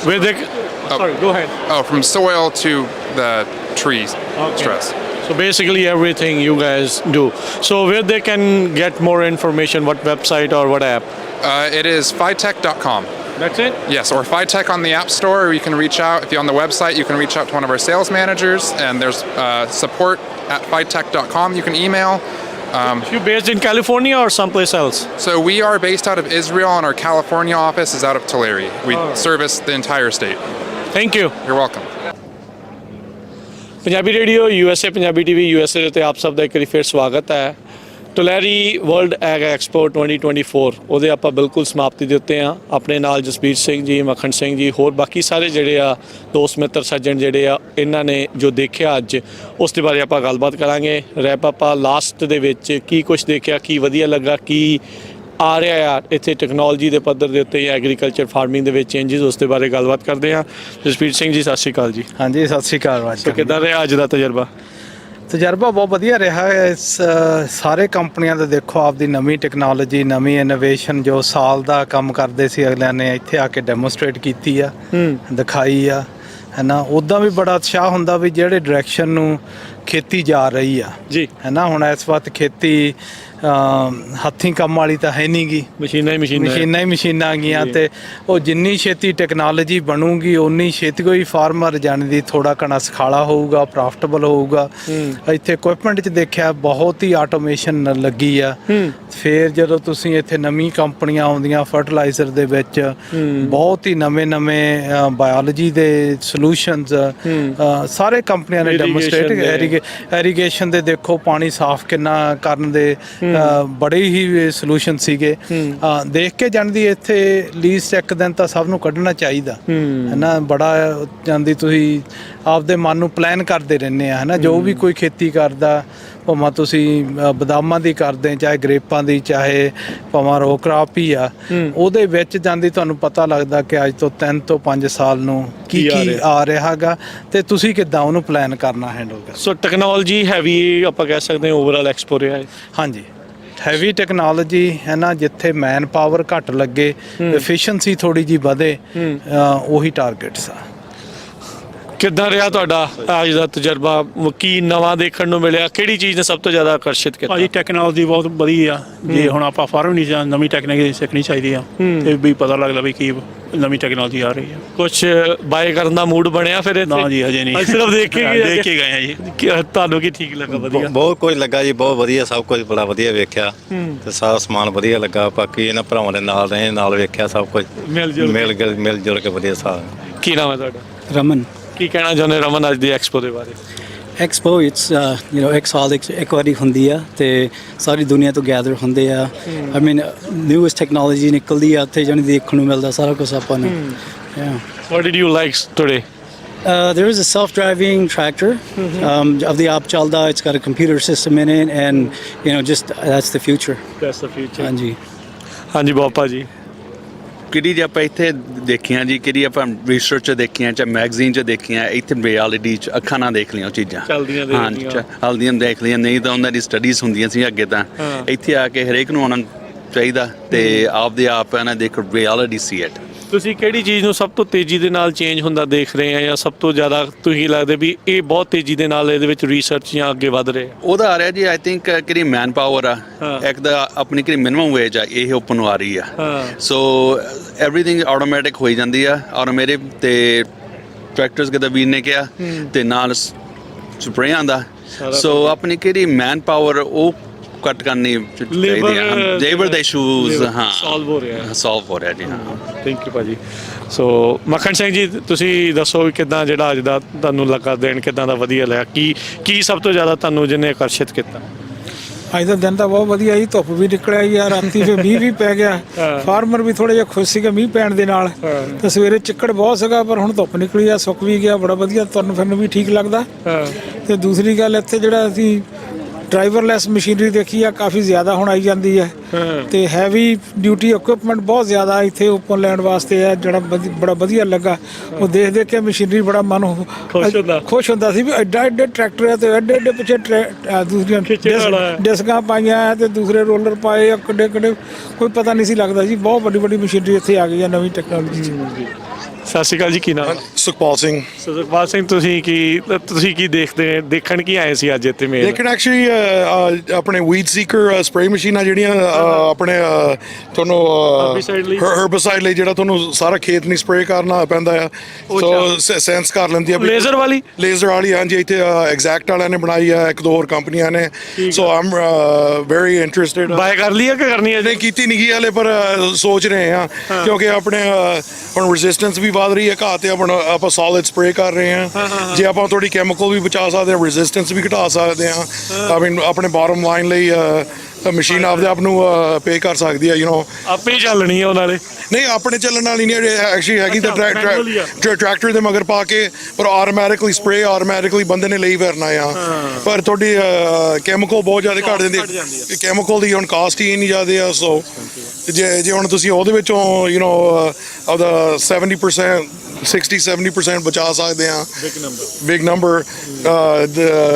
Sorry, go ahead. Oh, from soil to the trees stress. So basically everything you guys do. So where they can get more information, what website or what app? It is phytech.com. That's it? Yes, or Phytech on the App Store, or you can reach out. If you're on the website, you can reach out to one of our sales managers, and there's support at phytech.com. You can email. You based in California or someplace else? So we are based out of Israel, and our California office is out of Tulare. We service the entire state. Thank you. You're welcome. Punjabi radio USA, Punjabi TV USA ਤੇ ਆਪ ਸਭ ਦਾ ਇੱਕ ਵਾਰੀ ਫਿਰ ਸਵਾਗਤ ਹੈ। ਟੁਲੈਰੀ ਵਰਲਡ ਐਗ ਐਕਸਪੋ 2024 ਉਹਦੇ ਆਪਾਂ ਬਿਲਕੁਲ ਸਮਾਪਤੀ ਦੇ ਉੱਤੇ ਆ। ਆਪਣੇ ਨਾਲ ਜਸਬੀਰ ਸਿੰਘ ਜੀ, ਮੱਖਣ ਸਿੰਘ ਜੀ, ਹੋਰ ਬਾਕੀ ਸਾਰੇ ਜਿਹੜੇ ਆ ਦੋਸਤ ਮਿੱਤਰ ਸੱਜਣ ਜਿਹੜੇ ਆ, ਇਹਨਾਂ ਨੇ ਜੋ ਦੇਖਿਆ ਅੱਜ ਉਸ ਦੇ ਬਾਰੇ ਆਪਾਂ ਗੱਲਬਾਤ ਕਰਾਂਗੇ। ਰੈਪ ਆਪਾਂ ਲਾਸਟ ਦੇ ਵਿੱਚ ਕੀ ਕੁਝ ਦੇਖਿਆ, ਕੀ ਵਧੀਆ ਲੱਗਾ, ਕੀ ਆ ਰਿਹਾ ਆ ਇੱਥੇ ਟੈਕਨੋਲੋਜੀ ਦੇ ਪੱਧਰ ਦੇ ਉੱਤੇ ਜਾਂ ਐਗਰੀਕਲਚਰ ਫਾਰਮਿੰਗ ਦੇ ਵਿੱਚ ਚੇਂਜਸ, ਉਸ ਦੇ ਬਾਰੇ ਗੱਲਬਾਤ ਕਰਦੇ ਹਾਂ। ਜਸਬੀਰ ਸਿੰਘ ਜੀ, ਸਤਿ ਸ਼੍ਰੀ ਅਕਾਲ ਜੀ। ਹਾਂਜੀ, ਸਤਿ ਸ਼੍ਰੀ ਅਕਾਲ। ਕਿੱਦਾਂ ਰਿਹਾ ਅੱਜ ਦਾ ਤਜਰਬਾ? ਤਜਰਬਾ ਬਹੁਤ ਵਧੀਆ ਰਿਹਾ ਹੈ। ਸਾਰੇ ਕੰਪਨੀਆਂ ਦੇ ਦੇਖੋ ਆਪਦੀ ਨਵੀਂ ਟੈਕਨੋਲੋਜੀ, ਨਵੀਂ ਇਨੋਵੇਸ਼ਨ ਜੋ ਸਾਲ ਦਾ ਕੰਮ ਕਰਦੇ ਸੀ, ਅਗਲਿਆਂ ਨੇ ਇੱਥੇ ਆ ਕੇ ਡੈਮੋਸਟ੍ਰੇਟ ਕੀਤੀ ਆ, ਦਿਖਾਈ ਆ, ਹੈ ਨਾ। ਉੱਦਾਂ ਵੀ ਬੜਾ ਉਤਸ਼ਾਹ ਹੁੰਦਾ ਵੀ ਜਿਹੜੇ ਡਾਇਰੈਕਸ਼ਨ ਨੂੰ ਖੇਤੀ ਜਾ ਰਹੀ ਆ ਜੀ, ਹੈ ਨਾ। ਹੁਣ ਇਸ ਵਕਤ ਖੇਤੀ ਹੱਥੀਂ ਕੰਮ ਵਾਲੀ ਤਾਂ ਹੈ ਨਹੀਂ ਗੀ, ਮਸ਼ੀਨਾਂ ਹੀ ਮਸ਼ੀਨਾਂ ਆ ਗਈਆਂ। ਅਤੇ ਉਹ ਜਿੰਨੀ ਛੇਤੀ ਟੈਕਨੋਲੋਜੀ ਬਣੂਗੀ ਉਨੀ ਛੇਤੀ ਕੋਈ ਫਾਰਮਰ ਜਾਣ ਦੀ ਥੋੜ੍ਹਾ ਘਣਾ ਸਖਾਲਾ ਹੋਊਗਾ, ਪ੍ਰੋਫਿਟੇਬਲ ਹੋਊਗਾ। ਇੱਥੇ ਇਕੁਇਪਮੈਂਟ 'ਚ ਦੇਖਿਆ ਬਹੁਤ ਹੀ ਆਟੋਮੇਸ਼ਨ ਲੱਗੀ ਆ। ਫਿਰ ਜਦੋਂ ਤੁਸੀਂ ਇੱਥੇ ਨਵੀਂ ਕੰਪਨੀਆਂ ਆਉਂਦੀਆਂ ਫਰਟੀਲਾਈਜ਼ਰ ਦੇ ਵਿੱਚ, ਬਹੁਤ ਹੀ ਨਵੇਂ ਬਾਇਓਲੋਜੀ ਦੇ ਸੋਲੂਸ਼ਨਸ ਸਾਰੇ ਕੰਪਨੀਆਂ ਨੇ ਡੈਮੋਸਟ੍ਰੇਟ। ਐਰੀਗੇਸ਼ਨ ਦੇ ਦੇਖੋ, ਪਾਣੀ ਸਾਫ਼ ਕਿੰਨਾ ਕਰਨ ਦੇ ਬੜੇ ਹੀ ਸੋਲੂਸ਼ਨ ਸੀਗੇ। ਦੇਖ ਕੇ ਜਾਂਦੀ ਇੱਥੇ ਲੀਸਟ ਇੱਕ ਦਿਨ ਤਾਂ ਸਭ ਨੂੰ ਕੱਢਣਾ ਚਾਹੀਦਾ ਹੈ ਨਾ। ਬੜਾ ਜਾਂਦੀ ਤੁਸੀਂ ਆਪਦੇ ਮਨ ਨੂੰ ਪਲਾਨ ਕਰਦੇ ਰਹਿੰਦੇ ਆ, ਹੈ ਨਾ। ਜੋ ਵੀ ਕੋਈ ਖੇਤੀ ਕਰਦਾ, ਭਾਵੇਂ ਤੁਸੀਂ ਬਦਾਮਾਂ ਦੀ ਕਰਦੇ, ਚਾਹੇ ਗਰੇਪਾਂ ਦੀ, ਚਾਹੇ ਭਾਵੇਂ ਰੋ ਕ੍ਰਾਪ ਹੀ ਆ, ਉਹਦੇ ਵਿੱਚ ਜਾਂਦੀ ਤੁਹਾਨੂੰ ਪਤਾ ਲੱਗਦਾ ਕਿ ਅੱਜ ਤੋਂ 3 ਤੋਂ 5 ਸਾਲ ਨੂੰ ਕੀ ਆ ਰਿਹਾ ਗਾ, ਅਤੇ ਤੁਸੀਂ ਕਿੱਦਾਂ ਉਹਨੂੰ ਪਲਾਨ ਕਰਨਾ, ਹੈਂਡਲ ਕਰਨਾ। ਸੋ ਟੈਕਨੋਲੋਜੀ ਹੈਵੀ ਆਪਾਂ ਕਹਿ ਸਕਦੇ ਹਾਂ ਓਵਰਆਲ ਐਕਸਪੋ ਰਿਹਾ ਹੈ। ਹਾਂਜੀ, ਹੈਵੀ ਟੈਕਨੋਲੋਜੀ ਹੈ ਨਾ। ਜਿੱਥੇ ਮੈਨ ਪਾਵਰ ਘੱਟ ਲੱਗੇ, ਐਫੀਸ਼ੀਐਂਸੀ ਥੋੜ੍ਹੀ ਜਿਹੀ ਵਧੇ, ਉਹੀ ਟਾਰਗੇਟਸ ਆ। ਕਿੱਦਾਂ ਰਿਹਾ ਤੁਹਾਡਾ ਅੱਜ ਦਾ ਤਜਰਬਾ? ਕੀ ਨਵਾਂ ਦੇਖਣ ਨੂੰ ਮਿਲਿਆ? ਕਿਹੜੀ ਚੀਜ਼ ਨੇ ਸਭ ਤੋਂ ਜ਼ਿਆਦਾ ਆਕਰਸ਼ਿਤ ਕੀਤਾ? ਭਾਜੀ ਟੈਕਨੋਲੋਜੀ ਬਹੁਤ ਵਧੀਆ। ਜੇ ਹੁਣ ਆਪਾਂ ਫਾਰਮ ਨਹੀਂ ਜਾਂ ਨਵੀਂ ਟੈਕਨੋਲੋਜੀ ਸਿੱਖਣੀ ਚਾਹੀਦੀ ਆ, ਤੇ ਵੀ ਪਤਾ ਲੱਗਦਾ ਵੀ ਕੀ ਨਵੀਂ ਟੈਕਨੋਲੋਜੀ ਆ ਰਹੀ ਆ। ਕੁਛ ਬਾਏ ਕਰਨ ਦਾ ਮੂਡ ਬਣਿਆ ਫਿਰ? ਨਾ ਜੀ, ਹਜੇ ਨਹੀਂ, ਸਿਰਫ ਦੇਖ ਕੇ ਗਏ ਆ ਜੀ। ਤੁਹਾਨੂੰ ਕੀ ਠੀਕ ਲੱਗਾ? ਵਧੀਆ, ਬਹੁਤ ਕੁਝ ਲੱਗਾ ਜੀ, ਬਹੁਤ ਵਧੀਆ, ਸਭ ਕੁਝ ਬੜਾ ਵਧੀਆ ਵੇਖਿਆ, ਤੇ ਸਾਰਾ ਸਮਾਨ ਵਧੀਆ ਲੱਗਾ। ਬਾਕੀ ਇਹਨਾਂ ਭਰਾਵਾਂ ਦੇ ਨਾਲ ਰਹੇ, ਨਾਲ ਵੇਖਿਆ, ਸਭ ਕੁਝ ਮਿਲ ਜੁਲ ਕੇ ਵਧੀਆ ਸਾਰਾ। ਕੀ ਨਾਮ ਹੈ ਤੁਹਾਡਾ? ਰਮਨ। ਕੀ ਕਹਿਣਾ ਚਾਹੁੰਦੇ ਰਮਨ ਅੱਜ ਦੀ ਐਕਸਪੋ ਦੇ ਬਾਰੇ? ਐਕਸਪੋ ਇਟਸ ਇੱਕ ਸਾਲ ਇੱਕ ਵਾਰੀ ਹੁੰਦੀ ਆ, ਅਤੇ ਸਾਰੀ ਦੁਨੀਆ ਤੋਂ ਗੈਦਰ ਹੁੰਦੇ ਆ। ਆਈ ਮੀਨ ਨਿਊਐਸਟ ਟੈਕਨੋਲੋਜੀ ਨਿਕਲਦੀ ਆ ਉੱਥੇ, ਜਾਣੀ ਦੇਖਣ ਨੂੰ ਮਿਲਦਾ ਸਾਰਾ ਕੁਛ ਆਪਾਂ ਨੂੰ। What did you like today? There is a self-driving tractor of the app ਚੱਲਦਾ। It's got a computer system in it, and just that's the future. That's the future. ਹਾਂਜੀ ਹਾਂਜੀ ਬਾਪਾ ਜੀ। ਕਿਹੜੀ ਜੇ ਆਪਾਂ ਇੱਥੇ ਦੇਖੀਆਂ ਜੀ, ਕਿਹੜੀ ਆਪਾਂ ਰਿਸਰਚ 'ਚ ਦੇਖੀਆਂ, ਚਾਹੇ ਮੈਗਜ਼ੀਨ 'ਚ ਦੇਖੀਆਂ, ਇੱਥੇ ਰਿਐਲਿਟੀ 'ਚ ਅੱਖਾਂ ਨਾਲ ਦੇਖ ਲਈਆਂ ਉਹ ਚੀਜ਼ਾਂ, ਹਲਦੀਆਂ ਦੇਖ ਲਈਆਂ। ਨਹੀਂ ਤਾਂ ਉਹਨਾਂ ਦੀ ਸਟੱਡੀਜ਼ ਹੁੰਦੀਆਂ ਸੀ ਅੱਗੇ। ਤਾਂ ਇੱਥੇ ਆ ਕੇ ਹਰੇਕ ਨੂੰ ਆਉਣਾ ਚਾਹੀਦਾ, ਅਤੇ ਆਪਦੇ ਆਪ ਇਹਨਾਂ ਦੇਖ ਰਿਐਲਿਟੀ ਸੀ ਇਟ। ਤੁਸੀਂ ਕਿਹੜੀ ਚੀਜ਼ ਨੂੰ ਸਭ ਤੋਂ ਤੇਜ਼ੀ ਦੇ ਨਾਲ ਚੇਂਜ ਹੁੰਦਾ ਦੇਖ ਰਹੇ ਆ, ਜਾਂ ਸਭ ਤੋਂ ਜ਼ਿਆਦਾ ਤੁਸੀਂ ਲੱਗਦੇ ਵੀ ਇਹ ਬਹੁਤ ਤੇਜ਼ੀ ਦੇ ਨਾਲ ਇਹਦੇ ਵਿੱਚ ਰਿਸਰਚ ਜਾਂ ਅੱਗੇ ਵਧ ਰਿਹਾ? ਉਹਦਾ ਆ ਰਿਹਾ ਜੀ, ਆਈ ਥਿੰਕ ਕਿਹੜੀ ਮੈਨ ਪਾਵਰ ਆ, ਇੱਕ ਦਾ ਆਪਣੀ ਕਿਹੜੀ ਮਿਨੀਮਮ ਵੇਜ ਆ, ਇਹ ਓਪਨ ਨੂੰ ਆ ਰਹੀ ਆ। ਸੋ ਐਵਰੀਥਿੰਗ ਆਟੋਮੈਟਿਕ ਹੋਈ ਜਾਂਦੀ ਆ, ਆਟੋਮੈਟਿਕ, ਅਤੇ ਟਰੈਕਟਰਸ ਕਿਤੇ ਵੀਰ ਨੇ ਕਿਹਾ, ਅਤੇ ਨਾਲ ਸਪਰੇਆਂ ਦਾ। ਸੋ ਆਪਣੀ ਕਿਹੜੀ ਮੈਨ ਪਾਵਰ ਉਹ ਘੱਟ ਕਰਨੀ ਚਾਹੀਦੀ ਆ। ਲੇਬਰ ਦੇ ਇਸ਼ੂਜ਼ ਸੋਲਵ ਹੋ ਰਿਹਾ ਜੀ। ਹਾਂ, ਥੈਂਕ ਯੂ ਭਾਜੀ। ਸੋ ਮੱਖਣ ਸਿੰਘ ਜੀ, ਤੁਸੀਂ ਦੱਸੋ ਕਿੱਦਾਂ ਜਿਹੜਾ ਅੱਜ ਦਾ ਤੁਹਾਨੂੰ ਲੱਗਾ ਦਿਨ ਕਿੱਦਾਂ ਦਾ ਵਧੀਆ ਲੱਗਾ? ਕੀ ਸਭ ਤੋਂ ਜ਼ਿਆਦਾ ਤੁਹਾਨੂੰ ਜਿਹਨੇ ਆਕਰਸ਼ਿਤ ਕੀਤਾ? ਅੱਜ ਦਾ ਦਿਨ ਤਾਂ ਬਹੁਤ ਵਧੀਆ ਜੀ, ਧੁੱਪ ਵੀ ਨਿਕਲਿਆ ਜੀ, ਰਾਤੀ ਫਿਰ ਮੀਂਹ ਵੀ ਪੈ ਗਿਆ। ਫਾਰਮਰ ਵੀ ਥੋੜੇ ਜਿਹਾ ਖੁਸ਼ ਸੀਗੇ ਮੀਂਹ ਪੈਣ ਦੇ ਨਾਲ। ਤੇ ਸਵੇਰੇ ਚਿੱਕੜ ਬਹੁਤ ਸੀਗਾ, ਪਰ ਹੁਣ ਧੁੱਪ ਨਿਕਲੀ ਆ, ਸੁੱਕ ਵੀ ਗਿਆ, ਬੜਾ ਵਧੀਆ, ਤੁਰਨ ਫਿਰਨ ਵੀ ਠੀਕ ਲੱਗਦਾ। ਤੇ ਦੂਸਰੀ ਗੱਲ, ਇੱਥੇ ਜਿਹੜਾ ਅਸੀਂ ਡਰਾਈਵਰਲੈਸ ਮਸ਼ੀਨਰੀ ਦੇਖੀ ਆ, ਕਾਫੀ ਜ਼ਿਆਦਾ ਹੁਣ ਆਈ ਜਾਂਦੀ ਹੈ। ਤੇ ਹੈਵੀ ਡਿਊਟੀ ਇਕਵਿਪਮੈਂਟ ਬਹੁਤ ਜ਼ਿਆਦਾ ਇੱਥੇ ਓਪਨ ਲੈਂਡ ਵਾਸਤੇ ਹੈ, ਜਿਹੜਾ ਬੜਾ ਵਧੀਆ ਲੱਗਾ। ਉਹ ਦੇਖ ਕੇ ਮਸ਼ੀਨਰੀ ਬੜਾ ਮਨ ਖੁਸ਼ ਹੁੰਦਾ ਸੀ ਵੀ ਐਡਾ ਐਡੇ ਟਰੈਕਟਰ ਹੈ, ਤੇ ਐਡੇ ਐਡੇ ਪਿੱਛੇ ਦੂਸਰੀਆਂ ਡਿਸਕਾਂ ਪਾਈਆਂ ਤੇ ਦੂਸਰੇ ਰੋਲਰ ਪਾਏ ਆ, ਕਿੱਡੇ ਕਿੱਡੇ, ਕੋਈ ਪਤਾ ਨਹੀਂ ਸੀ ਲੱਗਦਾ ਜੀ। ਬਹੁਤ ਵੱਡੀ ਵੱਡੀ ਮਸ਼ੀਨਰੀ ਇੱਥੇ ਆ ਗਈ ਹੈ ਨਵੀਂ ਟੈਕਨੋਲੋਜੀ 'ਚ। ਸਤਿ ਸ਼੍ਰੀ ਅਕਾਲ ਜੀ, ਕੀ ਨਾਮ? ਸੁਖਪਾਲ ਸਿੰਘ। ਸੁਖਪਾਲ ਸਿੰਘ, ਤੁਸੀਂ ਕੀ ਦੇਖਣ ਕੀ ਆਏ ਸੀ ਅੱਜ ਇੱਥੇ ਮੇਲ? ਦੇਖਣ ਐਕਚੁਅਲੀ ਆਪਣੇ ਵੀਡ ਸੀਕਰ ਸਪਰੇ ਮਸ਼ੀਨਾਂ ਜਿਹੜੀਆਂ ਆਪਣੇ ਤੁਹਾਨੂੰ ਹਰਬਿਸਾਈਡ ਲਈ ਜਿਹੜਾ ਤੁਹਾਨੂੰ ਸਾਰਾ ਖੇਤ ਨਹੀਂ ਸਪਰੇ ਕਰਨਾ ਪੈਂਦਾ ਆ, ਸੋ ਸੈਂਸ ਕਰ ਲੈਂਦੀ ਆ। ਲੇਜ਼ਰ ਵਾਲੀ ਹਾਂਜੀ, ਇੱਥੇ ਐਗਜ਼ੈਕਟ ਵਾਲਿਆਂ ਨੇ ਬਣਾਈ ਆ, ਇੱਕ ਦੋ ਹੋਰ ਕੰਪਨੀਆਂ ਨੇ। ਸੋ ਆਮ ਵੈਰੀ ਇੰਟਰਸਟਿਡ। ਬਾਏ ਕਰ ਲਈ ਹੈ ਕਿ ਕਰਨੀ ਹੈ? ਨਹੀਂ ਕੀਤੀ ਨਹੀਂ ਗਈ ਹਾਲੇ, ਪਰ ਸੋਚ ਰਹੇ ਆ, ਕਿਉਂਕਿ ਆਪਣੇ ਹੁਣ ਰੈਜ਼ਿਸਟੈਂਸ ਵੀ ਵੱਧ ਰਹੀ ਹੈ ਘਾਹ ਤੇ। ਆਪਾਂ ਸੋਲਿਡ ਸਪਰੇ ਕਰ ਰਹੇ ਹਾਂ, ਜੇ ਆਪਾਂ ਥੋੜੀ ਕੈਮੀਕਲ ਵੀ ਬਚਾ ਸਕਦੇ ਹਾਂ, ਰੈਜ਼ਿਸਟੈਂਸ ਵੀ ਘਟਾ ਸਕਦੇ ਹਾਂ। ਆਈ ਮੀਨ ਆਪਣੇ ਬਾਟਮ ਲਾਈਨ ਲਈ ਮਸ਼ੀਨ ਆਪਦੇ ਆਪ ਨੂੰ ਪੇ ਕਰ ਸਕਦੀ ਹੈ, ਆਪੇ ਹੀ ਚੱਲਣੀ ਹੈ ਉਹਨਾਂ ਨੇ। ਨਹੀਂ, ਆਪਣੇ ਚੱਲਣ ਵਾਲੀ ਨਹੀਂ ਐਕਚੁਅਲੀ ਹੈਗੀ, ਤਾਂ ਟਰੈਕਟਰ ਦੇ ਮਗਰ ਪਾ ਕੇ, ਪਰ ਆਟੋਮੈਟਿਕਲੀ ਸਪਰੇ ਆਟੋਮੈਟਿਕਲੀ ਬੰਦੇ ਨੇ ਲਈ ਫਿਰਨਾ ਆ। ਪਰ ਤੁਹਾਡੀ ਕੈਮੀਕਲ ਬਹੁਤ ਜ਼ਿਆਦਾ ਘੱਟ ਦਿੰਦੀ, ਕੈਮੀਕਲ ਦੀ ਹੁਣ ਕਾਸਟ ਹੀ ਇੰਨੀ ਜ਼ਿਆਦਾ ਆ। ਸੋ ਜੇ ਹੁਣ ਤੁਸੀਂ ਉਹਦੇ ਵਿੱਚੋਂ ਆਪਦਾ 60-70% ਬਚਾ ਸਕਦੇ ਆ, ਬਿਗ ਨੰਬਰ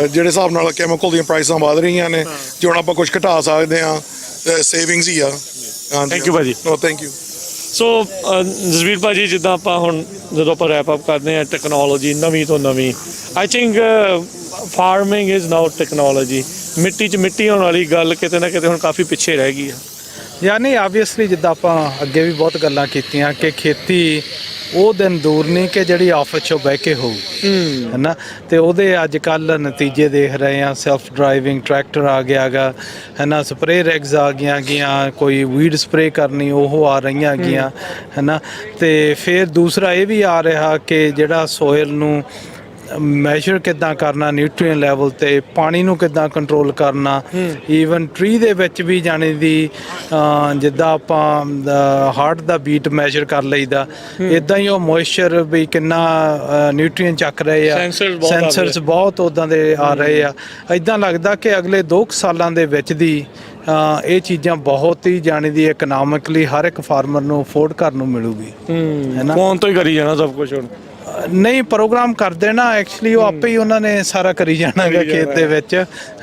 ਜਿਹੜੇ ਹਿਸਾਬ ਨਾਲ ਕੈਮੀਕਲ ਦੀਆਂ ਪ੍ਰਾਈਸਾਂ ਵਧ ਰਹੀਆਂ ਨੇ, ਜੇ ਹੁਣ ਆਪਾਂ ਕੁਝ ਘਟਾ ਸਕਦੇ ਆ, ਸੇਵਿੰਗਸ ਹੀ ਆ। ਥੈਂਕ ਯੂ ਭਾਜੀ। Thank you. ਸੋ ਜਸਵੀਰ ਭਾਜੀ, ਜਿੱਦਾਂ ਆਪਾਂ ਹੁਣ ਜਦੋਂ ਆਪਾਂ ਰੈਪ ਅਪ ਕਰਦੇ ਹਾਂ, ਟੈਕਨੋਲੋਜੀ ਨਵੀਂ ਤੋਂ ਨਵੀਂ, I think farming is now technology. ਮਿੱਟੀ 'ਚ ਮਿੱਟੀ ਹੋਣ ਵਾਲੀ ਗੱਲ ਕਿਤੇ ਨਾ ਕਿਤੇ ਹੁਣ ਕਾਫੀ ਪਿੱਛੇ ਰਹਿ ਗਈ ਆ। ਯਾਨੀ ਆਬਵੀਅਸਲੀ ਜਿੱਦਾਂ ਆਪਾਂ ਅੱਗੇ ਵੀ ਬਹੁਤ ਗੱਲਾਂ ਕੀਤੀਆਂ ਕਿ ਖੇਤੀ ਉਹ ਦਿਨ ਦੂਰ ਨਹੀਂ ਕਿ ਜਿਹੜੀ ਆਫਿਸ 'ਚੋਂ ਬਹਿ ਕੇ ਹੋਊ, ਹੈ ਨਾ। ਅਤੇ ਉਹਦੇ ਅੱਜ ਕੱਲ੍ਹ ਨਤੀਜੇ ਦੇਖ ਰਹੇ ਹਾਂ। ਸੈਲਫ ਡਰਾਈਵਿੰਗ ਟਰੈਕਟਰ ਆ ਗਿਆ ਗਾ, ਹੈ ਨਾ, ਸਪਰੇ ਰੈਗਸ ਆ ਗਈਆਂ, ਕੋਈ ਵੀਡ ਸਪਰੇ ਕਰਨੀ ਉਹ ਆ ਰਹੀਆਂ ਗੀਆਂ, ਹੈ ਨਾ। ਅਤੇ ਫਿਰ ਦੂਸਰਾ ਇਹ ਵੀ ਆ ਰਿਹਾ ਕਿ ਜਿਹੜਾ ਸੋਇਲ ਨੂੰ ਮੈਜਰ ਕਿੱਦਾਂ ਕਰਨਾ, ਨਿਊਟਰੀਐਂਟ ਲੈਵਲ 'ਤੇ ਪਾਣੀ ਨੂੰ ਕਿੱਦਾਂ ਕੰਟਰੋਲ ਕਰਨਾ। ਈਵਨ ਟਰੀ ਦੇ ਵਿੱਚ ਵੀ ਜਾਣੀ ਦੀ ਜਿੱਦਾਂ ਆਪਾਂ ਹਾਰਟ ਦਾ ਬੀਟ ਮੈਜਰ ਕਰ ਲਈਦਾ, ਇੱਦਾਂ ਹੀ ਉਹ ਮੋਇਸਚਰ ਵੀ ਕਿੰਨਾ ਨਿਊਟਰੀਐਂਟ ਚੱਕ ਰਹੇ ਆ, ਸੈਂਸਰਸ ਬਹੁਤ ਉੱਦਾਂ ਦੇ ਆ ਰਹੇ ਆ। ਇੱਦਾਂ ਲੱਗਦਾ ਕਿ ਅਗਲੇ 2 ਸਾਲਾਂ ਦੇ ਵਿੱਚ ਦੀ ਇਹ ਚੀਜ਼ਾਂ ਬਹੁਤ ਹੀ ਜਾਣੀ ਦੀ ਇਕਨੋਮਿਕਲੀ ਹਰ ਇੱਕ ਫਾਰਮਰ ਨੂੰ ਅਫੋਰਡ ਕਰਨ ਨੂੰ ਮਿਲੂਗੀ, ਹੈ ਨਾ। ਫੋਨ ਤੋਂ ਹੀ ਕਰੀ ਜਾਣਾ ਸਭ ਕੁਝ ਹੁਣ। ਨਹੀਂ, ਪ੍ਰੋਗਰਾਮ ਕਰ ਦੇਣਾ ਐਕਚੁਅਲੀ, ਉਹ ਆਪੇ ਹੀ ਉਹਨਾਂ ਨੇ ਸਾਰਾ ਕਰੀ ਜਾਣਾ ਗਾ ਖੇਤ ਦੇ ਵਿੱਚ,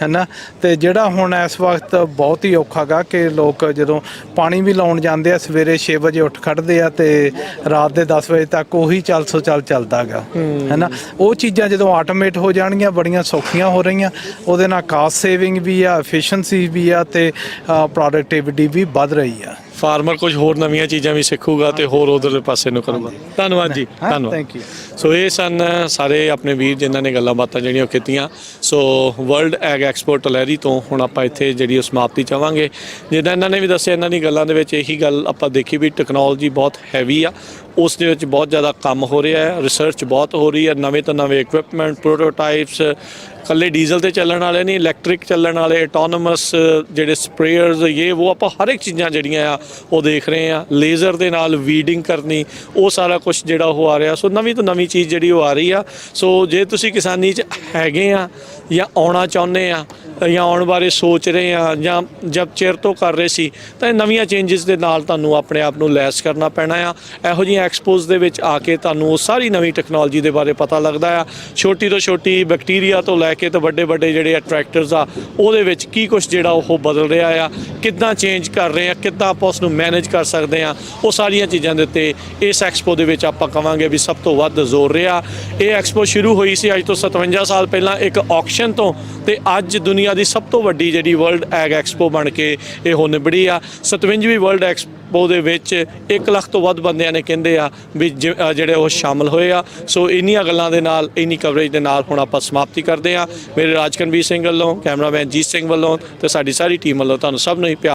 ਹੈ ਨਾ। ਅਤੇ ਜਿਹੜਾ ਹੁਣ ਇਸ ਵਕਤ ਬਹੁਤ ਹੀ ਔਖਾ ਗਾ ਕਿ ਲੋਕ ਜਦੋਂ ਪਾਣੀ ਵੀ ਲਾਉਣ ਜਾਂਦੇ ਆ, ਸਵੇਰੇ 6 ਵਜੇ ਉੱਠ ਖੜ੍ਹਦੇ ਆ ਅਤੇ ਰਾਤ ਦੇ 10 ਵਜੇ ਤੱਕ ਉਹੀ ਚੱਲਦਾ ਗਾ, ਹੈ ਨਾ। ਉਹ ਚੀਜ਼ਾਂ ਜਦੋਂ ਆਟੋਮੇਟ ਹੋ ਜਾਣਗੀਆਂ, ਬੜੀਆਂ ਸੌਖੀਆਂ ਹੋ ਰਹੀਆਂ, ਉਹਦੇ ਨਾਲ ਕਾਸਟ ਸੇਵਿੰਗ ਵੀ ਆ, ਐਫੀਸ਼ੀਐਂਸੀ ਵੀ ਆ, ਅਤੇ ਪ੍ਰੋਡਕਟਿਵਿਟੀ ਵੀ ਵੱਧ ਰਹੀ ਆ। ਫਾਰਮਰ ਕੁਝ ਹੋਰ ਨਵੀਆਂ ਚੀਜ਼ਾਂ ਵੀ ਸਿੱਖੂਗਾ ਅਤੇ ਹੋਰ ਉਧਰਲੇ ਪਾਸੇ ਨੂੰ ਕਰੂਗਾ। ਧੰਨਵਾਦ ਜੀ, ਧੰਨਵਾਦ। Thank you. ਸੋ ਇਹ ਸਨ ਸਾਰੇ ਆਪਣੇ ਵੀਰ ਜਿਨ੍ਹਾਂ ਨੇ ਗੱਲਾਂ ਬਾਤਾਂ ਜਿਹੜੀਆਂ ਕੀਤੀਆਂ। ਸੋ ਵਰਲਡ ਐਗ ਐਕਸਪੋ ਟੁਲੈਰੀ ਤੋਂ ਹੁਣ ਆਪਾਂ ਇੱਥੇ ਜਿਹੜੀ ਉਹ ਸਮਾਪਤੀ ਚਾਹਾਂਗੇ। ਜਿੱਦਾਂ ਇਹਨਾਂ ਨੇ ਵੀ ਦੱਸਿਆ, ਇਹਨਾਂ ਦੀ ਗੱਲਾਂ ਦੇ ਵਿੱਚ ਇਹੀ ਗੱਲ ਆਪਾਂ ਦੇਖੀ ਵੀ ਟੈਕਨੋਲੋਜੀ ਬਹੁਤ ਹੈਵੀ ਆ, ਉਸ ਦੇ ਵਿੱਚ ਬਹੁਤ ਜ਼ਿਆਦਾ ਕੰਮ ਹੋ ਰਿਹਾ ਹੈ, ਰਿਸਰਚ ਬਹੁਤ ਹੋ ਰਹੀ ਹੈ, ਨਵੇਂ ਤੋਂ ਨਵੇਂ ਇਕਵਿਪਮੈਂਟ, ਪ੍ਰੋਟੋਟਾਈਪਸ, ਇਕੱਲੇ ਡੀਜ਼ਲ 'ਤੇ ਚੱਲਣ ਵਾਲੇ ਨਹੀਂ, ਇਲੈਕਟ੍ਰਿਕ ਚੱਲਣ ਵਾਲੇ, ਆਟੋਨਮਸ ਜਿਹੜੇ ਸਪਰੇਅਰਸ, ਉਹ ਆਪਾਂ ਹਰ ਇੱਕ ਚੀਜ਼ਾਂ ਜਿਹੜੀਆਂ ਆ ਉਹ ਦੇਖ ਰਹੇ ਹਾਂ। ਲੇਜ਼ਰ ਦੇ ਨਾਲ ਵੀਡਿੰਗ ਕਰਨੀ, ਉਹ ਸਾਰਾ ਕੁਝ ਜਿਹੜਾ ਉਹ ਆ ਰਿਹਾ। ਸੋ ਨਵੀਂ ਤੋਂ ਨਵੀਂ ਚੀਜ਼ ਜਿਹੜੀ ਉਹ ਆ ਰਹੀ ਆ। ਸੋ ਜੇ ਤੁਸੀਂ ਕਿਸਾਨੀ 'ਚ ਹੈਗੇ ਆ ਜਾਂ ਆਉਣਾ ਚਾਹੁੰਦੇ ਆ ਜਾਂ ਆਉਣ ਬਾਰੇ ਸੋਚ ਰਹੇ ਆ ਜਾਂ ਜਦ ਚਿਰ ਤੋਂ ਕਰ ਰਹੇ ਸੀ, ਤਾਂ ਇਹ ਨਵੀਆਂ ਚੇਂਜਸ ਦੇ ਨਾਲ ਤੁਹਾਨੂੰ ਆਪਣੇ ਆਪ ਨੂੰ ਲੈਸ ਕਰਨਾ ਪੈਣਾ ਆ। ਇਹੋ ਜਿਹੀਆਂ ਐਕਸਪੋਜ਼ ਦੇ ਵਿੱਚ ਆ ਕੇ ਤੁਹਾਨੂੰ ਉਹ ਸਾਰੀ ਨਵੀਂ ਟੈਕਨੋਲੋਜੀ ਦੇ ਬਾਰੇ ਪਤਾ ਲੱਗਦਾ ਆ। ਛੋਟੀ ਤੋਂ ਛੋਟੀ ਬੈਕਟੀਰੀਆ ਤੋਂ ਲੈ ਕੇ ਤੇ ਵੱਡੇ ਜਿਹੜੇ ਟਰੈਕਟਰਸ ਆ, ਉਹਦੇ ਵਿੱਚ ਕੀ ਕੁਛ ਜਿਹੜਾ ਉਹ ਬਦਲ ਰਿਹਾ ਆ, ਕਿੱਦਾਂ ਚੇਂਜ ਕਰ ਰਹੇ ਆ, ਕਿੱਦਾਂ ਆਪਾਂ ਉਸ ਨੂੰ ਮੈਨੇਜ ਕਰ ਸਕਦੇ ਆ, ਉਹ ਸਾਰੀਆਂ ਚੀਜ਼ਾਂ ਦੇ ਉੱਤੇ ਇਸ ਐਕਸਪੋ ਦੇ ਵਿੱਚ ਆਪਾਂ ਕਵਾਂਗੇ ਵੀ ਸਭ ਤੋਂ ਵੱਧ ਜ਼ੋਰ ਰਿਹਾ। ਇਹ ਐਕਸਪੋ ਸ਼ੁਰੂ ਹੋਈ ਸੀ ਅੱਜ ਤੋਂ 57 ਸਾਲ ਪਹਿਲਾਂ ਇੱਕ ਆਕਸ਼ਨ ਤੋਂ, ਤੇ ਅੱਜ ਦੁਨੀਆ ਦੀ ਸਭ ਤੋਂ ਵੱਡੀ ਜਿਹੜੀ ਵਰਲਡ ਐਗ ਐਕਸਪੋ ਬਣ ਕੇ ਇਹ ਹੋ ਨਿਬੜੀ ਆ। 57ਵੀਂ ਵਰਲਡ ਐਕਸਪੋ ਦੇ ਵਿੱਚ 1 ਲੱਖ ਤੋਂ ਵੱਧ ਬੰਦਿਆਂ ਨੇ ਕਹਿੰਦੇ ਆ ਵੀ ਜਿਹੜੇ ਉਹ ਸ਼ਾਮਲ ਹੋਏ ਆ। ਸੋ ਇੰਨੀਆਂ ਗੱਲਾਂ ਦੇ ਨਾਲ, ਇੰਨੀ ਕਵਰੇਜ ਦੇ ਨਾਲ ਹੁਣ ਆਪਾਂ ਸਮਾਪਤੀ ਕਰਦੇ ਆ। ਮੇਰੇ ਰਾਜਕਨਵੀਰ ਸਿੰਘ ਵੱਲੋਂ, ਕੈਮਰਾਮੈਨ ਜੀਤ ਸਿੰਘ ਵੱਲੋਂ ਤੇ ਸਾਡੀ ਸਾਰੀ ਟੀਮ ਵੱਲੋਂ ਤੁਹਾਨੂੰ ਸਭ ਨੂੰ ਹੀ ਪਿਆਰ